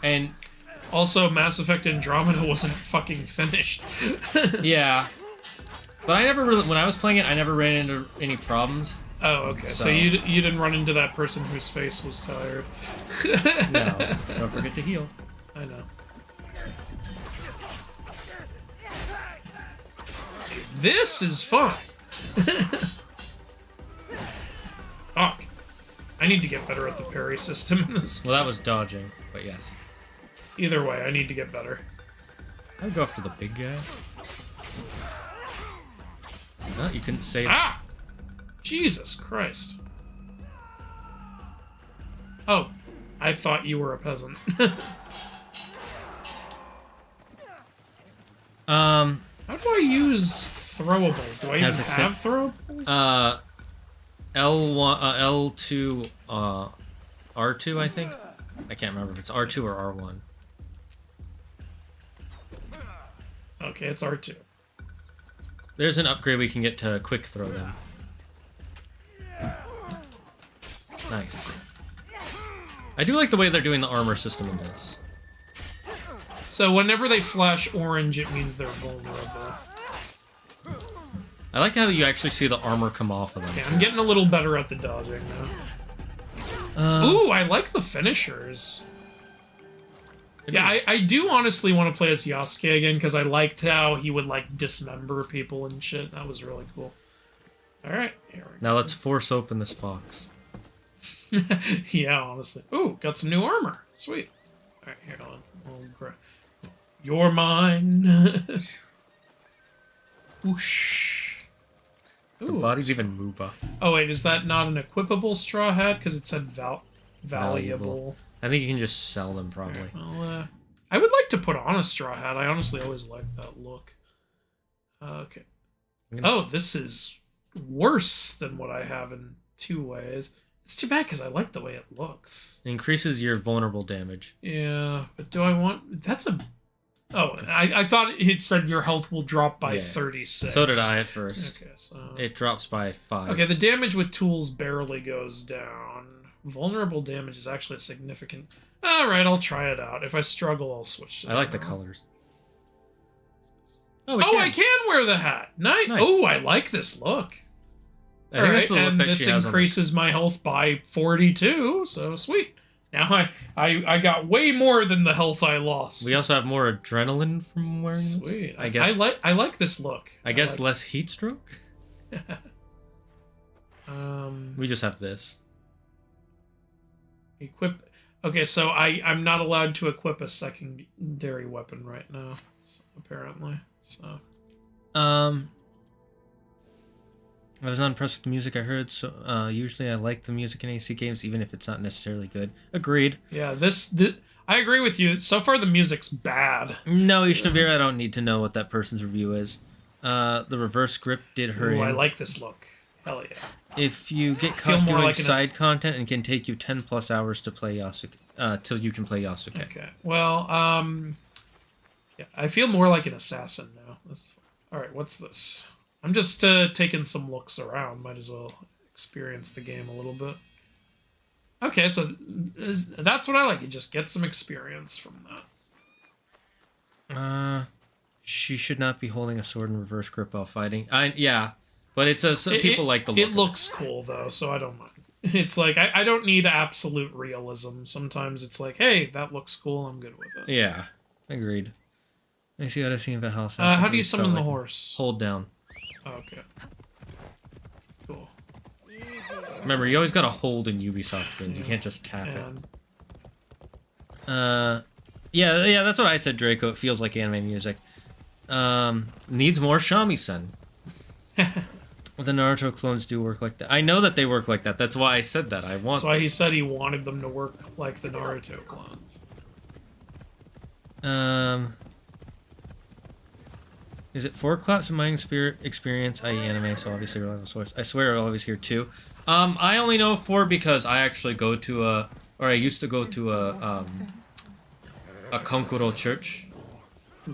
And also, Mass Effect Andromeda wasn't fucking finished. yeah. But I never really, when I was playing it, I never ran into any problems. Oh, okay. So you didn't run into that person whose face was tired. No. Don't forget to heal. I know. This is fun. Fuck. I need to get better at the parry system in this. Well, that was dodging, but yes. Either way, I need to get better. I'd go after the big guy. No, you couldn't save. Ah! Jesus Christ. Oh, I thought you were a peasant. How do I use throwables? Do I even have throwables? L1, L2, R2, I think. I can't remember if it's R2 or R1. Okay, it's R2. There's an upgrade we can get to quick throw them. Nice. I do like the way they're doing the armor system in this. So whenever they flash orange, it means they're vulnerable. I like how you actually see the armor come off of them. Yeah, I'm getting a little better at the dodging now. Ooh, I like the finishers. Yeah, I do honestly want to play as Yasuke again, because I liked how he would, like, dismember people and shit. That was really cool. Alright, here we go. Now let's force open this box. Yeah, honestly. Ooh, got some new armor. Sweet. Alright, here, on. You're mine. Whoosh. The bodies even move up. Oh, wait, is that not an equipable straw hat? Because it said valuable. I think you can just sell them, probably. Right, well, I would like to put on a straw hat. I honestly always liked that look. Okay. Oh, this is worse than what I have in 2 ways. It's too bad because I like the way it looks. It increases your vulnerable damage. Yeah, but do I want... That's a... Oh, I thought it said your health will drop by 36. So did I at first. Okay, so... It drops by 5. Okay, the damage with tools barely goes down. Vulnerable damage is actually significant. Alright, I'll try it out. If I struggle, I'll switch to I like the colors. Oh, I can wear the hat. Nice. Oh, I like this look. I think that's the look and that this she has on increases my health by 42, so sweet. Now I got way more than the health I lost. We also have more adrenaline from wearing this. Sweet. I guess. I like this look. I guess less heat stroke. We just have this. Equip. Okay, so I'm not allowed to equip a secondary weapon right now, apparently. So. I was not impressed with the music I heard, so usually I like the music in AC games, even if it's not necessarily good. Agreed. Yeah, I agree with you. So far, the music's bad. No, Ishnavir, I don't need to know what that person's review is. The reverse grip did hurt. Ooh, I like this look. Hell yeah. If you get caught doing side content, it can take you 10+ hours to play Yasuke, till you can play Yasuke. Okay. Well, yeah, I feel more like an assassin now. Alright, what's this? I'm just taking some looks around. Might as well experience the game a little bit. Okay, so that's what I like. You just get some experience from that. She should not be holding a sword in reverse grip while fighting. Yeah. But it's people like the look. It looks cool though, so I don't mind. It's like I don't need absolute realism. Sometimes it's like, hey, that looks cool. I'm good with it. Yeah, agreed. I see how to see in Valhalla. How do you summon the horse? Hold down. Okay. Cool. Remember, you always gotta hold in Ubisoft games. You can't just tap it. Yeah, that's what I said, Draco. It feels like anime music. Needs more shamisen. The Naruto clones do work like that. I know that they work like that. That's why I said that. That's why he said he wanted them to work like the Naruto clones. Is it 4 claps in my experience, i.e. anime, so obviously reliable source. I swear I'll always hear 2. I only know 4 because I actually go to I used to go to a Konkuro church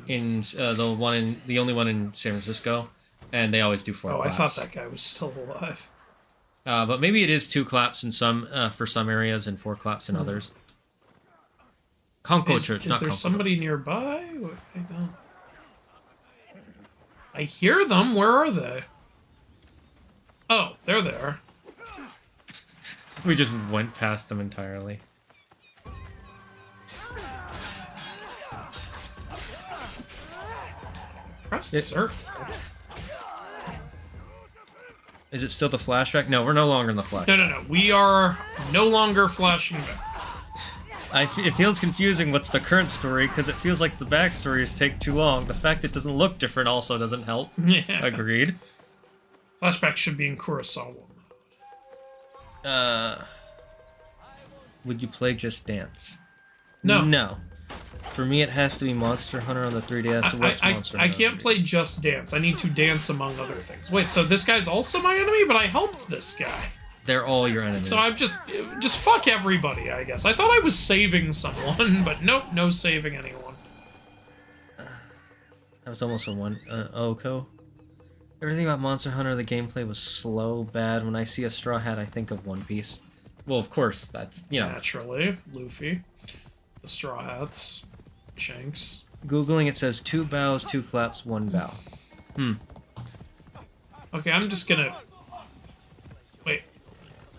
in the only one in San Francisco, and they always do 4 claps. I thought that guy was still alive. But maybe it is 2 claps in some for some areas and 4 claps in others. Konko church, not Is there Konkuro. somebody nearby? I hear them. Where are they? Oh, they're there. We just went past them entirely. Press surf. Is it still the flashback? No, we're no longer in the flashback. No. We are no longer flashing back. It feels confusing what's the current story, because it feels like the backstories take too long. The fact it doesn't look different also doesn't help. Yeah. Agreed. Flashback should be in Kurosawa mode. Would you play Just Dance? No. No. For me, it has to be Monster Hunter on the 3DS. What's Monster I Hunter? can't play Just Dance. I need to dance among other things. Wait, so this guy's also my enemy, but I helped this guy. They're all your enemies. So I'm just fuck everybody, I guess. I thought I was saving someone, but nope, no saving anyone. That was almost a one. Oko. Everything about Monster Hunter, the gameplay was slow, bad. When I see a Straw Hat, I think of One Piece. Well, of course, that's, you know. Naturally. Luffy. The Straw Hats. Shanks. Googling, it says 2 bows, 2 claps, 1 bow. Okay, I'm just gonna... Wait.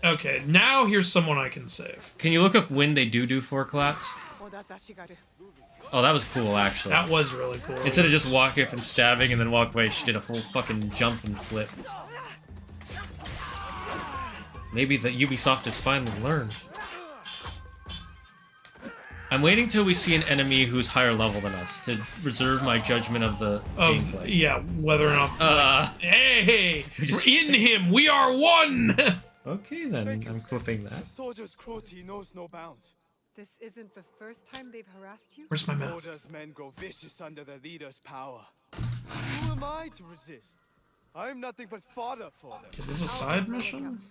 Okay, now here's someone I can save. Can you look up when they do 4 claps? Oh, that was cool, actually. That was really cool. Instead of just walking up and stabbing and then walk away, she did a full fucking jump and flip. Maybe the Ubisoft has finally learned. I'm waiting till we see an enemy who's higher level than us to reserve my judgment of the gameplay. Yeah, whether or not... hey! We're in him! We are one! Okay, then. I'm clipping that. Soldier's cruelty knows no bounds. This isn't the first time they've harassed you? Where's my mouse? Order's men grow vicious under their leader's power. Who am I to resist? I'm nothing but fodder for them. Is this a side mission?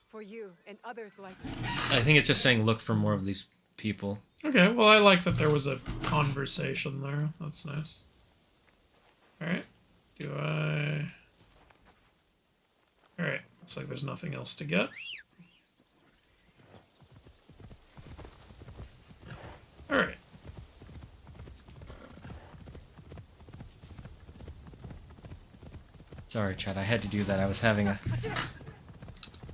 For you and others like you. I think it's just saying look for more of these people. Okay, well, I like that there was a conversation there. That's nice. Alright. Alright, looks like there's nothing else to get. Alright. Sorry, Chad, I had to do that. I was having a...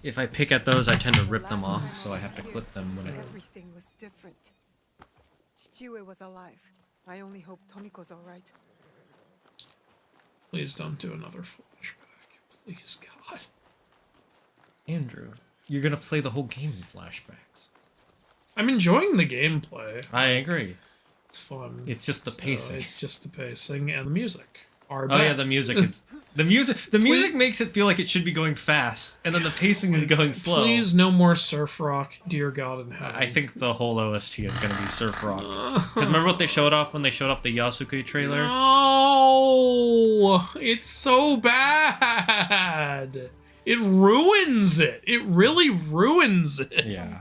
If I pick at those, I tend to rip them off, so I have to clip them when I... Everything was different. Chichiue was alive. I only hope Tomiko's alright. Please don't do another flashback. Please, God. Andrew, you're gonna play the whole game in flashbacks. I'm enjoying the gameplay. I agree. It's fun. It's just the pacing. It's just the pacing and the music. Oh yeah, the music is... The music makes it feel like it should be going fast, and then the pacing is going slow. Please, no more surf rock, dear God in heaven. I think the whole OST is going to be surf rock. Because remember what they showed off when they showed off the Yasuke trailer? No! It's so bad! It ruins it! It really ruins it! Yeah.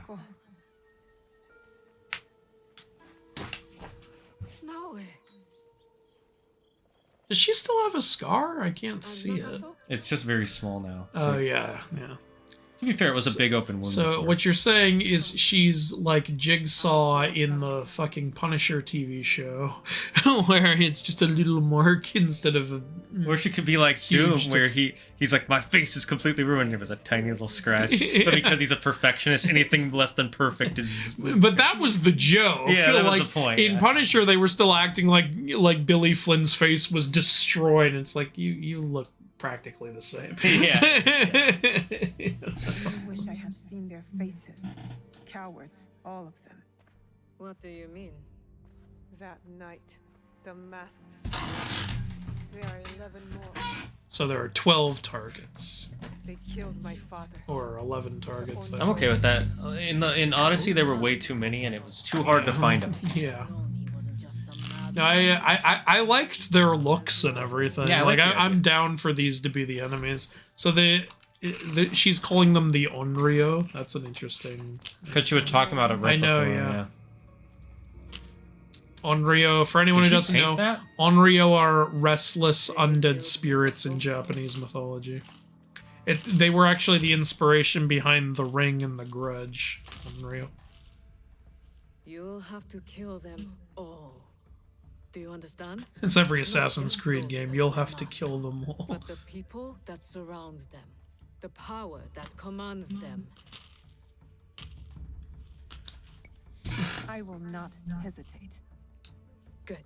Does she still have a scar? I can't see it. It's just very small now. Oh, yeah, yeah. To be fair, it was a big open wound. So before. what you're saying is she's like Jigsaw in the fucking Punisher TV show, where it's just a little mark instead of a... Or she could be like Doom, where he's like, my face is completely ruined. It was a tiny little scratch. But because he's a perfectionist, anything less than perfect is... But that was the joke. Yeah, that like, was the point. In Punisher, they were still acting like Billy Flynn's face was destroyed. It's like, you look practically the same. Yeah. I wish I had seen their faces. Cowards, all of them. What do you mean? That night, the masked slaves. There are 11 more. So there are 12 targets. They killed my father. Or 11 targets. I'm okay with that. In Odyssey, there were way too many, and it was too hard to find them. Yeah. No, I liked their looks and everything. Yeah, I'm down for these to be the enemies. So she's calling them the Onryo. That's an interesting... Because she was talking about it right before, yeah. Onryo, for anyone who doesn't know, Onryo are restless undead spirits in Japanese mythology. They were actually the inspiration behind The Ring and The Grudge. Onryo. You'll have to kill them all. Do you understand? It's every Assassin's Creed game. You'll have to kill them all. But the people that surround them, the power that commands them. I will not hesitate. Good.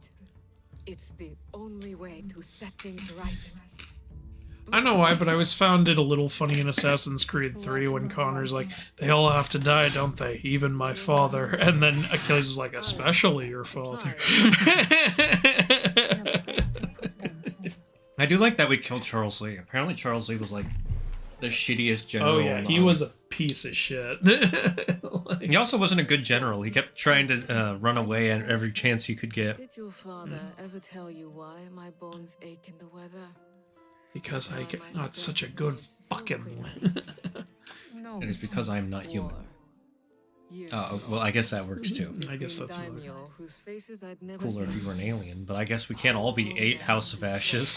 It's the only way to set things right. I don't know why, but I always found it a little funny in Assassin's Creed 3 when Connor's like, they all have to die, don't they? Even my father. And then Achilles is like, especially your father. I do like that we killed Charles Lee. Apparently Charles Lee was like the shittiest general. Oh yeah, he was a piece of shit. He also wasn't a good general. He kept trying to run away at every chance he could get. Did your father ever tell you why my bones ache in the weather? Because I get not such a good fucking... And it's because I'm not human. Well, I guess that works too. I guess that's cooler if you were an alien, but I guess we can't all be 8 House of Ashes.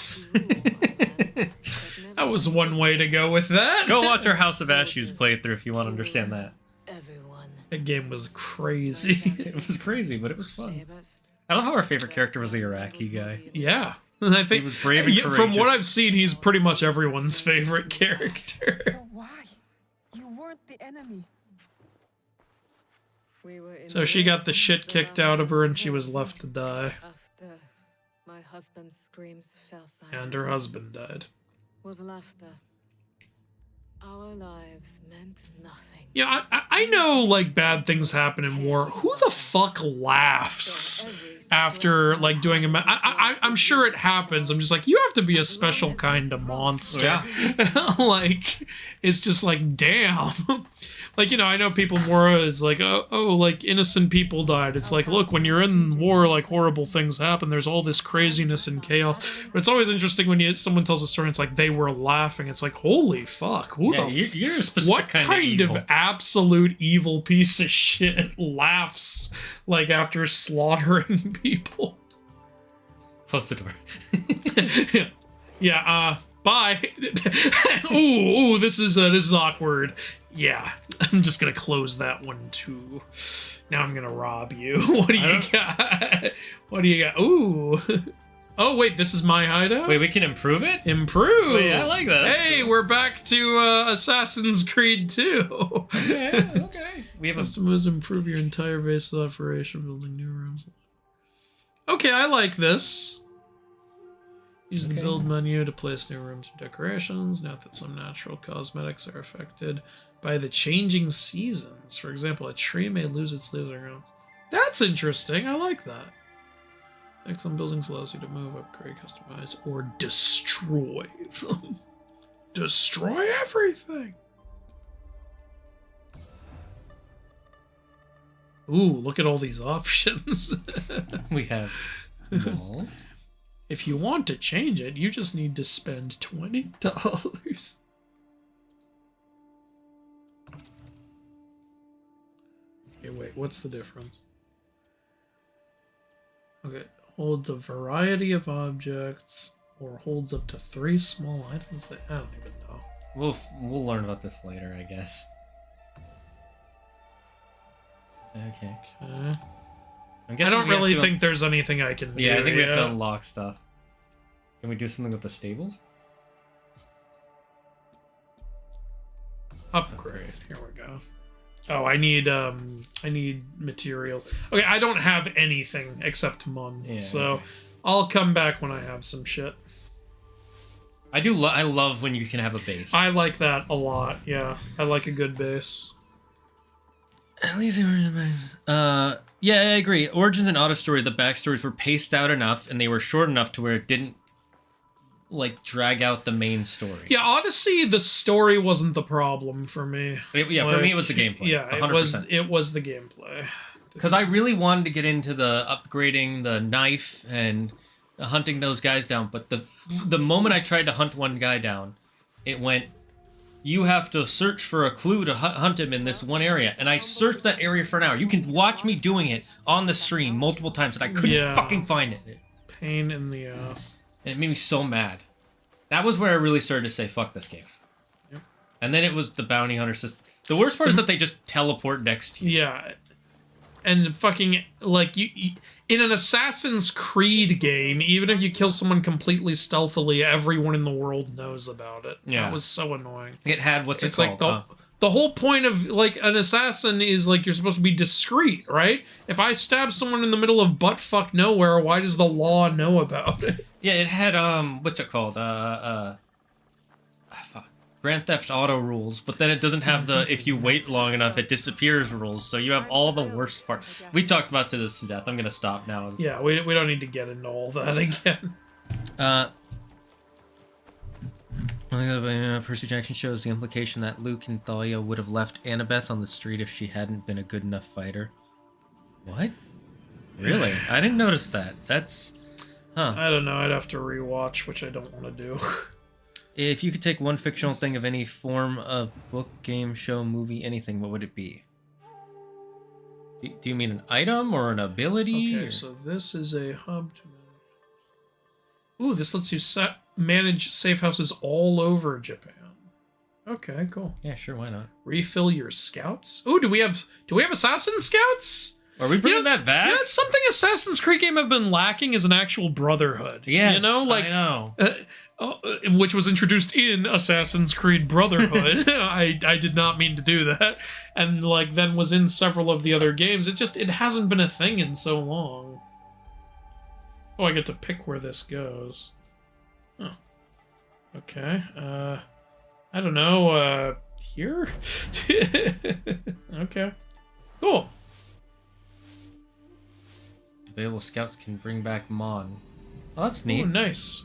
That was one way to go with that. Go watch our House of Ashes playthrough if you want to understand that. That game was crazy. It was crazy, but it was fun. I love how our favorite character was the Iraqi guy. Yeah. I think he was brave and courageous. From what I've seen, he's pretty much everyone's favorite character. But why? You weren't the enemy. So she got the shit kicked out of her and she was left to die. After my husband's screams fell silent. And her husband died. Was laughter. Our lives meant nothing. Yeah, I know, like, bad things happen in war. Who the fuck laughs after, like, doing a... I'm sure it happens. I'm just like, you have to be a special kind of monster. Yeah. Like, it's just like, damn. Like, you know, I know people more, it's like, oh, like, innocent people died. It's like, look, when you're in war, like, horrible things happen. There's all this craziness and chaos. But it's always interesting when someone tells a story and it's like, they were laughing. It's like, holy fuck. You're a specific kind of absolute evil piece of shit laughs, like, after slaughtering people? Close the door. Bye. Ooh, this is awkward. Yeah, I'm just gonna close that one too. Now I'm gonna rob you. What do you got? What do you got? Ooh. Oh wait, this is my hideout? Wait, we can improve it? Improve! Wait, I like that. Hey, we're back to Assassin's Creed 2. Okay. We have Customers improve your entire base of operation, building new rooms. Okay, I like this. Use the build menu to place new rooms or decorations. Note that some natural cosmetics are affected by the changing seasons. For example, a tree may lose its leaves or ground. That's interesting. I like that. Excellent buildings allows you to move, upgrade, customize, or destroy them. Destroy everything. Ooh, look at all these options. We have walls. If you want to change it, you just need to spend $20. Okay, wait, what's the difference? Okay, holds a variety of objects, or holds up to 3 small items that I don't even know. We'll learn about this later, I guess. Okay. I don't really think there's anything I can do. Yeah, I think we have to unlock stuff. Can we do something with the stables? Upgrade. Here we go. Oh, I need materials. Okay, I don't have anything except Mun, so I'll come back when I have some shit. I do. I love when you can have a base. I like that a lot. Yeah, I like a good base. At least yeah, I agree. Origins and Auto Story, the backstories were paced out enough, and they were short enough to where it didn't like drag out the main story. Yeah, Odyssey, the story wasn't the problem for me. For me, it was the gameplay. Yeah, 100%. it was the gameplay. Because I really wanted to get into the upgrading the knife and hunting those guys down, but the moment I tried to hunt one guy down, it went, you have to search for a clue to hunt him in this one area. And I searched that area for an hour. You can watch me doing it on the stream multiple times, and I couldn't fucking find it. Pain in the ass. And it made me so mad. That was where I really started to say, fuck this game. Yep. And then it was the bounty hunter system. The worst part is that they just teleport next to you. Yeah. And fucking, like, you in an Assassin's Creed game, even if you kill someone completely stealthily, everyone in the world knows about it. Yeah. That was so annoying. It had, what's it called? Like the whole point of, like, an assassin is, like, you're supposed to be discreet, right? If I stab someone in the middle of buttfuck nowhere, why does the law know about it? Yeah, it had, what's it called? Grand Theft Auto rules, but then it doesn't have the, if you wait long enough, it disappears rules, so you have all the worst part. We talked about this to death. I'm gonna stop now. Yeah, we don't need to get into all that again. Percy Jackson shows the implication that Luke and Thalia would have left Annabeth on the street if she hadn't been a good enough fighter. What? Really? I didn't notice that. That's... Huh. I don't know. I'd have to rewatch, which I don't want to do. If you could take one fictional thing of any form of book, game, show, movie, anything, what would it be? Do you mean an item or an ability? Okay, so this is a hub to manage. Ooh, this lets you manage safe houses all over Japan. Okay, cool. Yeah, sure, why not? Refill your scouts. Ooh, do we have assassin scouts? Are we bringing that back? Yeah, something Assassin's Creed game have been lacking is an actual brotherhood. Yes, you know, like I know. Which was introduced in Assassin's Creed Brotherhood. I did not mean to do that, and like then was in several of the other games. It hasn't been a thing in so long. Oh, I get to pick where this goes. Oh. Okay. I don't know. Here. Okay. Cool. Available scouts can bring back Mon. Oh, that's neat. Oh, nice.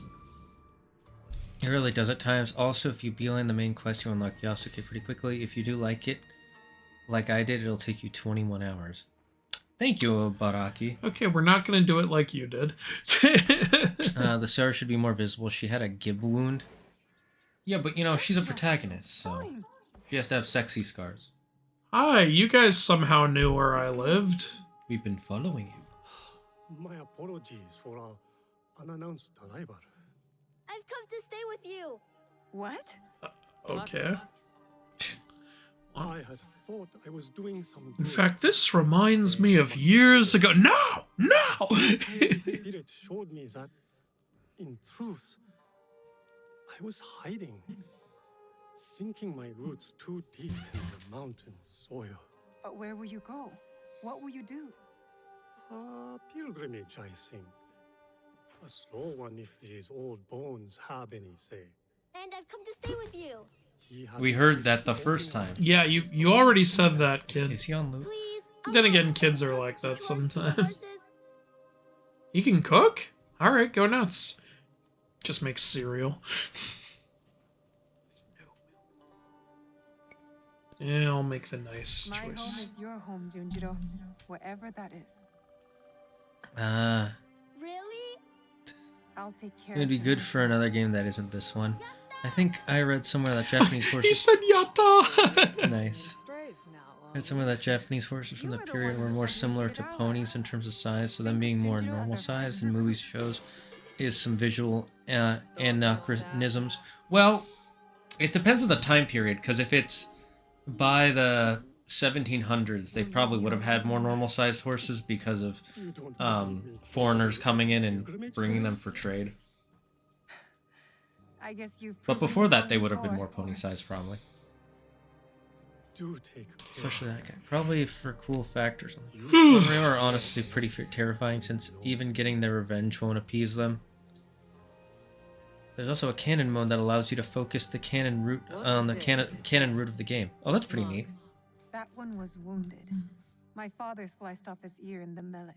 It really does at times. Also, if you beeline the main quest, you unlock Yasuke pretty quickly. If you do like it, like I did, it'll take you 21 hours. Thank you, Baraki. Okay, we're not going to do it like you did. The Sarah should be more visible. She had a gib wound. Yeah, but you know, she's a protagonist, so she has to have sexy scars. Hi, you guys somehow knew where I lived. We've been following you. My apologies for our unannounced arrival. I've come to stay with you. What? Okay. I had thought I was doing some In fact, this reminds me of years ago. No! The spirit showed me that, in truth, I was hiding, sinking my roots too deep in the mountain soil. But where will you go? What will you do? A pilgrimage, I think. A slow one if these old bones have any say. And I've come to stay with you. We heard that the first time. Yeah, you already said that, kid. Is he on loop? Then again, kids are like that sometimes. You can cook? Alright, go nuts. Just make cereal. Yeah, I'll make the nice My home choice. is your home, Junjiro. Wherever that is. Really? I'll take care It'd be of good them. for another game that isn't this one. I think I read somewhere that Japanese horses... He said yatta! Nice. I read somewhere that Japanese horses from the period were more similar to ponies in terms of size, so them being more normal size in movies shows is some visual anachronisms. Well, It depends on the time period, because if it's by the 1700s, they probably would have had more normal-sized horses because of foreigners coming in and bringing them for trade. I guess you've But proven before me that, wrong they would have been before. more pony-sized, probably. Do take care. Especially that guy. Probably for cool fact or something. They are honestly pretty terrifying, since even getting their revenge won't appease them. There's also a cannon mode that allows you to focus the cannon root on the cannon root of the game. Oh, that's pretty neat. That one was wounded. My father sliced off his ear in the melee.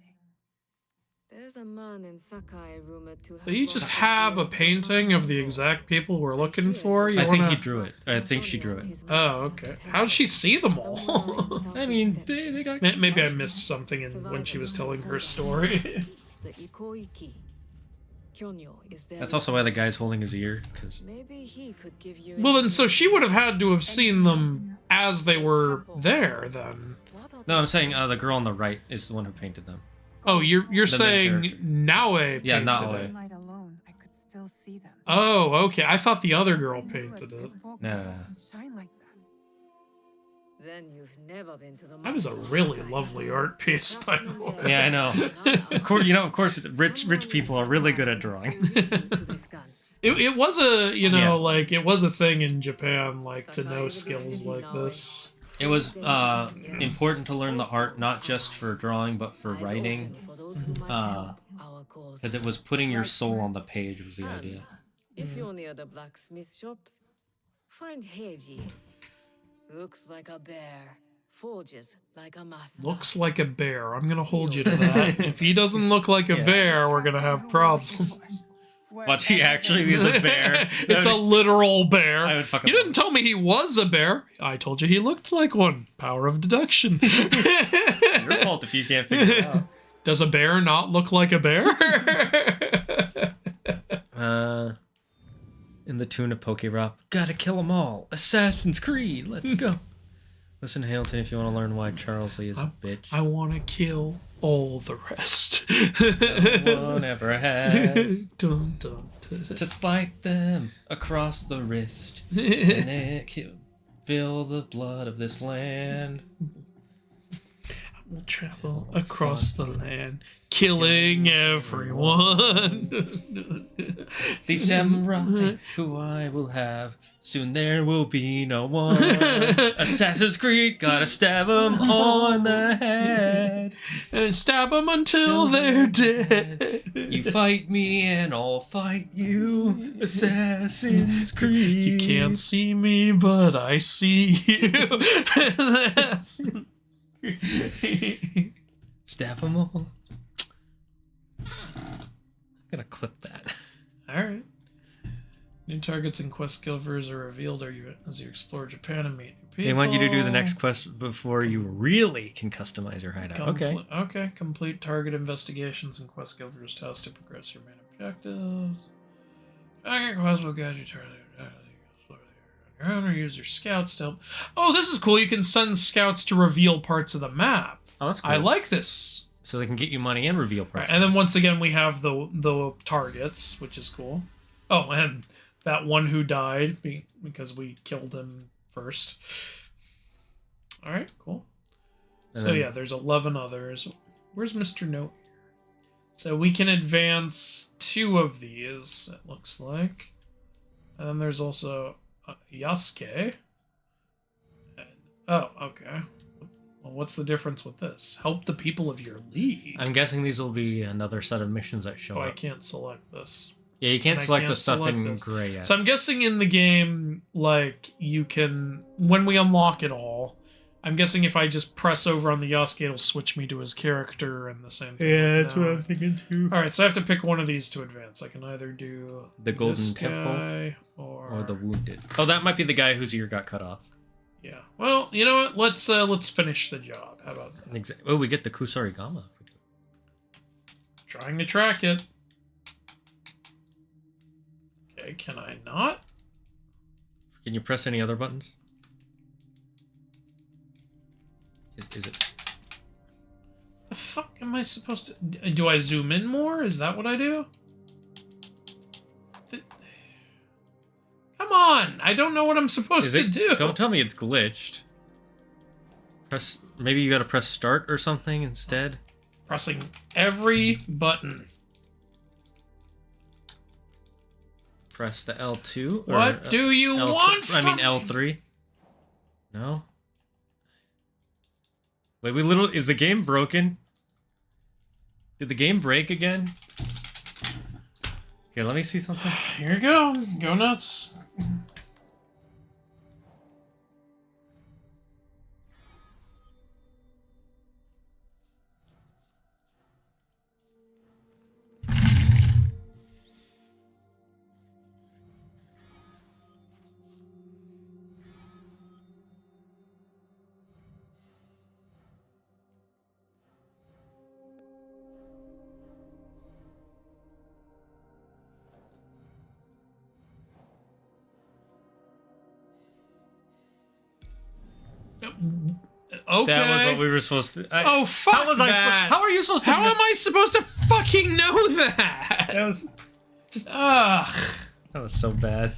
There's a man in Sakai rumored to have. So you just have a painting of the exact people we're looking for? I think he drew it. I think she drew it. Oh, okay. How did she see them all? I mean, they got... Maybe I missed something when she was telling her story. The Ikoiki. Kyonyo is there. That's also why the guy's holding his ear, because... Maybe he could give you. Well, then, so she would have had to have seen them as they were there, then. No, I'm saying the girl on the right is the one who painted them. Oh, you're The main saying character. Naue painted Yeah, it. Naue. Night alone, I could still see them. Oh, okay. I thought the other girl painted it. No. Shine like Then you've never been to the. That is a really lovely art piece, by the way. Yeah, I know. Of course, rich people are really good at drawing. It was a, Yeah. like, it was a thing in Japan, like, to know skills like this. It was important to learn the art, not just for drawing, but for writing. Because it was putting your soul on the page was the idea. If you're near the blacksmith shops, find Heiji. Looks like a bear, forges like a master. Looks like a bear. I'm gonna hold you to that. If he doesn't look like a bear, we're gonna have problems. But he actually is a bear. It's a literal bear. I would fucking You didn't tell me he was a bear. I told you he looked like one. Power of deduction. Your fault if you can't figure it out. Does a bear not look like a bear? In the tune of Poke Rock, gotta kill 'em all. Assassin's Creed, let's go. Listen, Hamilton, if you want to learn why Charles Lee is a bitch. I want to kill all the rest. No one ever has. Dun, dun, dun. To slide them across the wrist. And it fill the blood of this land. Will travel across the land, killing everyone. The samurai who I will have, soon there will be no one. Assassin's Creed, gotta stab them on the head. And stab them until they're dead. You fight me and I'll fight you. Assassin's Creed. You can't see me, but I see you. Stab them all. I'm gonna clip that. Alright. New targets and quest givers are revealed as you explore Japan and meet new people. They want you to do the next quest before you really can customize your hideout. Okay. Okay. Complete target investigations and quest givers tasks to progress your main objectives. Target quest will guide you to your own or use your scouts to help. Oh, this is cool. You can send scouts to reveal parts of the map. Oh, that's cool. I like this. So they can get you money and reveal parts. Right, and then once again, we have the targets, which is cool. Oh, and that one who died because we killed him first. All right, cool. So yeah, there's 11 others. Where's Mr. Note here? So we can advance 2 of these, it looks like. And then there's also Yasuke. Oh, okay. Well, what's the difference with this? Help the people of your league. I'm guessing these will be another set of missions that show Oh, up. I can't select this. Yeah, you can't And I select can't the stuff select in this. gray yet. So I'm guessing in the game, like, you can, when we unlock it all, I'm guessing if I just press over on the Yasuke, it'll switch me to his character and the same thing. Yeah, that's what I'm thinking too. Alright, so I have to pick one of these to advance. I can either do The Golden this Temple guy or the Wounded. Oh, that might be the guy whose ear got cut off. Yeah. Well, you know what? Let's finish the job. How about that? Exactly. Oh, we get the Kusarigama. Trying to track it. Okay, can I not? Can you press any other buttons? Is it? The fuck am I supposed to... Do I zoom in more? Is that what I do? Come on! on! I don't know what I'm supposed to do. Don't tell me it's glitched. Press. Maybe you gotta press start or something instead. Pressing every button. Press the L2. What do you want from I mean L3. No. Wait, is the game broken? Did the game break again? Here, let me see something. Here you go. Go nuts. Okay. That was what we were supposed to. Oh fuck that! How are you supposed to? How am I supposed to fucking know that? That was just. Ugh. That was so bad.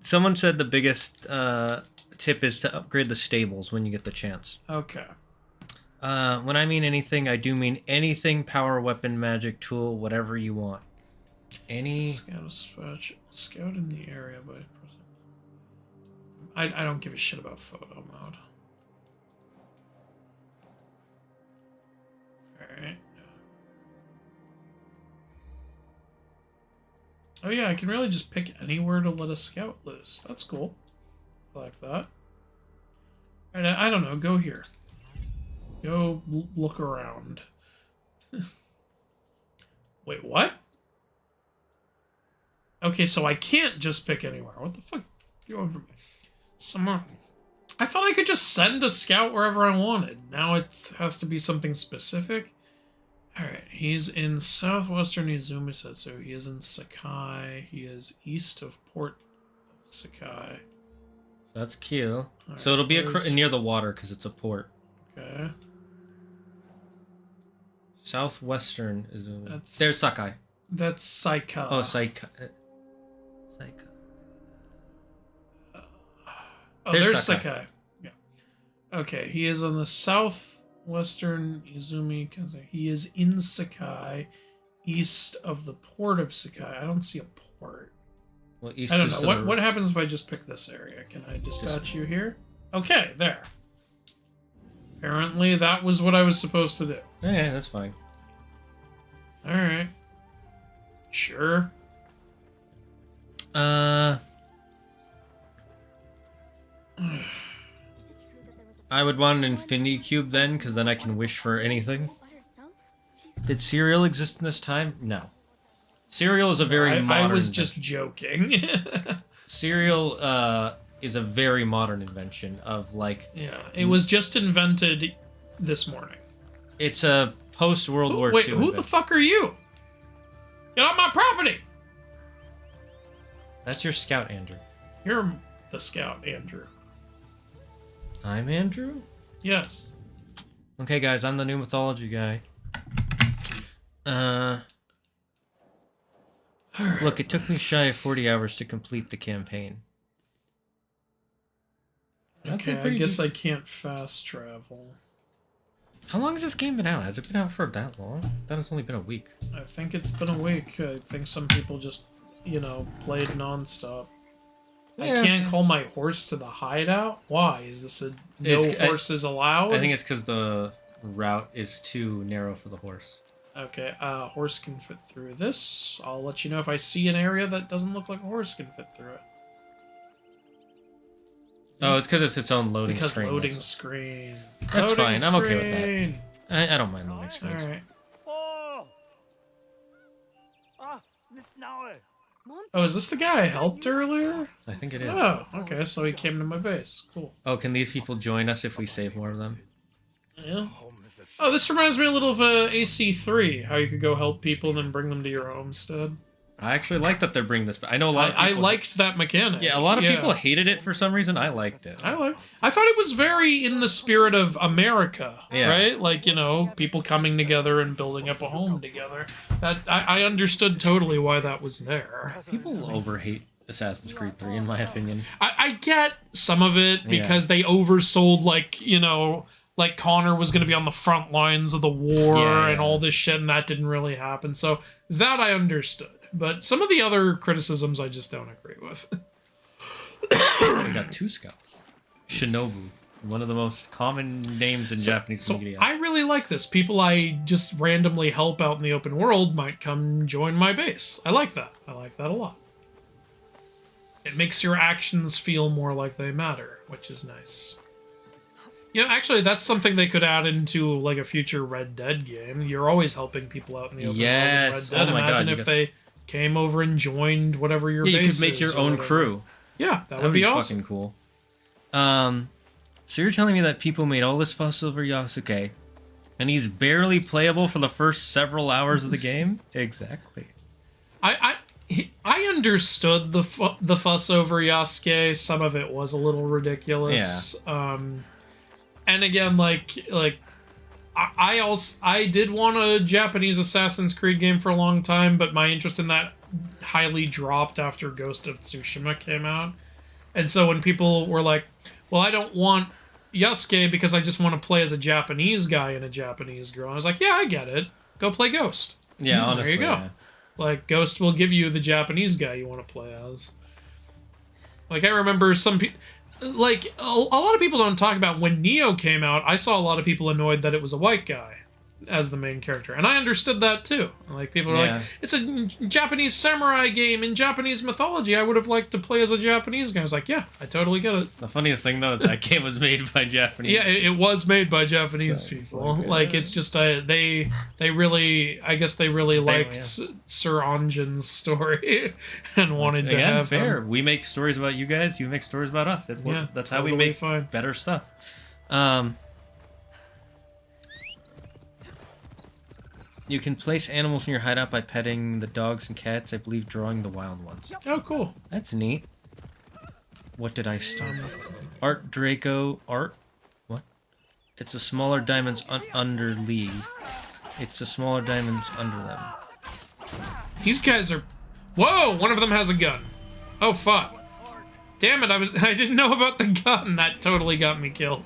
Someone said the biggest tip is to upgrade the stables when you get the chance. Okay. When I mean anything, I do mean anything power, weapon, magic, tool, whatever you want. Any. Scout in the area by pressing. I don't give a shit about photo mode. Alright. Oh yeah, I can really just pick anywhere to let a scout loose. That's cool. I like that. Alright, I don't know, go here. Go look around. Wait, what? Okay, so I can't just pick anywhere. What the fuck? You want from me? I thought I could just send a scout wherever I wanted. Now it has to be something specific. Alright, he's in southwestern Izumisetsu. He is in Sakai. He is east of Port of Sakai. That's cute. Right, so it'll be near the water because it's a port. Okay. Southwestern Izumi. There's Sakai. That's Saika. Oh, Saika. Saika. Oh, there's Sakai. Yeah. Okay, he is on the southwestern Izumi. He is in Sakai, east of the port of Sakai. I don't see a port. Well, east I don't know. What happens if I just pick this area? Can I dispatch you here? Okay, there. Apparently that was what I was supposed to do. Yeah, that's fine. Alright. Sure. I would want an infinity cube then, because then I can wish for anything. Did cereal exist in this time? No. Cereal is a very modern... I was just joking. Cereal is a very modern invention of, like... Yeah, it was just invented this morning. It's a post-World War II Wait, who invention. the fuck are you? Get off my property! That's your scout, Andrew. You're the scout, Andrew. I'm Andrew? Yes. Okay, guys, I'm the new mythology guy. Look, it took me shy of 40 hours to complete the campaign. Okay, I guess I can't fast travel. How long has this game been out? Has it been out for that long? I thought it's only been a week. I think it's been a week. I think some people just, played nonstop. Yeah. I can't call my horse to the hideout? Why? Is this a horses allowed? I think it's because the route is too narrow for the horse. Okay, horse can fit through this. I'll let you know if I see an area that doesn't look like a horse can fit through it. Oh, it's because it's its own loading screen. Loading screen. That's fine. I'm okay with that. I don't mind loading screens. All right. Miss Naue. Oh, is this the guy I helped earlier? I think it is. Oh, okay, so he came to my base. Cool. Oh, can these people join us if we save more of them? Yeah. Oh, this reminds me a little of AC3, how you could go help people and then bring them to your homestead. I actually like that they're bringing this back. I know a lot of people... I liked that mechanic. Yeah, a lot of people hated it for some reason. I liked it. I thought it was very in the spirit of America, right? Like, people coming together and building up a home together. That I understood totally why that was there. People overhate Assassin's Creed 3, in my opinion. I get some of it because they oversold, like, you know, like Connor was going to be on the front lines of the war and all this shit, and that didn't really happen. So that I understood. But some of the other criticisms I just don't agree with. We got 2 scouts. Shinobu, one of the most common names in Japanese media. I really like this. People I just randomly help out in the open world might come join my base. I like that. I like that a lot. It makes your actions feel more like they matter, which is nice. You know, actually, that's something they could add into like a future Red Dead game. You're always helping people out in the open world in Red Dead. Oh my Imagine God, if they came over and joined whatever your base is. You could make your own crew. Yeah, that would be awesome. Fucking cool. So you're telling me that people made all this fuss over Yasuke, and he's barely playable for the first several hours of the game? Exactly. I understood the fuss over Yasuke. Some of it was a little ridiculous. Yeah. And again, I did want a Japanese Assassin's Creed game for a long time, but my interest in that highly dropped after Ghost of Tsushima came out. And so when people were like, well, I don't want Yasuke because I just want to play as a Japanese guy and a Japanese girl, I was like, yeah, I get it. Go play Ghost. Yeah, honestly. There you go. Yeah. Like, Ghost will give you the Japanese guy you want to play as. Like, I remember some people... Like, a lot of people don't talk about when Neo came out, I saw a lot of people annoyed that it was a white guy as the main character. And I understood that, too. Like, people are like, it's a Japanese samurai game in Japanese mythology. I would have liked to play as a Japanese guy. I was like, yeah, I totally get it. The funniest thing, though, is that game was made by Japanese. Yeah, it was made by Japanese people. Like, it's just, they really, I guess they really liked Sir Anjin's story and wanted to have fair. him. We make stories about you guys, you make stories about us. That's how we make better stuff. You can place animals in your hideout by petting the dogs and cats, I believe drawing the wild ones. Oh, cool. That's neat. What did I start? Art Draco. Art? What? It's a smaller diamonds under league. It's a smaller diamonds under them. These guys are... Whoa! One of them has a gun. Oh, fuck. Damn it, I didn't know about the gun. That totally got me killed.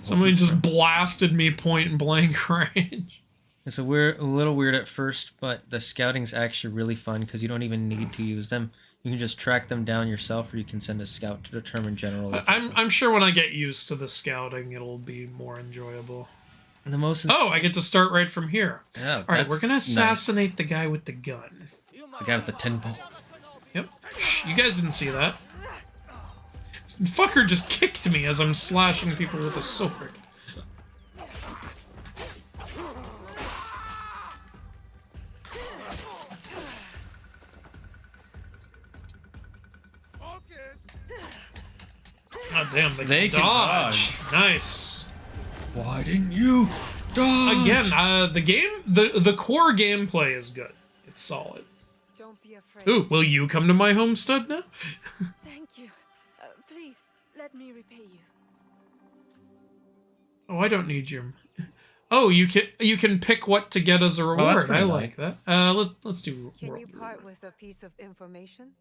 Somebody just blasted me point blank range. It's a little weird at first, but the scouting's actually really fun because you don't even need to use them. You can just track them down yourself, or you can send a scout to determine general location. I'm sure when I get used to the scouting, it'll be more enjoyable. Oh, I get to start right from here. Yeah, all right, we're gonna assassinate the guy with the gun. The guy with the 10 balls. Yep. You guys didn't see that. This fucker just kicked me as I'm slashing people with a sword. God damn, they can dodge. Nice. Why didn't you dodge? Again, the game, the core gameplay is good. It's solid. Don't be afraid. Ooh, will you come to my homestead now? Thank you. Please, let me repay you. Oh, I don't need your... Oh, you can pick what to get as a reward. I like that. Let's do... Can you part with a piece of information?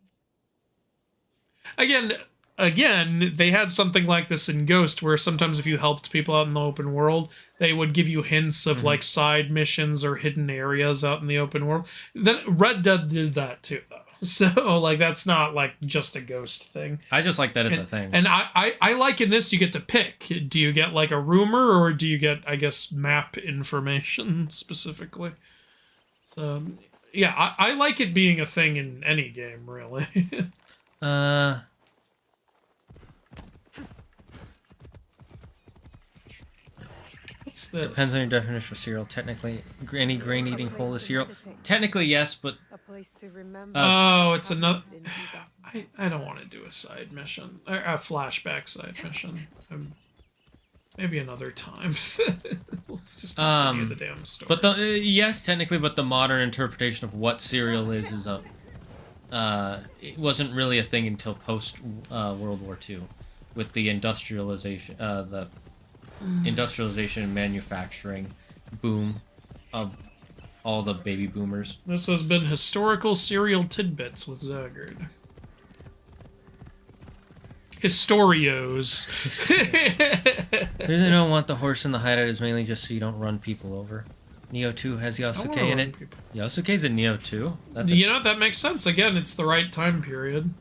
Again, they had something like this in Ghost, where sometimes if you helped people out in the open world, they would give you hints of like side missions or hidden areas out in the open world. Then Red Dead did that too, though. So like that's not like just a Ghost thing. I just like that it's a thing. And I like in this you get to pick. Do you get like a rumor or do you get, I guess, map information specifically? So yeah, I like it being a thing in any game, really. What's this? Depends on your definition of cereal. Technically, any grain-eating whole is cereal. Technically, yes, but... A place to remember. Oh, it's another... I don't want to do a side mission. Or a flashback side mission. Maybe another time. Let's just continue the damn story. But yes, technically, but the modern interpretation of what cereal is it wasn't really a thing until post World War II, with the industrialization, industrialization and manufacturing boom of all the baby boomers. This has been Historical Cereal Tidbits with Zagard. Historios. The reason I don't want the horse in the hideout is mainly just so you don't run people over. Neo 2 has Yasuke in it. Yasuke's in Neo 2? You know, that makes sense. Again, it's the right time period.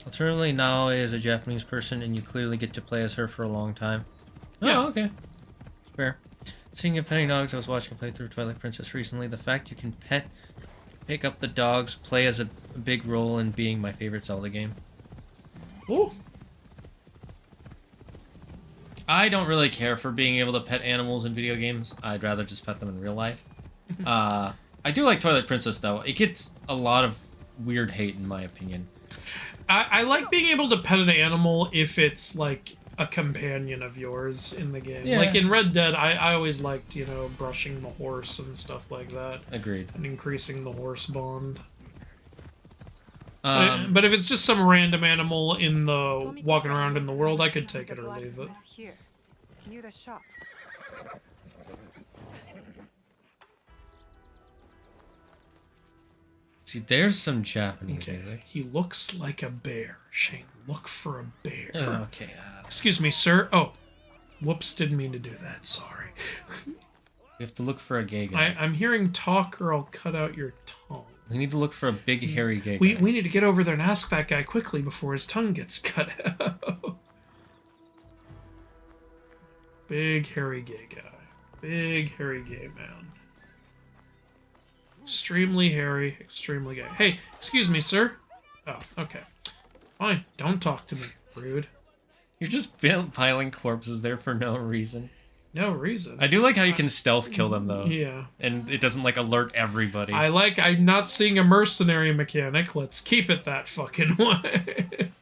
Alternatively, Naoe is a Japanese person, and you clearly get to play as her for a long time. Yeah. Oh, okay. Fair. Speaking of petting dogs, I was watching a playthrough of Twilight Princess recently. The fact you can pick up the dogs, play as a big role in being my favorite Zelda game. Ooh. I don't really care for being able to pet animals in video games. I'd rather just pet them in real life. I do like Twilight Princess, though. It gets a lot of weird hate, in my opinion. I like being able to pet an animal if it's, like, a companion of yours in the game. Yeah. Like, in Red Dead, I always liked, you know, brushing the horse and stuff like that. Agreed. And increasing the horse bond. Um, but if it's just some random animal in the walking around in the world, I could take it or leave it. Here, near the shops. See, there's some Japanese Okay. music. He looks like a bear. Shane, look for a bear. Okay. Excuse me, sir. Oh, whoops, didn't mean to do that. Sorry. We have to look for a gay guy. I'm hearing talk or I'll cut out your tongue. We need to look for a big, hairy gay We guy. need to get over there and ask that guy quickly before his tongue gets cut out. Big, hairy gay guy. Big, hairy gay man. Extremely hairy, extremely gay. Hey, excuse me, sir. Oh, okay. Fine, don't talk to me. Rude. You're just piling corpses there for no reason. No reason. I do like how you can stealth kill them, though. Yeah. And it doesn't, like, alert everybody. I'm not seeing a mercenary mechanic. Let's keep it that fucking way.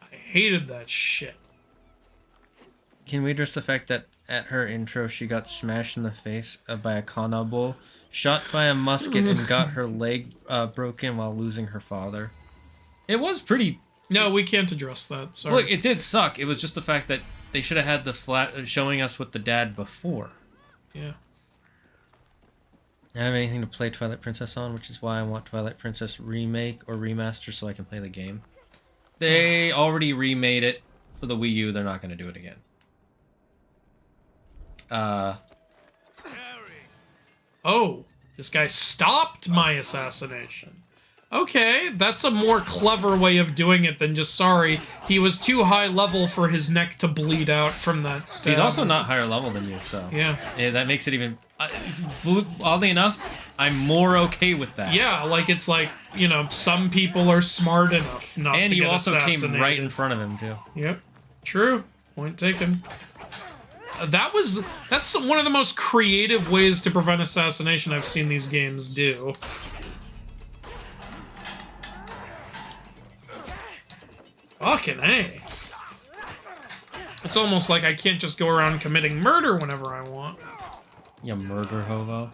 I hated that shit. Can we address the fact that at her intro, she got smashed in the face by a kanabo, shot by a musket, and got her leg broken while losing her father? It was pretty... No, we can't address that. Sorry. Look, it did suck. It was just the fact that they should have had the flat showing us with the dad before. Yeah. I don't have anything to play Twilight Princess on, which is why I want Twilight Princess remake or remaster so I can play the game. They already remade it for the Wii U. They're not going to do it again. Oh, this guy stopped my assassination. Okay, that's a more clever way of doing it than just, sorry, he was too high level for his neck to bleed out from that stab. He's also not higher level than you, so... Yeah. That makes it even... oddly enough, I'm more okay with that. Yeah, like, it's like, you know, some people are smart enough not and to get also assassinated. came right in front of him, too. Yep. True. Point taken. That's one of the most creative ways to prevent assassination I've seen these games do. Fucking A. It's almost like I can't just go around committing murder whenever I want. You murder hobo.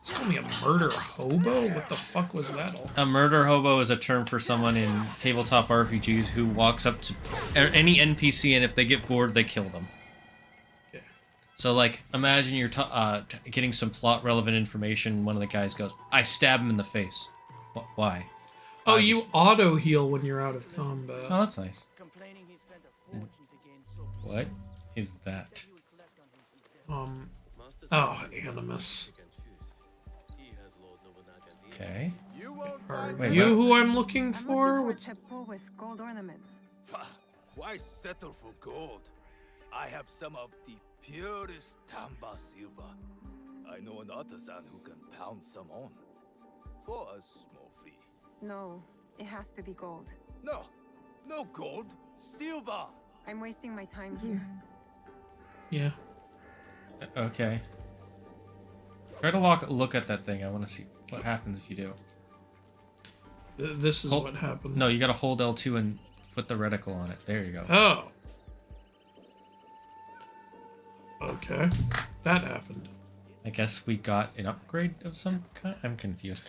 It's called me a murder hobo? What the fuck was that all? A murder hobo is a term for someone in tabletop RPGs who walks up to any NPC, and if they get bored, they kill them. Okay. So, like, imagine you're getting some plot-relevant information, one of the guys goes, I stab him in the face. Why? Oh, you auto-heal when you're out of combat. Oh, that's nice. What is that? Oh, Animus. Okay. Are you who I'm looking for? With gold ornaments. Why settle for gold? I have some of the purest Tamba silver. I know an artisan who can pound some on for a small fee. No, it has to be gold. No, no gold, silver. I'm wasting my time here. Yeah. Okay. Try to look at that thing. I want to see what happens if you do. This is what happens. No, you gotta hold L2 and put the reticle on it. There you go. Oh. Okay. That happened. I guess we got an upgrade of some kind? I'm confused.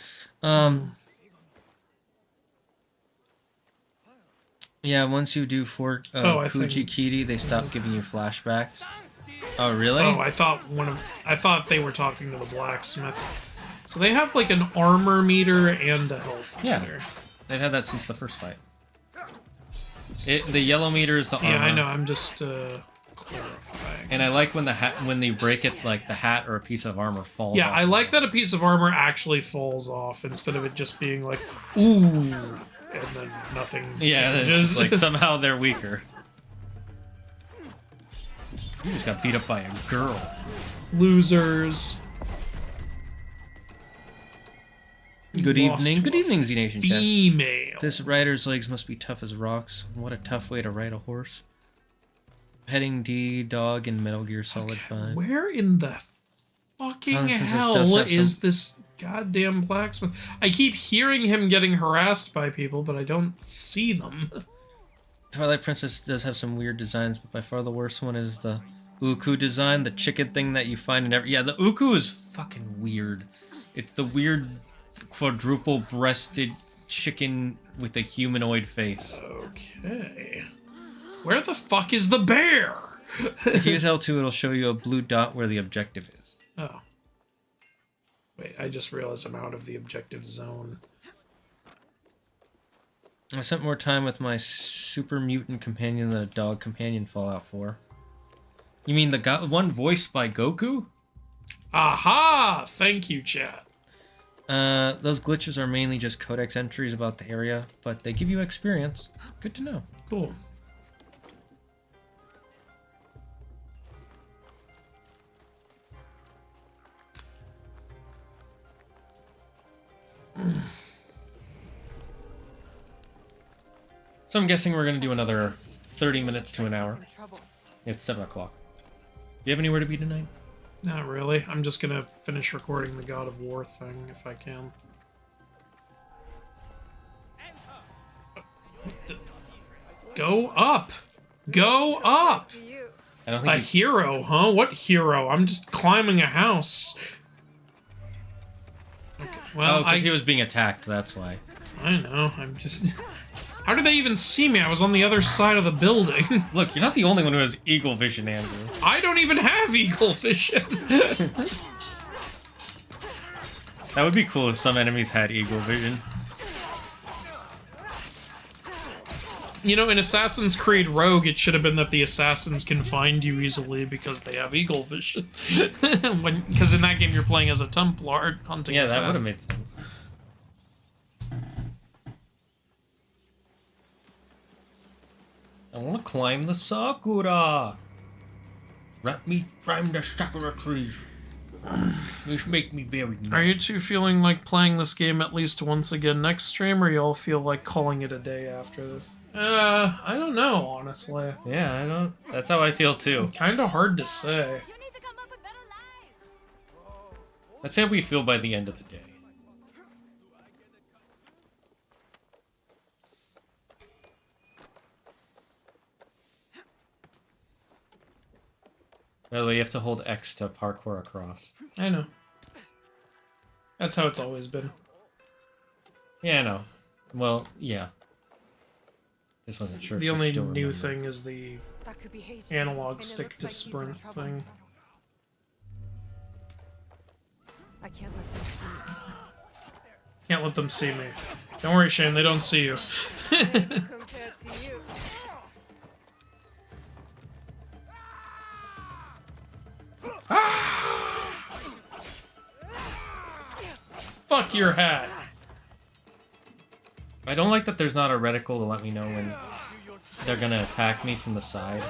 Yeah, once you do Kujikiri, they stop giving you flashbacks. Oh, really? Oh, I thought they were talking to the blacksmith. So they have like an armor meter and a health meter. They've had that since the first fight. The yellow meter is the armor. Yeah, I know. I'm just clarifying. And I like when when they break it, like the hat or a piece of armor falls. Yeah, off. I like that a piece of armor actually falls off instead of it just being like, ooh, and then nothing. Yeah, it's changes. just like somehow they're weaker. You just got beat up by a girl. Losers. Good evening. Good evening, Z Nation chat. Female. This rider's legs must be tough as rocks. What a tough way to ride a horse. Heading D, dog, in Metal Gear Solid 5. Where in the fucking Conferences hell does have is some- this goddamn blacksmith? I keep hearing him getting harassed by people, but I don't see them. Twilight Princess does have some weird designs, but by far the worst one is the Uku design, the chicken thing that you find in every... Yeah, the Uku is fucking weird. It's the weird quadruple-breasted chicken with a humanoid face. Okay. Where the fuck is the bear? If you use L2, it'll show you a blue dot where the objective is. Oh. Wait, I just realized I'm out of the objective zone. I spent more time with my super mutant companion than a dog companion Fallout 4. You mean the one voiced by Goku? Aha! Thank you, chat. Those glitches are mainly just codex entries about the area, but they give you experience. Good to know. Cool. So I'm guessing we're going to do another 30 minutes to an hour. It's 7 o'clock. Do you have anywhere to be tonight? Not really. I'm just gonna finish recording the God of War thing if I can. Go up! Go up! I don't think a hero, huh? What hero? I'm just climbing a house. Okay, well, because he was being attacked, that's why. I know, I'm just... How did they even see me? I was on the other side of the building. Look, you're not the only one who has eagle vision, Andrew. I don't even have eagle vision. That would be cool if some enemies had eagle vision. You know, in Assassin's Creed Rogue, it should have been that the assassins can find you easily because they have eagle vision. Because in that game, you're playing as a Templar hunting Yeah, that assassins. would have made sense. I want to climb the Sakura. Let me climb the Sakura trees. This make me very nice. Are you two feeling like playing this game at least once again next stream, or y'all feel like calling it a day after this? I don't know, honestly. Yeah, I don't. That's how I feel too. Kind of hard to say. That's how we feel by the end of the day. By the way, you have to hold X to parkour across. I know. That's how it's always been. Yeah, I know. Well, yeah. Just wasn't sure. The if you only still new remember. thing is the analog stick to sprint thing. I can't let them see me. Can't let them see me. Don't worry, Shane, they don't see you. Compared to you. Fuck your hat. I don't like that there's not a reticle to let me know when they're gonna attack me from the side.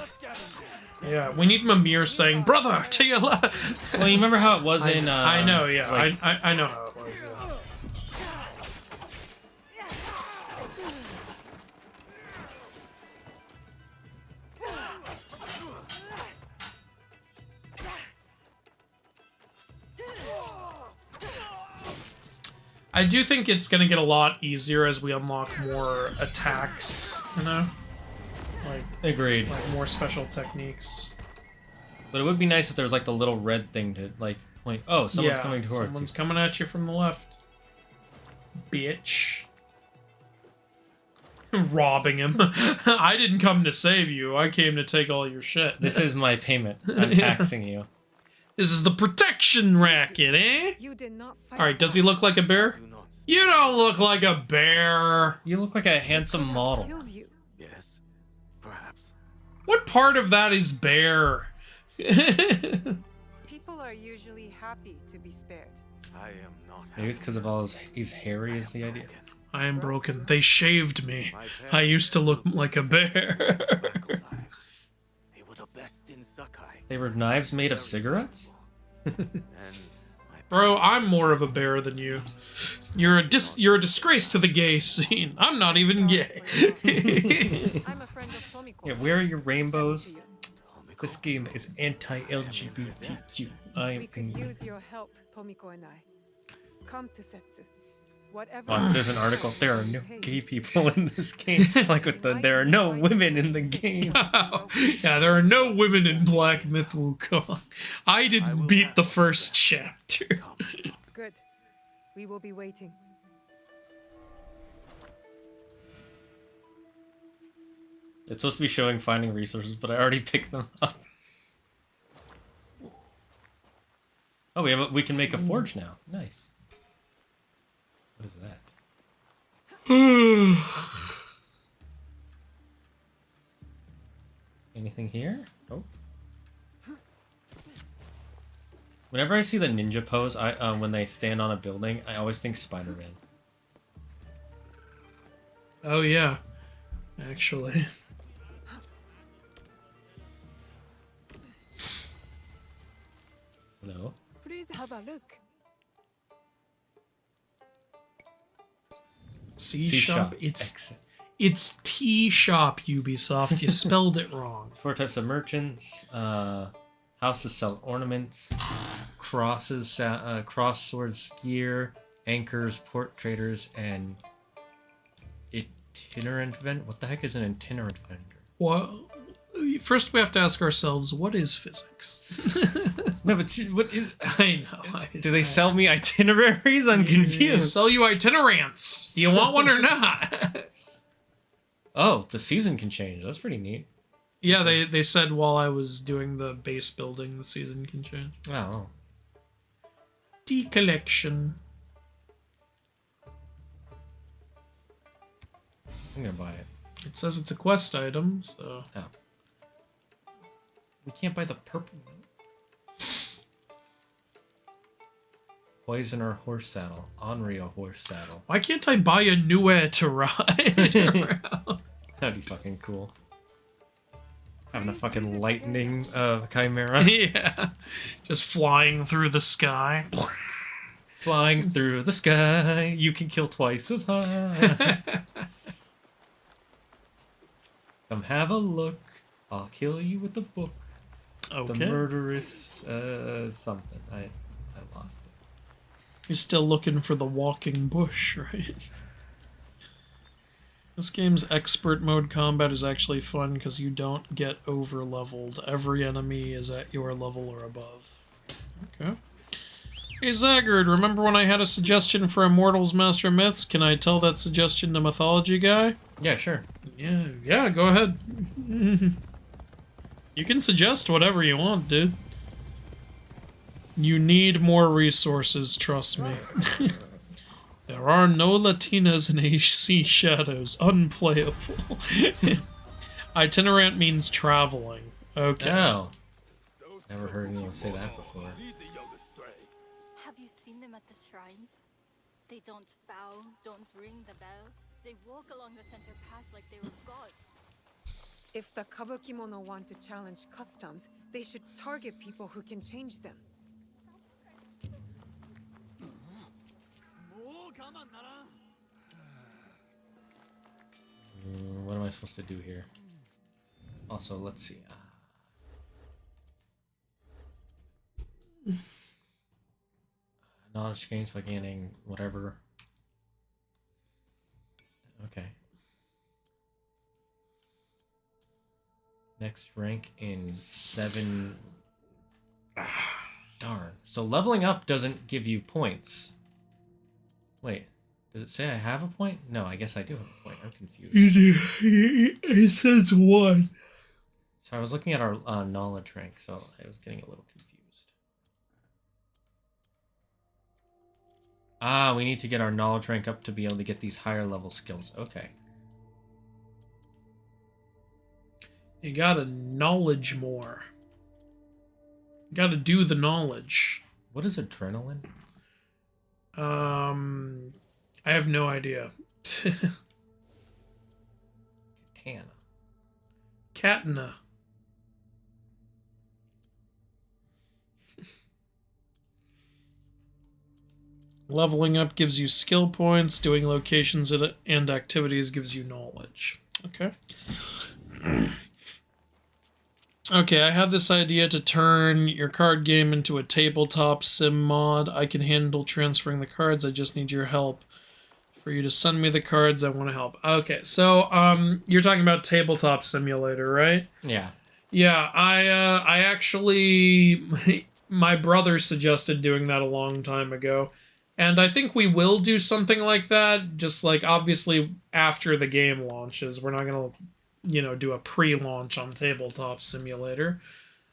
Yeah, we need Mimir saying, "Brother, to your left." Well, you remember how it was in... I know, yeah. like- I know how it was, yeah. I do think it's going to get a lot easier as we unlock more attacks, you know? Like, Agreed. Like more special techniques. But it would be nice if there was like the little red thing to like point. Oh, someone's Yeah, coming towards someone's you. coming at you from the left. Bitch. Robbing him. I didn't come to save you. I came to take all your shit. This is my payment. I'm taxing you. This is the protection racket, eh? You did not fight. Alright, does he look like a bear? You don't look like a bear. You look like a handsome model. Yes, perhaps. What part of that is bear? People are usually happy to be spared. I am not. Maybe it's because of all he's hairy is the idea. I am broken. They shaved me. I used to look like a bear. They were the best in Sakai. They were knives made of cigarettes? Bro, I'm more of a bear than you. You're a disgrace to the gay scene. I'm not even gay. Yeah, where are your rainbows? This game is anti-LGBTQ. We could use your help, Tomiko and I. Come to Setsu. Whatever. Oh, it says an article. There are no gay people in this game. Like with the there are no women in the game. Yeah, there are no women in Black Myth Wukong. I didn't beat the first chapter. Good. We will be waiting. It's supposed to be showing finding resources, but I already picked them up. Oh, we can make a forge now. Nice. What is that? Anything here? Oh. Whenever I see the ninja pose, when they stand on a building, I always think Spider-Man. Oh yeah, actually. Hello. Please have a look. C-shop. It's T-shop, Ubisoft. You spelled it wrong. 4 types of merchants. Houses sell ornaments. Crosses, cross swords, gear, anchors, port traders, and itinerant vendor. What the heck is an itinerant vendor? Well, first we have to ask ourselves, what is physics? No, but what is? I know. Do they sell me itineraries? I'm confused. Sell you itinerants. Do you want one or not? Oh, the season can change. That's pretty neat. Yeah, they said while I was doing the base building, the season can change. Oh. Decollection. I'm gonna buy it. It says it's a quest item, so. Oh. We can't buy the purple one. Poison or horse saddle. Henri a horse saddle. Why can't I buy a Nue to ride around? That'd be fucking cool. Having a fucking lightning chimera. Yeah. Just flying through the sky. Flying through the sky. You can kill twice as high. Come have a look. I'll kill you with the book. Okay. The murderous something. I lost it. You're still looking for the walking bush, right? This game's expert mode combat is actually fun because you don't get over-leveled. Every enemy is at your level or above. Okay. Hey Zagard, remember when I had a suggestion for Immortals Master of Myths? Can I tell that suggestion to Mythology Guy? Yeah, sure. Yeah, go ahead. You can suggest whatever you want, dude. You need more resources, trust me. There are no Latinas in AC Shadows. Unplayable. Itinerant means traveling. Okay. Oh. Never heard anyone say that before. Have you seen them at the shrines? They don't bow, don't ring the bell. They walk along the center path like they were gods. If the Kabukimono want to challenge customs, they should target people who can change them. What am I supposed to do here? Also, let's see. Knowledge gains by gaining whatever. Okay. Next rank in 7. Darn. So leveling up doesn't give you points. Wait. Does it say I have a point? No, I guess I do have a point. I'm confused. You do. It says 1. So I was looking at our knowledge rank, so I was getting a little confused. Ah, we need to get our knowledge rank up to be able to get these higher level skills. Okay. You gotta knowledge more. You gotta do the knowledge. What is adrenaline? I have no idea. Katana. Katana. Leveling up gives you skill points. Doing locations and activities gives you knowledge. Okay. Okay, I have this idea to turn your card game into a tabletop sim mod. I can handle transferring the cards. I just need your help. For you to send me the cards, I want to help. Okay, so you're talking about tabletop simulator, right? Yeah. Yeah, I actually my brother suggested doing that a long time ago. And I think we will do something like that, just like obviously after the game launches. We're not going to, you know, do a pre-launch on Tabletop Simulator.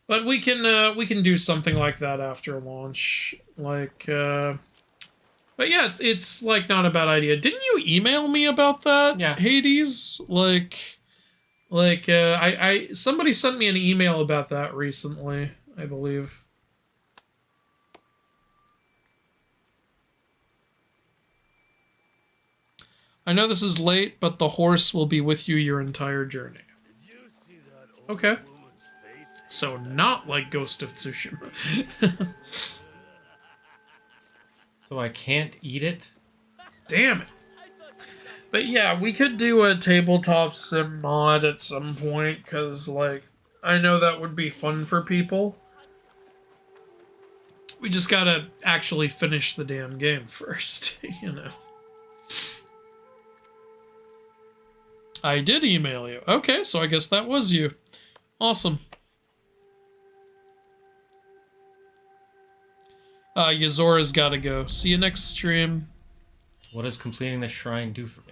But we can do something like that after launch. Like but yeah, it's like not a bad idea. Didn't you email me about that? Yeah. Hades? I somebody sent me an email about that recently, I believe. I know this is late, but the horse will be with you your entire journey. Okay. So not like Ghost of Tsushima. So I can't eat it? Damn it. But yeah, we could do a tabletop sim mod at some point, because, like, I know that would be fun for people. We just gotta actually finish the damn game first, you know. I did email you. Okay, so I guess that was you. Awesome. Yazora's gotta go. See you next stream. What does completing the shrine do for me?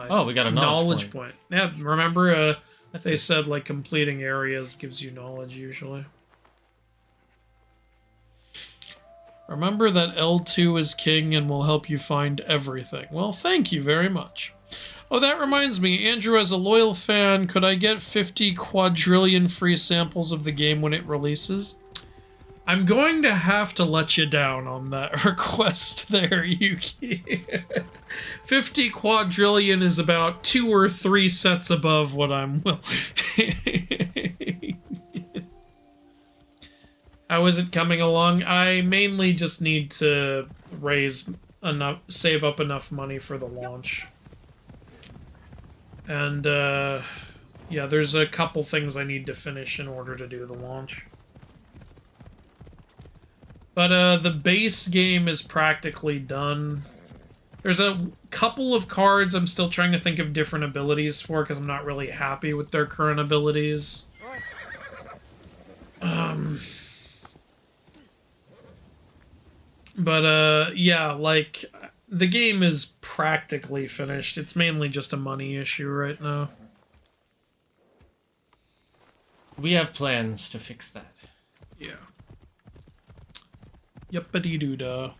Oh, we got a knowledge point. Yeah, remember they said like completing areas gives you knowledge usually. Remember that L2 is king and will help you find everything. Well, thank you very much. Oh, that reminds me, Andrew, as a loyal fan, could I get 50 quadrillion free samples of the game when it releases? I'm going to have to let you down on that request there, Yuki. 50 quadrillion is about 2 or 3 sets above what I'm willing. How is it coming along? I mainly just need to save up enough money for the launch. And, yeah, there's a couple things I need to finish in order to do the launch. But, the base game is practically done. There's a couple of cards I'm still trying to think of different abilities for, because I'm not really happy with their current abilities. But, yeah, like, the game is practically finished. It's mainly just a money issue right now. We have plans to fix that. Yeah. Yippity-doo-dah.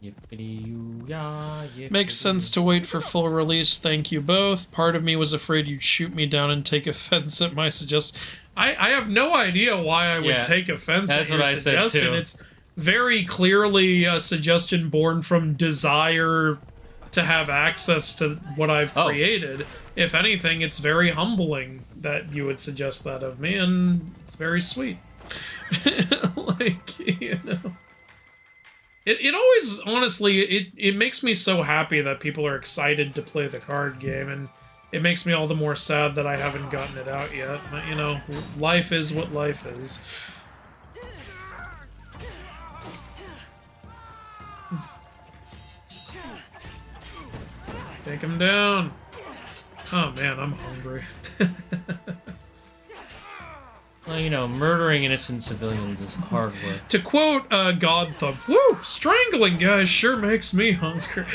Yippity-yoo-yah, Makes sense to wait for full release. Thank you both. Part of me was afraid you'd shoot me down and take offense at my suggestion. I have no idea why I would take offense at your suggestion. That's what I said too. It's very clearly a suggestion born from desire to have access to what I've created. If anything, it's very humbling that you would suggest that of me, and it's very sweet. Like, you know. It always, honestly, it makes me so happy that people are excited to play the card game, and it makes me all the more sad that I haven't gotten it out yet. But, you know, life is what life is. Take him down. Oh man, I'm hungry. Well, you know, murdering innocent civilians is hard work. To quote God Thump, woo, strangling guys sure makes me hungry.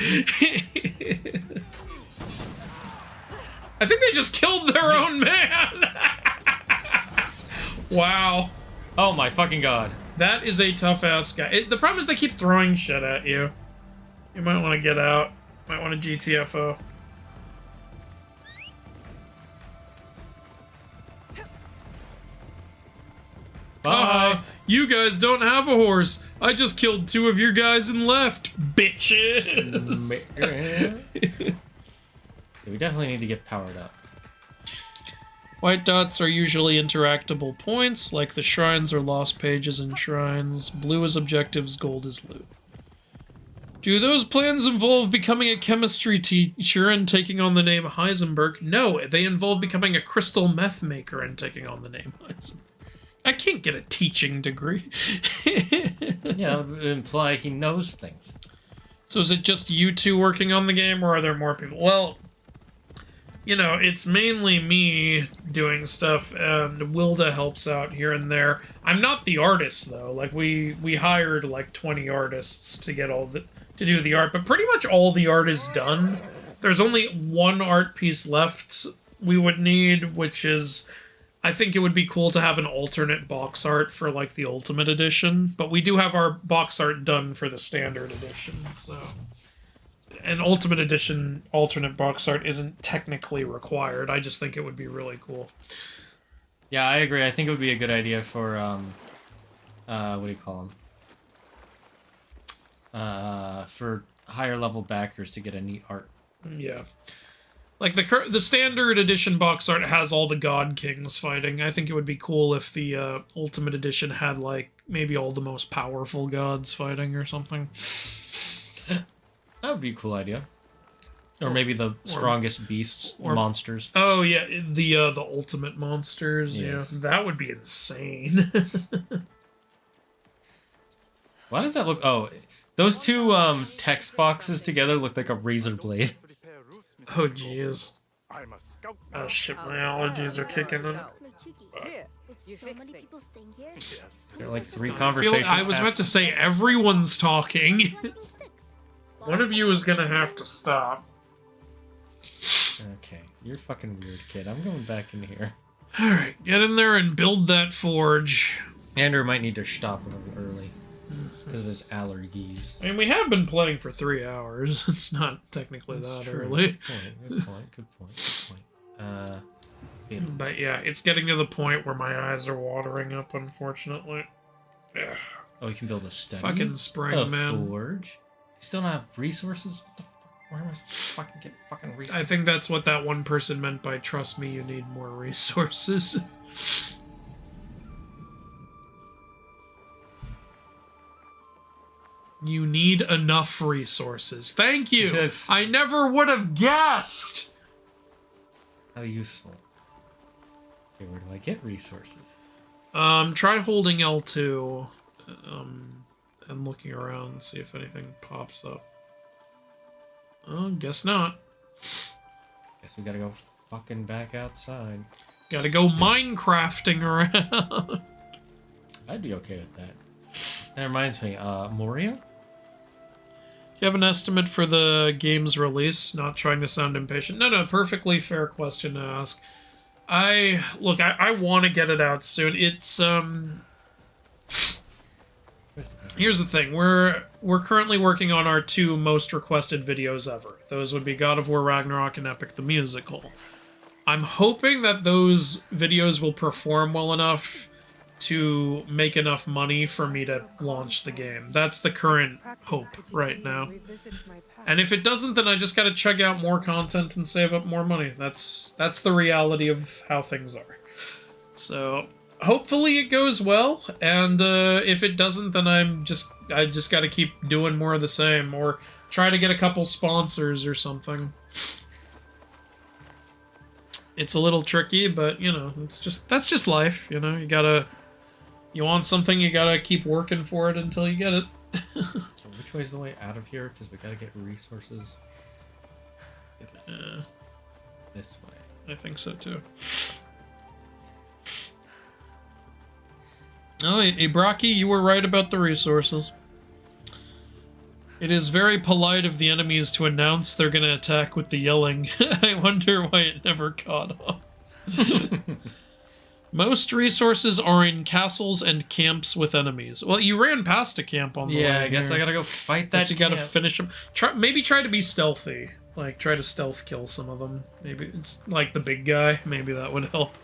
I think they just killed their own man. Wow. Oh my fucking god. That is a tough-ass guy. The problem is they keep throwing shit at you. You might want to get out. Might want to GTFO. Bye. You guys don't have a horse. I just killed 2 of your guys and left, bitches. We definitely need to get powered up. White dots are usually interactable points, like the shrines or lost pages in shrines. Blue is objectives, gold is loot. Do those plans involve becoming a chemistry teacher and taking on the name Heisenberg? No, they involve becoming a crystal meth maker and taking on the name Heisenberg. I can't get a teaching degree. Yeah, it would imply he knows things. So is it just you 2 working on the game, or are there more people? Well, you know, it's mainly me doing stuff, and Wilda helps out here and there. I'm not the artist, though. Like, we hired, like, 20 artists to get to do the art, but pretty much all the art is done. There's only 1 art piece left we would need, which is... I think it would be cool to have an alternate box art for, like, the Ultimate Edition, but we do have our box art done for the Standard Edition, so... An Ultimate Edition alternate box art isn't technically required, I just think it would be really cool. Yeah, I agree. I think it would be a good idea for, what do you call them? For higher level backers to get a neat art. Yeah. Like, the Standard Edition box art has all the God Kings fighting. I think it would be cool if the Ultimate Edition had, like, maybe all the most powerful gods fighting or something. That would be a cool idea. Or maybe the strongest beasts, monsters. Oh, yeah, the ultimate monsters. Yes. Yeah, that would be insane. Why does that look... Oh, those 2 text boxes together look like a razor blade. Oh, jeez. Oh, shit, my allergies are kicking in. There are like 3 conversations. I was about to say, everyone's talking. One of you is gonna have to stop. Okay, you're fucking weird, kid. I'm going back in here. Alright, get in there and build that forge. Andrew might need to stop a little early. Because of his allergies. I mean, we have been playing for 3 hours. It's not technically that early. Good point. But yeah, it's getting to the point where my eyes are watering up, unfortunately. Yeah. Oh, you can build a study? Fucking spring, man. Forge? You still don't have resources? What the fuck? Where am I supposed to fucking get fucking resources? I think that's what that one person meant by trust me, you need more resources. You need enough resources. Thank you! Yes. I never would have guessed! How useful. Okay, where do I get resources? Try holding L2, and looking around, see if anything pops up. Oh, guess not. Guess we gotta go fucking back outside. Gotta go Minecrafting around. I'd be okay with that. That reminds me, Moria? Do you have an estimate for the game's release? Not trying to sound impatient. No, perfectly fair question to ask. I want to get it out soon. It's, here's the thing. We're currently working on our 2 most requested videos ever. Those would be God of War Ragnarok and Epic the Musical. I'm hoping that those videos will perform well enough to make enough money for me to launch the game. That's the current hope right now. And if it doesn't, then I just gotta chug out more content and save up more money. That's the reality of how things are. So, hopefully it goes well, and if it doesn't, then I just gotta keep doing more of the same, or try to get a couple sponsors or something. It's a little tricky, but, you know, that's just life, you know? You want something, you gotta keep working for it until you get it. Which way's the way out of here? Because we gotta get resources. This way. I think so, too. Oh, Ibraki, you were right about the resources. It is very polite of the enemies to announce they're gonna attack with the yelling. I wonder why it never caught on. Most resources are in castles and camps with enemies. Well, you ran past a camp on the way. Yeah, I guess here. I gotta go fight that. You gotta finish them. Maybe try to be stealthy. Like, try to stealth kill some of them. Maybe it's like the big guy. Maybe that would help.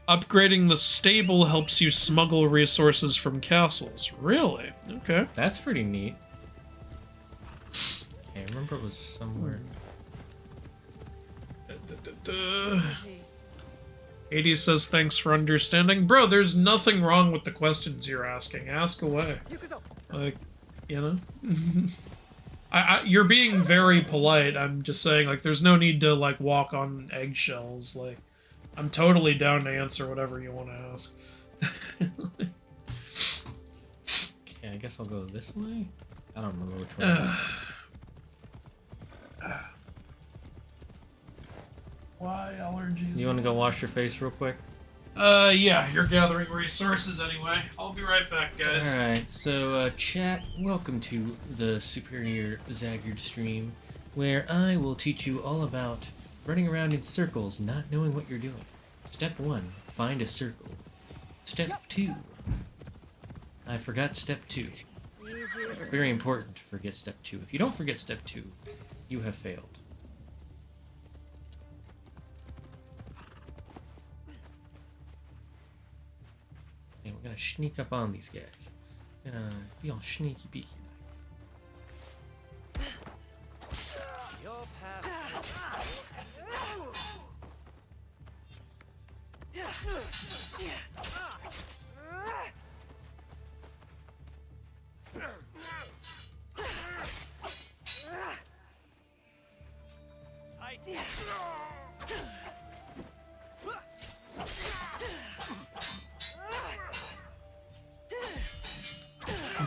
Upgrading the stable helps you smuggle resources from castles. Really? Okay. That's pretty neat. Okay, I remember it was somewhere. 80 says thanks for understanding. Bro, there's nothing wrong with the questions you're asking. Ask away. Like, you know? You're being very polite. I'm just saying, like, there's no need to, like, walk on eggshells. Like, I'm totally down to answer whatever you want to ask. Okay, I guess I'll go this way? I don't remember which way. Why allergies? You want to go wash your face real quick? Yeah, you're gathering resources anyway. I'll be right back, guys. Alright, so, chat, welcome to the Superior Zaggard stream, where I will teach you all about running around in circles, not knowing what you're doing. Step 1, find a circle. Step 2, I forgot step 2. Very important to forget step 2. If you don't forget step 2, you have failed. And we're gonna sneak up on these guys. Gonna be all sneaky beaky.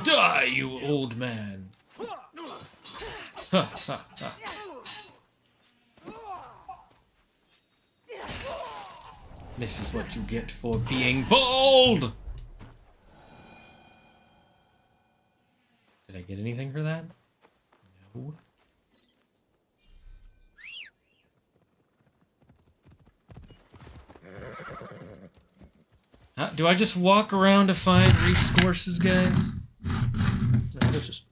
Die, you old man! Ha, ha, ha. This is what you get for being bold! Did I get anything for that? No. Do I just walk around to find resources, guys? No, let's just...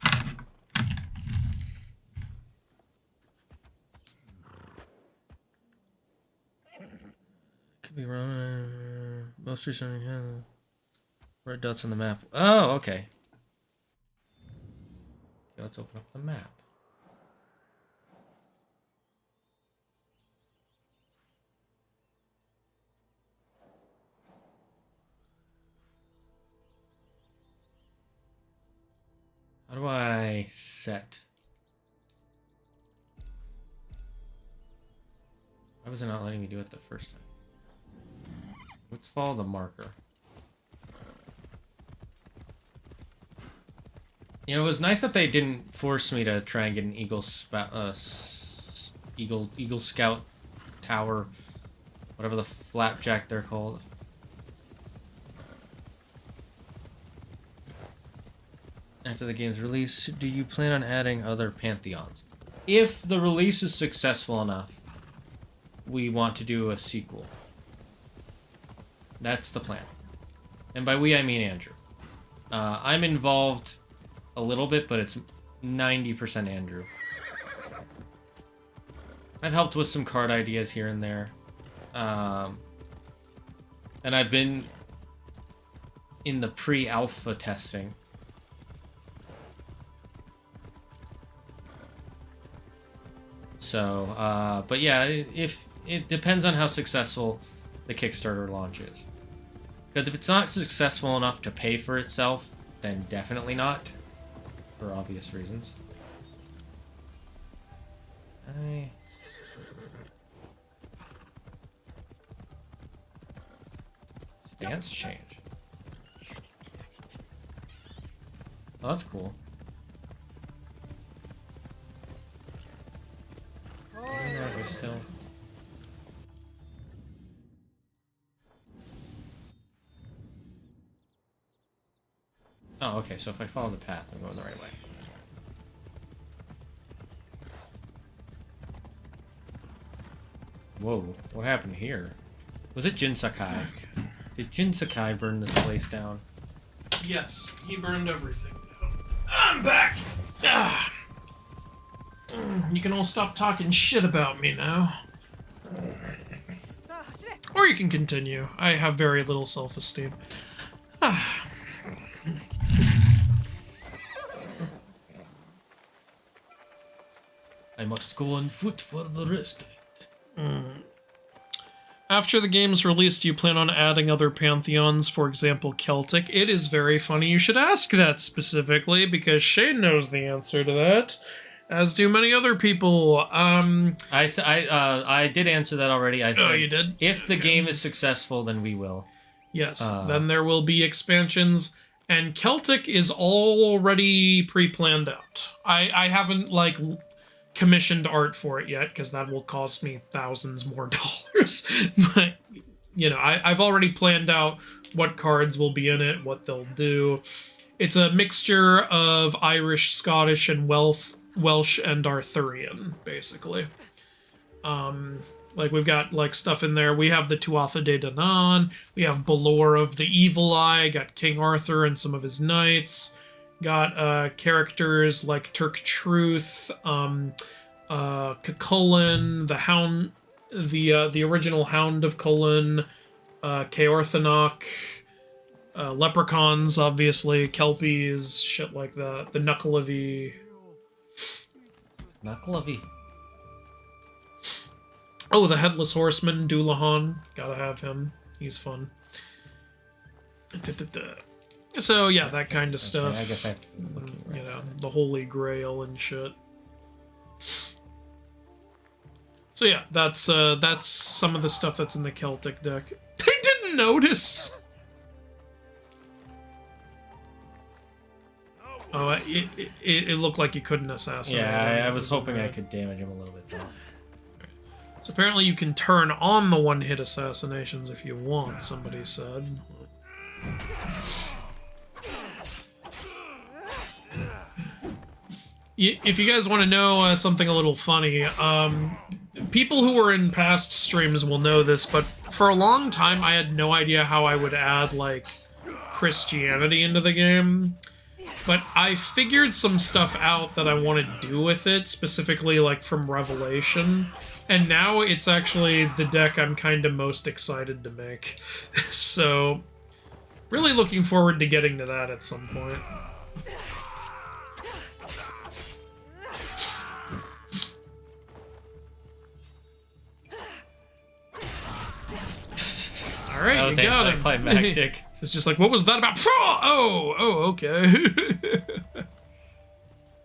Could be wrong. Most recently, red dots on the map. Oh, okay. Okay, let's open up the map. How do I set? Why was it not letting me do it the first time? Let's follow the marker. You know, it was nice that they didn't force me to try and get an Eagle Scout tower, whatever the flapjack they're called. After the game's release, do you plan on adding other pantheons? If the release is successful enough, we want to do a sequel. That's the plan. And by we, I mean Andrew. I'm involved a little bit, but it's 90% Andrew. I've helped with some card ideas here and there. And I've been in the pre-alpha testing. So, but yeah, if it depends on how successful the Kickstarter launch is. Because if it's not successful enough to pay for itself, then definitely not, for obvious reasons. Stance change. Oh, that's cool. Where are we still? Oh, okay, so if I follow the path, I'm going the right way. Whoa, what happened here? Was it Jin Sakai? Did Jin Sakai burn this place down? Yes, he burned everything down. I'm back! Ah. You can all stop talking shit about me now. Or you can continue. I have very little self-esteem. Ah. I must go on foot for the rest of it. After the game's released, do you plan on adding other pantheons, for example, Celtic? It is very funny you should ask that specifically, because Shane knows the answer to that, as do many other people. I did answer that already. I said, oh, you did? If the game is successful, then we will. Yes, then there will be expansions, and Celtic is already pre-planned out. I haven't, like, commissioned art for it yet, because that will cost me thousands more dollars. But, you know, I've already planned out what cards will be in it, what they'll do. It's a mixture of Irish, Scottish, and Welsh and Arthurian, basically. Like, we've got, like, stuff in there. We have the Tuatha De Danann. We have Balor of the Evil Eye. Got King Arthur and some of his knights. Got characters like Turk Truth, Cuchulainn, the Hound, the original Hound of Cullen, Caorthanok, leprechauns, obviously, kelpies, shit like that. The Knuckleavy. Knuckleavy. Oh, the Headless Horseman, Doulahan. Gotta have him. He's fun. So, yeah, that kind of stuff. I guess I have to be looking right, you know, the Holy Grail and shit. So, yeah, that's some of the stuff that's in the Celtic deck. They didn't notice! Oh, it looked like you couldn't assassinate him. Yeah, I was hoping I could damage him a little bit, though. So apparently you can turn on the one-hit assassinations if you want, somebody said. If you guys want to know something a little funny, people who were in past streams will know this, but for a long time I had no idea how I would add, like, Christianity into the game. But I figured some stuff out that I want to do with it, specifically, like, from Revelation. And now it's actually the deck I'm kind of most excited to make. So, really looking forward to getting to that at some point. Alright, you got him. Climactic. It's just like, what was that about? Oh, okay.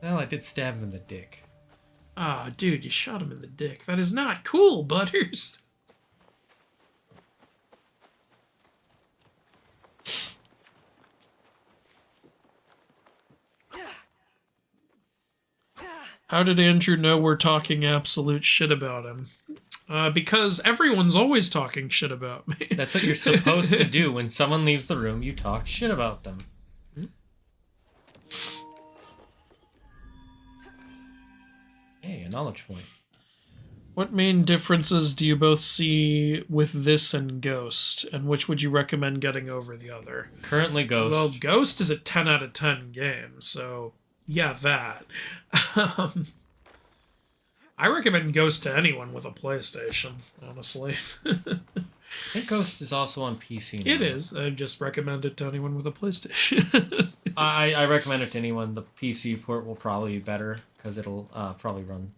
Well, I did stab him in the dick. Ah, dude, you shot him in the dick. That is not cool, Butters. How did Andrew know we're talking absolute shit about him? Because everyone's always talking shit about me. That's what you're supposed to do. When someone leaves the room, you talk shit about them. Hey, a knowledge point. What main differences do you both see with this and Ghost? And which would you recommend getting over the other? Currently Ghost. Well, Ghost is a 10 out of 10 game, so yeah, that. I recommend Ghost to anyone with a PlayStation, honestly. I think Ghost is also on PC now. It is. I just recommend it to anyone with a PlayStation. I recommend it to anyone. The PC port will probably be better, because it'll probably run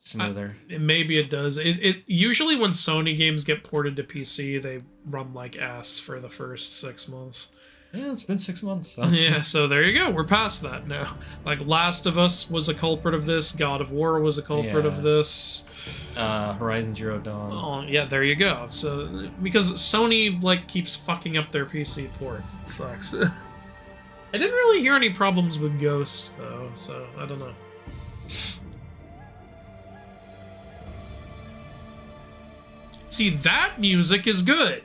smoother. Maybe it does. It usually when Sony games get ported to PC, they run like ass for the first 6 months. Yeah, it's been 6 months. So. Yeah, so there you go. We're past that now. Like, Last of Us was a culprit of this. God of War was a culprit of this. Horizon Zero Dawn. Oh, yeah, there you go. So, because Sony, like, keeps fucking up their PC ports. It sucks. I didn't really hear any problems with Ghost, though, so I don't know. See, that music is good.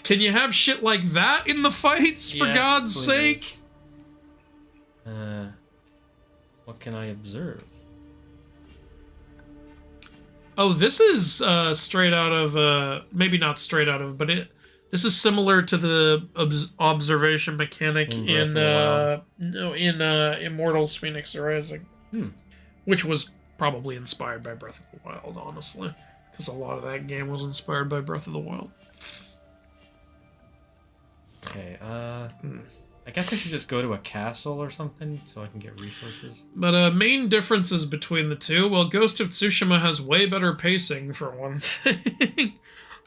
Can you have shit like that in the fights, for God's sake? What can I observe? Oh, this is straight out of maybe not straight out of, but this is similar to the observation mechanic in Immortals: Phoenix Rising, which was probably inspired by Breath of the Wild, honestly, because a lot of that game was inspired by Breath of the Wild. Okay, I guess I should just go to a castle or something so I can get resources. But main differences between the two, well, Ghost of Tsushima has way better pacing, for one thing.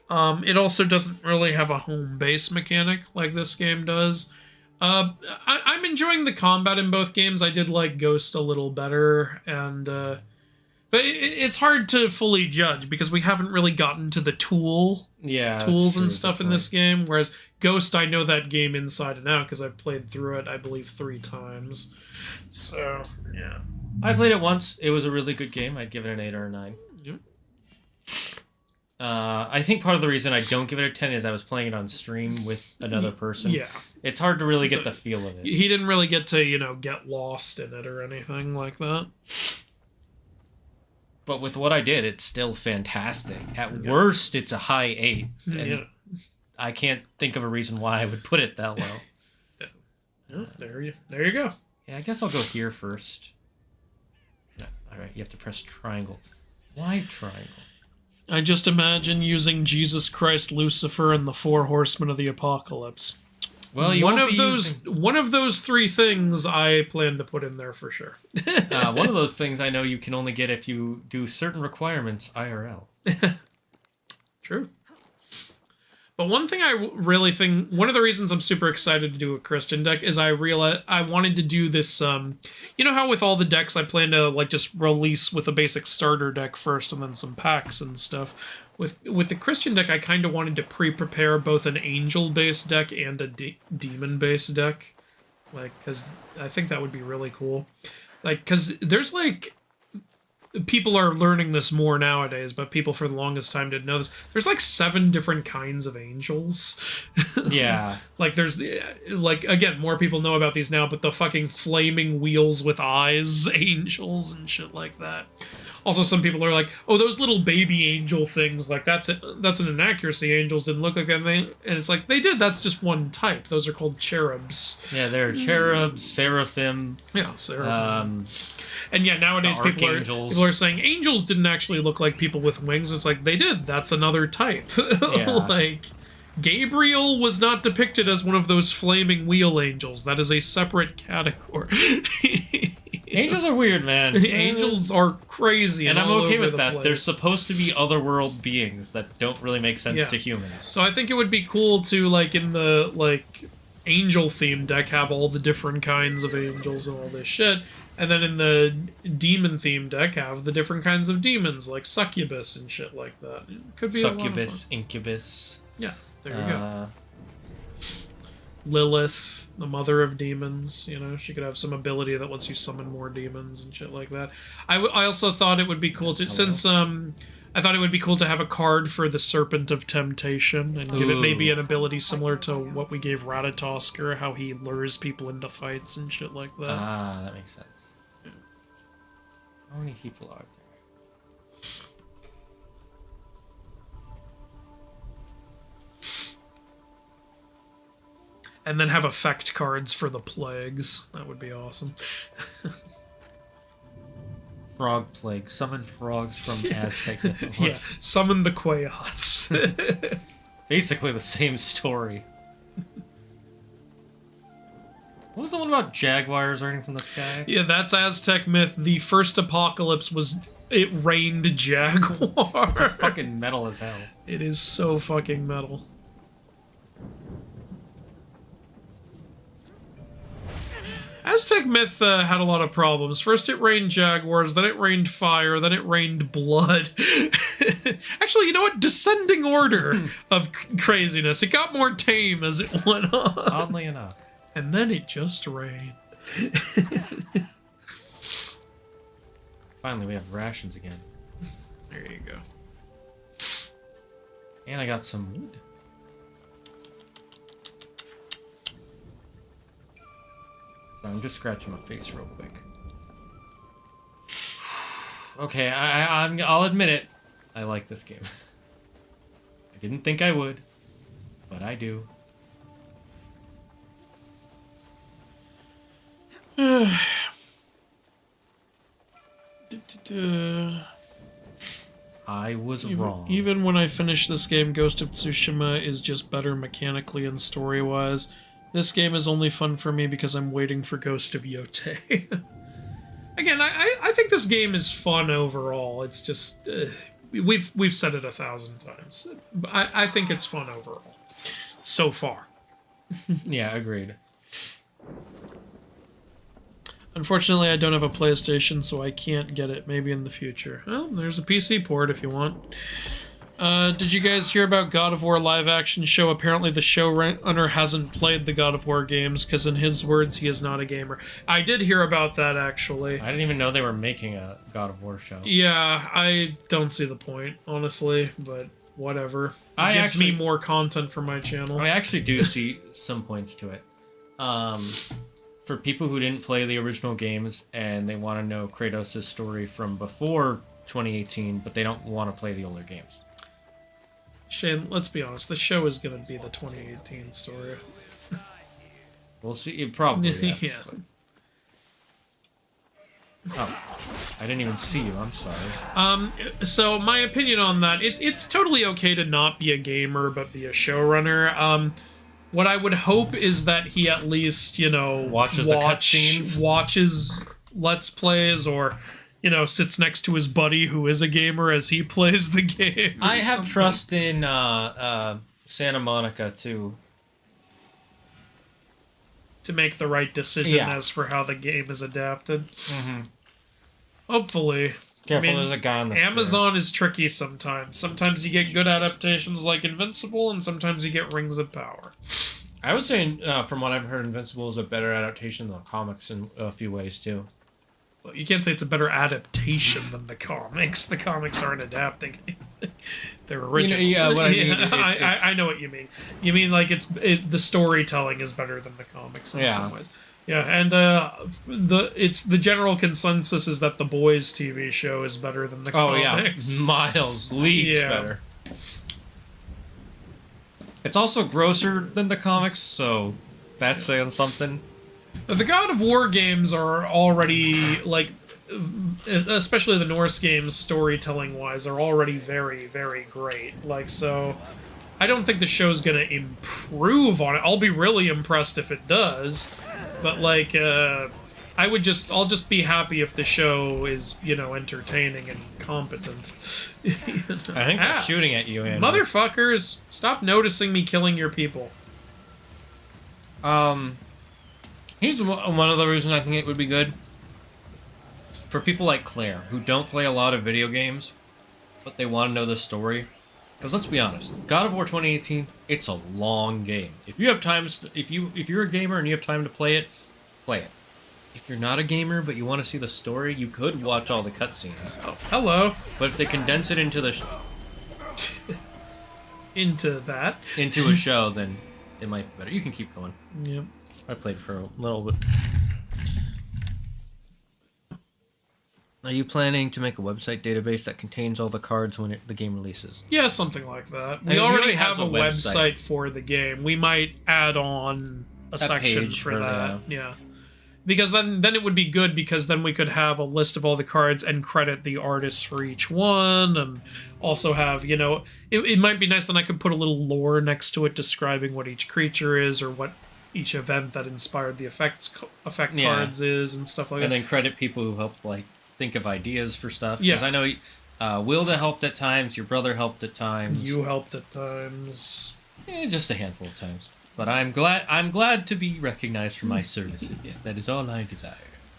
It also doesn't really have a home base mechanic like this game does. I'm enjoying the combat in both games. I did like Ghost a little better, and but it's hard to fully judge because we haven't really gotten to the tools and stuff in this game. Whereas Ghost, I know that game inside and out because I've played through it, I believe, 3 times. So yeah, I played it once. It was a really good game. I'd give it an 8 or a 9. Yep. I think part of the reason I don't give it a 10 is I was playing it on stream with another person. Yeah. It's hard to really get the feel of it. He didn't really get to, get lost in it or anything like that. But with what I did, it's still fantastic. At worst, it's a high 8. And I can't think of a reason why I would put it that low. Oh, there you go. Yeah, I guess I'll go here first. Yeah, all right, you have to press triangle. Why triangle? I just imagine using Jesus Christ, Lucifer, and the 4 Horsemen of the Apocalypse. Well, one of those 3 things I plan to put in there for sure. One of those things I know you can only get if you do certain requirements IRL. True. But one thing I really think, one of the reasons I'm super excited to do a Christian deck is I realized I wanted to do this, you know how with all the decks I plan to just release with a basic starter deck first and then some packs and stuff. With the Christian deck, I kind of wanted to pre-prepare both an angel-based deck and a demon-based deck. Because I think that would be really cool. Because there's people are learning this more nowadays, but people for the longest time didn't know this. There's 7 different kinds of angels. Yeah. There's, again, more people know about these now, but the fucking flaming wheels with eyes angels and shit like that. Also, some people are like, oh, those little baby angel things, that's an inaccuracy. Angels didn't look like that. And it's like, they did. That's just one type. Those are called cherubs. Yeah, they're cherubs, seraphim. Yeah, seraphim. And yeah, nowadays people are saying angels didn't actually look like people with wings. It's like, they did. That's another type. Yeah. Gabriel was not depicted as one of those flaming wheel angels. That is a separate category. Angels are weird, man. Angels are crazy. And I'm okay with that. Place. They're supposed to be otherworld beings that don't really make sense to humans. So I think it would be cool to, in the, angel theme deck, have all the different kinds of angels and all this shit. And then in the demon theme deck, have the different kinds of demons, like succubus and shit like that. It could be succubus, incubus. Yeah, there you go. Lilith, the mother of demons. She could have some ability that lets you summon more demons and shit like that. I also thought it would be cool to, I thought it would be cool to have a card for the Serpent of Temptation and give it maybe an ability similar to what we gave Ratatoskr, how he lures people into fights and shit like that. Ah, that makes sense. Yeah. How many people are there? And then have effect cards for the plagues. That would be awesome. Frog plague. Summon frogs from Aztec mythology. Yeah, summon the Quayots. Basically the same story. What was the one about jaguars raining from the sky? Yeah, that's Aztec myth. The first apocalypse it rained jaguars. It's fucking metal as hell. It is so fucking metal. Aztec myth had a lot of problems. First it rained jaguars, then it rained fire, then it rained blood. Actually, you know what? Descending order of craziness. It got more tame as it went on. Oddly enough. And then it just rained. Finally, we have rations again. There you go. And I got some wood. So I'm just scratching my face real quick. Okay, I'll admit it. I like this game. I didn't think I would, but I do. I was wrong. Even when I finish this game, Ghost of Tsushima is just better mechanically and story-wise. This game is only fun for me because I'm waiting for Ghost of Yote. Again, I think this game is fun overall. It's just we've said it 1,000 times. I think it's fun overall so far. Yeah, agreed. Unfortunately, I don't have a PlayStation, so I can't get it. Maybe in the future. Well, there's a PC port if you want. Did you guys hear about God of War live-action show? Apparently the showrunner hasn't played the God of War games, because in his words, he is not a gamer. I did hear about that, actually. I didn't even know they were making a God of War show. Yeah, I don't see the point, honestly, but whatever. It gives me more content for my channel. I actually do see some points to it. For people who didn't play the original games and they want to know Kratos' story from before 2018, but they don't want to play the older games. Shane, let's be honest, the show is going to be the 2018 story. We'll see. It probably is. Yeah. Oh, I didn't even see you. I'm sorry. So my opinion on that, it's totally okay to not be a gamer, but be a showrunner. What I would hope is that he at least, you know, watches the cutscenes, watches Let's Plays, or, you know, sits next to his buddy who is a gamer as he plays the game. I have trust in Santa Monica to make the right decision as for how the game is adapted. Hopefully. Careful, there's a guy on the Amazon is tricky sometimes. Sometimes you get good adaptations like Invincible, and sometimes you get Rings of Power. I would say, from what I've heard, Invincible is a better adaptation than the comics in a few ways, too. Well, you can't say it's a better adaptation than the comics. The comics aren't adapting anything. They're original. You know, what I mean. I know what you mean. You mean like the storytelling is better than the comics in some ways. Yeah, and the general consensus is that the Boys TV show is better than the comics. Miles, leagues better. It's also grosser than the comics, so that's saying something. The God of War games are already, like, especially the Norse games, storytelling-wise, are already very, very great. Like, so I don't think the show's gonna improve on it. I'll be really impressed if it does. But, like, I'll just be happy if the show is, you know, entertaining and competent. I think they're shooting at you, Andrew. Motherfuckers, stop noticing me killing your people. Here's one of the reasons I think it would be good. For people like Claire, who don't play a lot of video games, but they want to know the story. Because let's be honest, God of War 2018, it's a long game. If you have if you're a gamer and you have time to play it, play it. If you're not a gamer but you want to see the story, you could watch all the cutscenes. Oh, hello. But if they condense it into into a show, then it might be better. You can keep going. Yep. I played for a little bit. Are you planning to make a website database that contains all the cards when the game releases? Yeah, something like that. We already have a website for the game. We might add on a section for that. Yeah. Because then it would be good, because then we could have a list of all the cards and credit the artists for each one, and also have, you know, it might be nice, then I could put a little lore next to it describing what each creature is, or what each event that inspired the effect cards is, and stuff like that. And then credit people who helped, like, think of ideas for stuff. Because I know Wilda helped at times, your brother helped at times. You helped at times. Just a handful of times. But I'm glad to be recognized for my services. That is all I desire.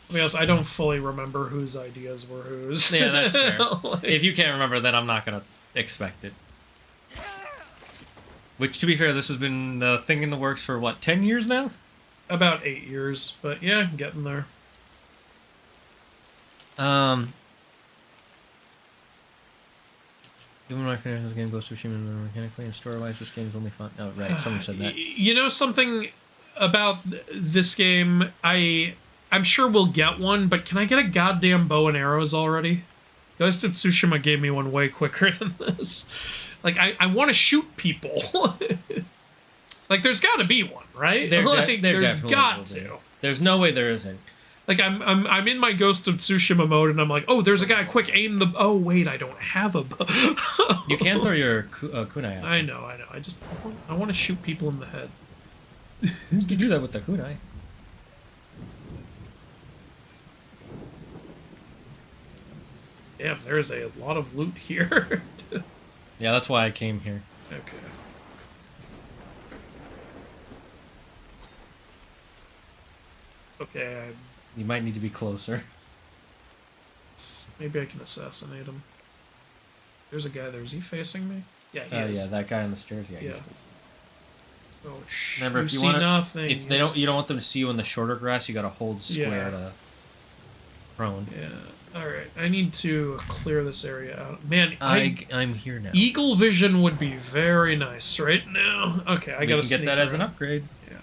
Yes, I don't fully remember whose ideas were whose. Yeah, that's fair. If you can't remember, then I'm not going to expect it. Which, to be fair, this has been a thing in the works for, what, 10 years now? About 8 years, but yeah, getting there. Given my experience, the game goes through human mechanically and story-wise, this game is only fun. Oh, right, someone said that. You know something about this game? I'm sure we'll get one, but can I get a goddamn bow and arrows already? Ghost of Tsushima gave me one way quicker than this. Like, I want to shoot people. Like, there's got to be one, right? There Like, there's definitely got will be. to. There's no way there isn't. Like, I'm in my Ghost of Tsushima mode, and I'm like, oh, there's a guy. Quick, aim the. Oh wait, I don't have a bow. You can't throw your kunai out. I know. I want to shoot people in the head. You can do that with the kunai. Damn, there's a lot of loot here. Yeah, that's why I came here. Okay. Okay, You might need to be closer. maybe I can assassinate him. There's a guy there. Is he facing me? Yeah, he is. Yeah, that guy on the stairs. Yeah. Yeah. Oh, Remember, if you see want nothing. if they don't, you don't want them to see you in the shorter grass. You got to hold square to prone. Yeah. All right. I need to clear this area out. Man, I'm here now. Eagle vision would be very nice right now. Okay, I gotta get that as an upgrade. Yeah.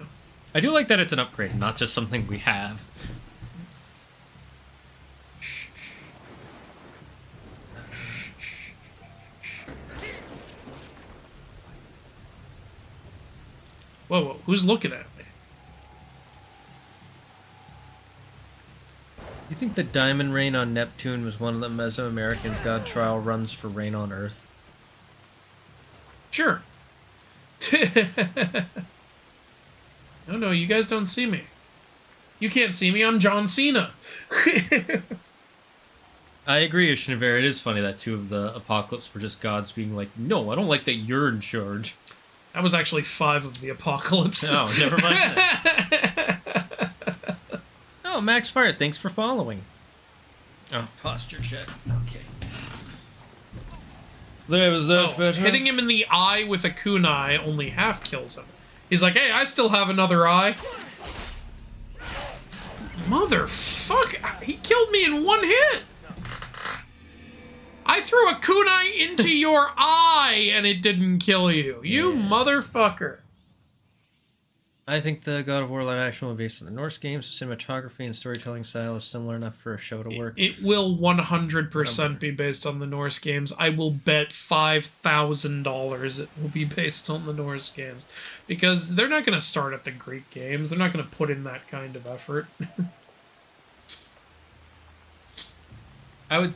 I do like that it's an upgrade, not just something we have. Whoa, who's looking at me? You think the diamond rain on Neptune was one of the Mesoamerican god trial runs for rain on Earth? Sure. No, you guys don't see me. You can't see me, I'm John Cena. I agree, Shinavera. It is funny that two of the apocalypse were just gods being like, no, I don't like that you're in charge. That was actually 5 of the apocalypses. Oh, never mind that. Oh, Max Fire, thanks for following. Oh, posture check. Okay. There was that better. Hitting him in the eye with a kunai only half kills him. He's like, hey, I still have another eye. Motherfucker, he killed me in one hit. I threw a kunai into your eye and it didn't kill you. You motherfucker. I think the God of War live action will be based on the Norse games. The cinematography and storytelling style is similar enough for a show to work. It will 100% be based on the Norse games. I will bet $5,000 it will be based on the Norse games. Because they're not going to start at the Greek games. They're not going to put in that kind of effort.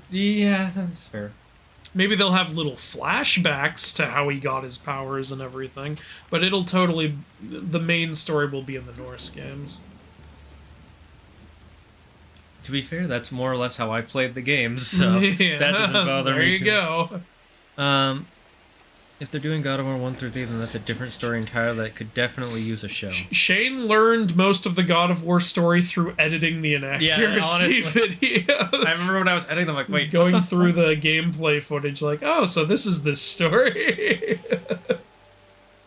Yeah, that's fair. Maybe they'll have little flashbacks to how he got his powers and everything, but it'll totally... The main story will be in the Norse games. To be fair, that's more or less how I played the games, so Yeah, that doesn't bother me. there you go. If they're doing God of War 1 through 3, then that's a different story entirely that could definitely use a show. Shane learned most of the God of War story through editing the inaccuracy videos. I remember when I was editing them, like, wait, going through the gameplay footage, like, oh, so this is this story.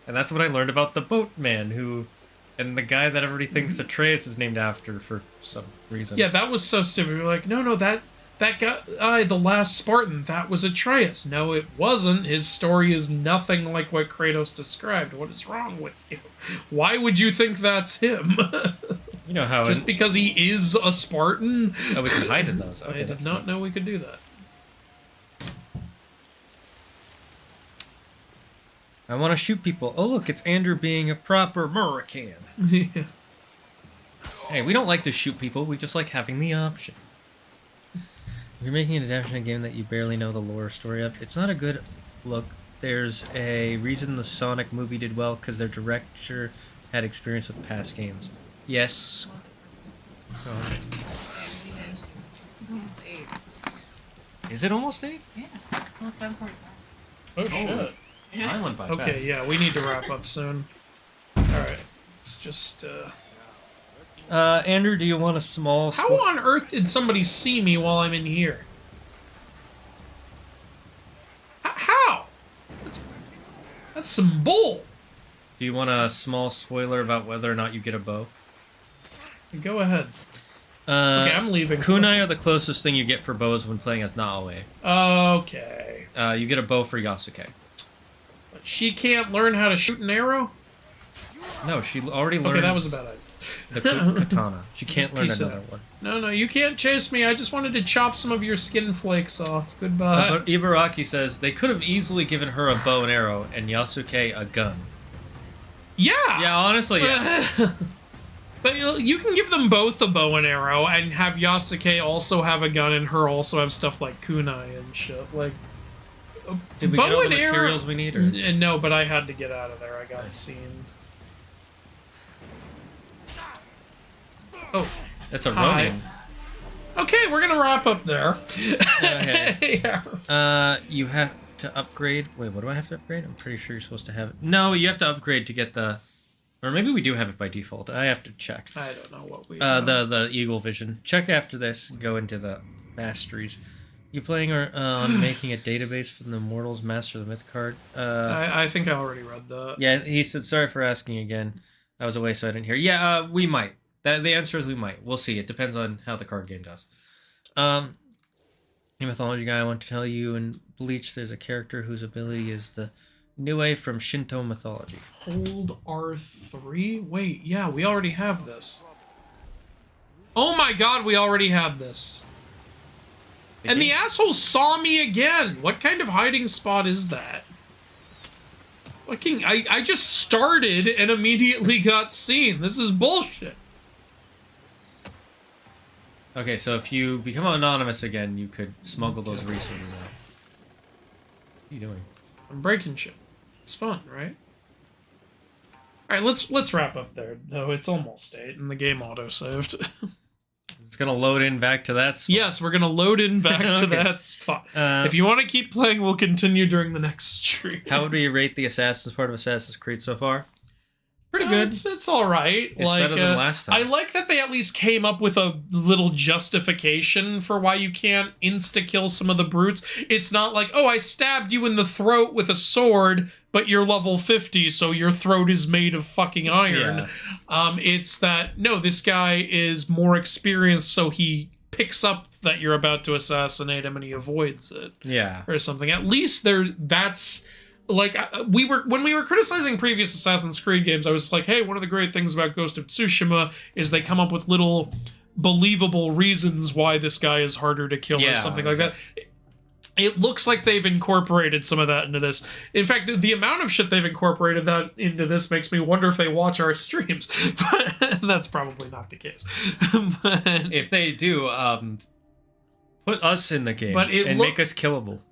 And that's what I learned about the boatman, and the guy that everybody thinks Atreus is named after for some reason. Yeah, that was so stupid. We were like, no, that guy, the last Spartan, that was Atreus. No, it wasn't. His story is nothing like what Kratos described. What is wrong with you? Why would you think that's him? You know how... Just because he is a Spartan? Oh, we can hide in those. Okay, I did not know we could do that. I want to shoot people. Oh, look, it's Andrew being a proper Murican. Yeah. Hey, we don't like to shoot people. We just like having the option. If you're making an adaptation of a game that you barely know the lore story of, it's not a good look. There's a reason the Sonic movie did well, because their director had experience with past games. Yes. Oh. It's almost 8. Is it almost 8? Yeah. Almost 7:45. Oh, shit. Yeah. I went by Okay, fast. yeah, we need to wrap up soon. Alright, let's just, Andrew, do you want a small... How on earth did somebody see me while I'm in here? How? That's some bull. Do you want a small spoiler about whether or not you get a bow? Go ahead. Okay, I'm leaving. Kunai are the closest thing you get for bows when playing as Naoe. Okay. You get a bow for Yasuke. She can't learn how to shoot an arrow? No, she already learned... Okay, that was a bad idea. The katana. She can't learn another one. No, you can't chase me. I just wanted to chop some of your skin flakes off. Goodbye. But Ibaraki says they could have easily given her a bow and arrow and Yasuke a gun. Yeah! Yeah, honestly, yeah. But you can give them both a bow and arrow and have Yasuke also have a gun and her also have stuff like kunai and shit. Like, did we get all the materials we need? Or? No, but I had to get out of there. I got seen. Oh. That's a Ronin. Okay, we're gonna wrap up there. Okay. Yeah. You have to upgrade. Wait, what do I have to upgrade? I'm pretty sure you're supposed to have it. No, you have to upgrade to get the... Or maybe we do have it by default. I have to check. I don't know what we... The Eagle Vision. Check after this. Go into the masteries. You playing on making a database from the Mortals Master of the Myth card? I think I already read that. Yeah, he said, sorry for asking again. I was away, so I didn't hear. Yeah, we might. The answer is we might. We'll see. It depends on how the card game does. Hey, mythology guy, I want to tell you, in Bleach, there's a character whose ability is the Nue from Shinto mythology. Hold R3? Wait, yeah, we already have this. Oh my god, we already had this. And the asshole saw me again! What kind of hiding spot is that? Fucking, I just started and immediately got seen. This is bullshit. Okay, so if you become anonymous again, you could smuggle those resources out. What are you doing? I'm breaking shit. It's fun, right? Alright, let's wrap up there, though. It's almost 8, and the game auto-saved. It's gonna load in back to that spot. Yes, we're gonna load in back to that spot. If you want to keep playing, we'll continue during the next stream. How would we rate the Assassin's part of Assassin's Creed so far? Pretty good. It's all right. It's better than last time. I like that they at least came up with a little justification for why you can't insta-kill some of the brutes. It's not like, oh, I stabbed you in the throat with a sword, but you're level 50, so your throat is made of fucking iron. Yeah. It's that, no, this guy is more experienced, so he picks up that you're about to assassinate him and he avoids it. Yeah. Or something. At least that's... Like, when we were criticizing previous Assassin's Creed games, I was like, hey, one of the great things about Ghost of Tsushima is they come up with little believable reasons why this guy is harder to kill or something like that. It looks like they've incorporated some of that into this. In fact, the amount of shit they've incorporated that into this makes me wonder if they watch our streams. But that's probably not the case. But, if they do, put us in the game and make us killable.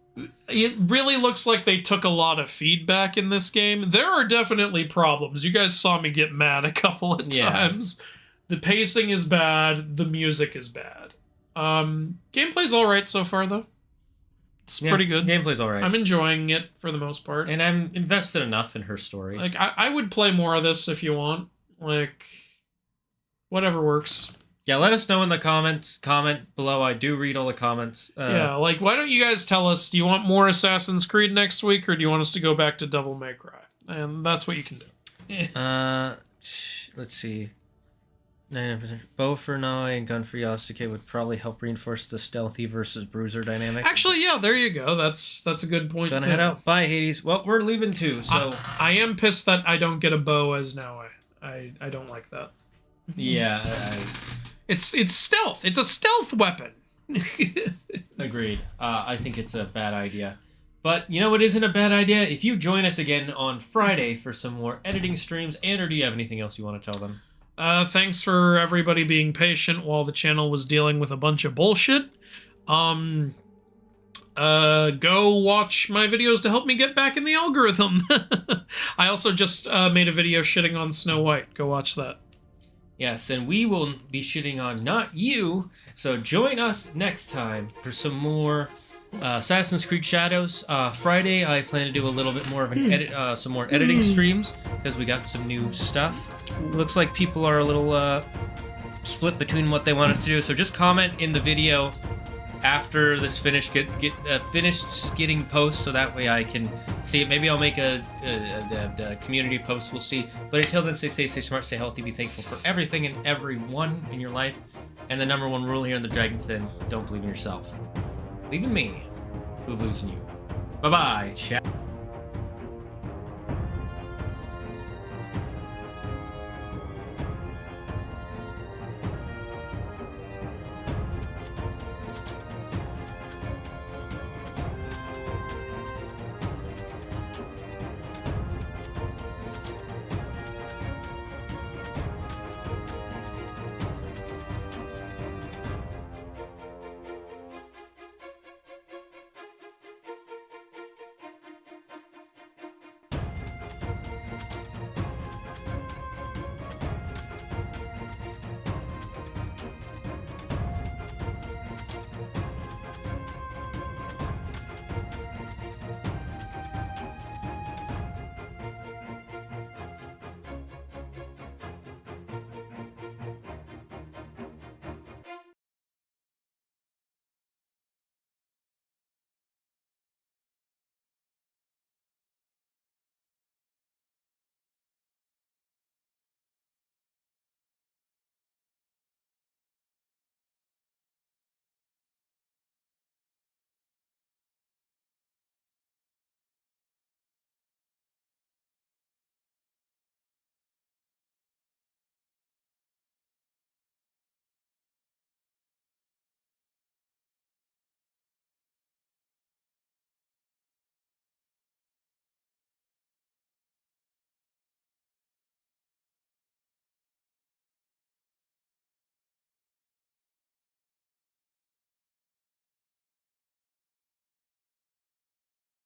It really looks like they took a lot of feedback in this game. There are definitely problems. You guys saw me get mad a couple of times. The pacing is bad. The music is bad. Gameplay's alright so far, though. It's pretty good. Gameplay's alright. I'm enjoying it for the most part. And I'm invested enough in her story. Like, I would play more of this if you want. Like, whatever works. Yeah, let us know in the comments. Comment below. I do read all the comments. Yeah, like, why don't you guys tell us, do you want more Assassin's Creed next week, or do you want us to go back to Devil May Cry? And that's what you can do. Let's see. 99% bow for Nai and gun for Yasuke would probably help reinforce the stealthy versus bruiser dynamic. Actually, yeah, there you go. That's a good point. Gonna head out. Bye, Hades. Well, we're leaving too, so... I am pissed that I don't get a bow as Naoi. I don't like that. Yeah, It's stealth. It's a stealth weapon. Agreed. I think it's a bad idea. But you know what isn't a bad idea? If you join us again on Friday for some more editing streams, and or do you have anything else you want to tell them? Thanks for everybody being patient while the channel was dealing with a bunch of bullshit. Go watch my videos to help me get back in the algorithm. I also just made a video shitting on Snow White. Go watch that. Yes, and we will be shitting on not you, so join us next time for some more Assassin's Creed Shadows. Friday, I plan to do a little bit more of an some more editing streams, because we got some new stuff. Looks like people are a little split between what they want us to do, so just comment in the video after this finished getting post, so that way I can see it. Maybe I'll make a community post, we'll see. But until then, stay smart, stay healthy, be thankful for everything and everyone in your life. And the #1 rule here in the Dragon's Den, don't believe in yourself. Believe in me, who believes in you. Bye-bye, chat.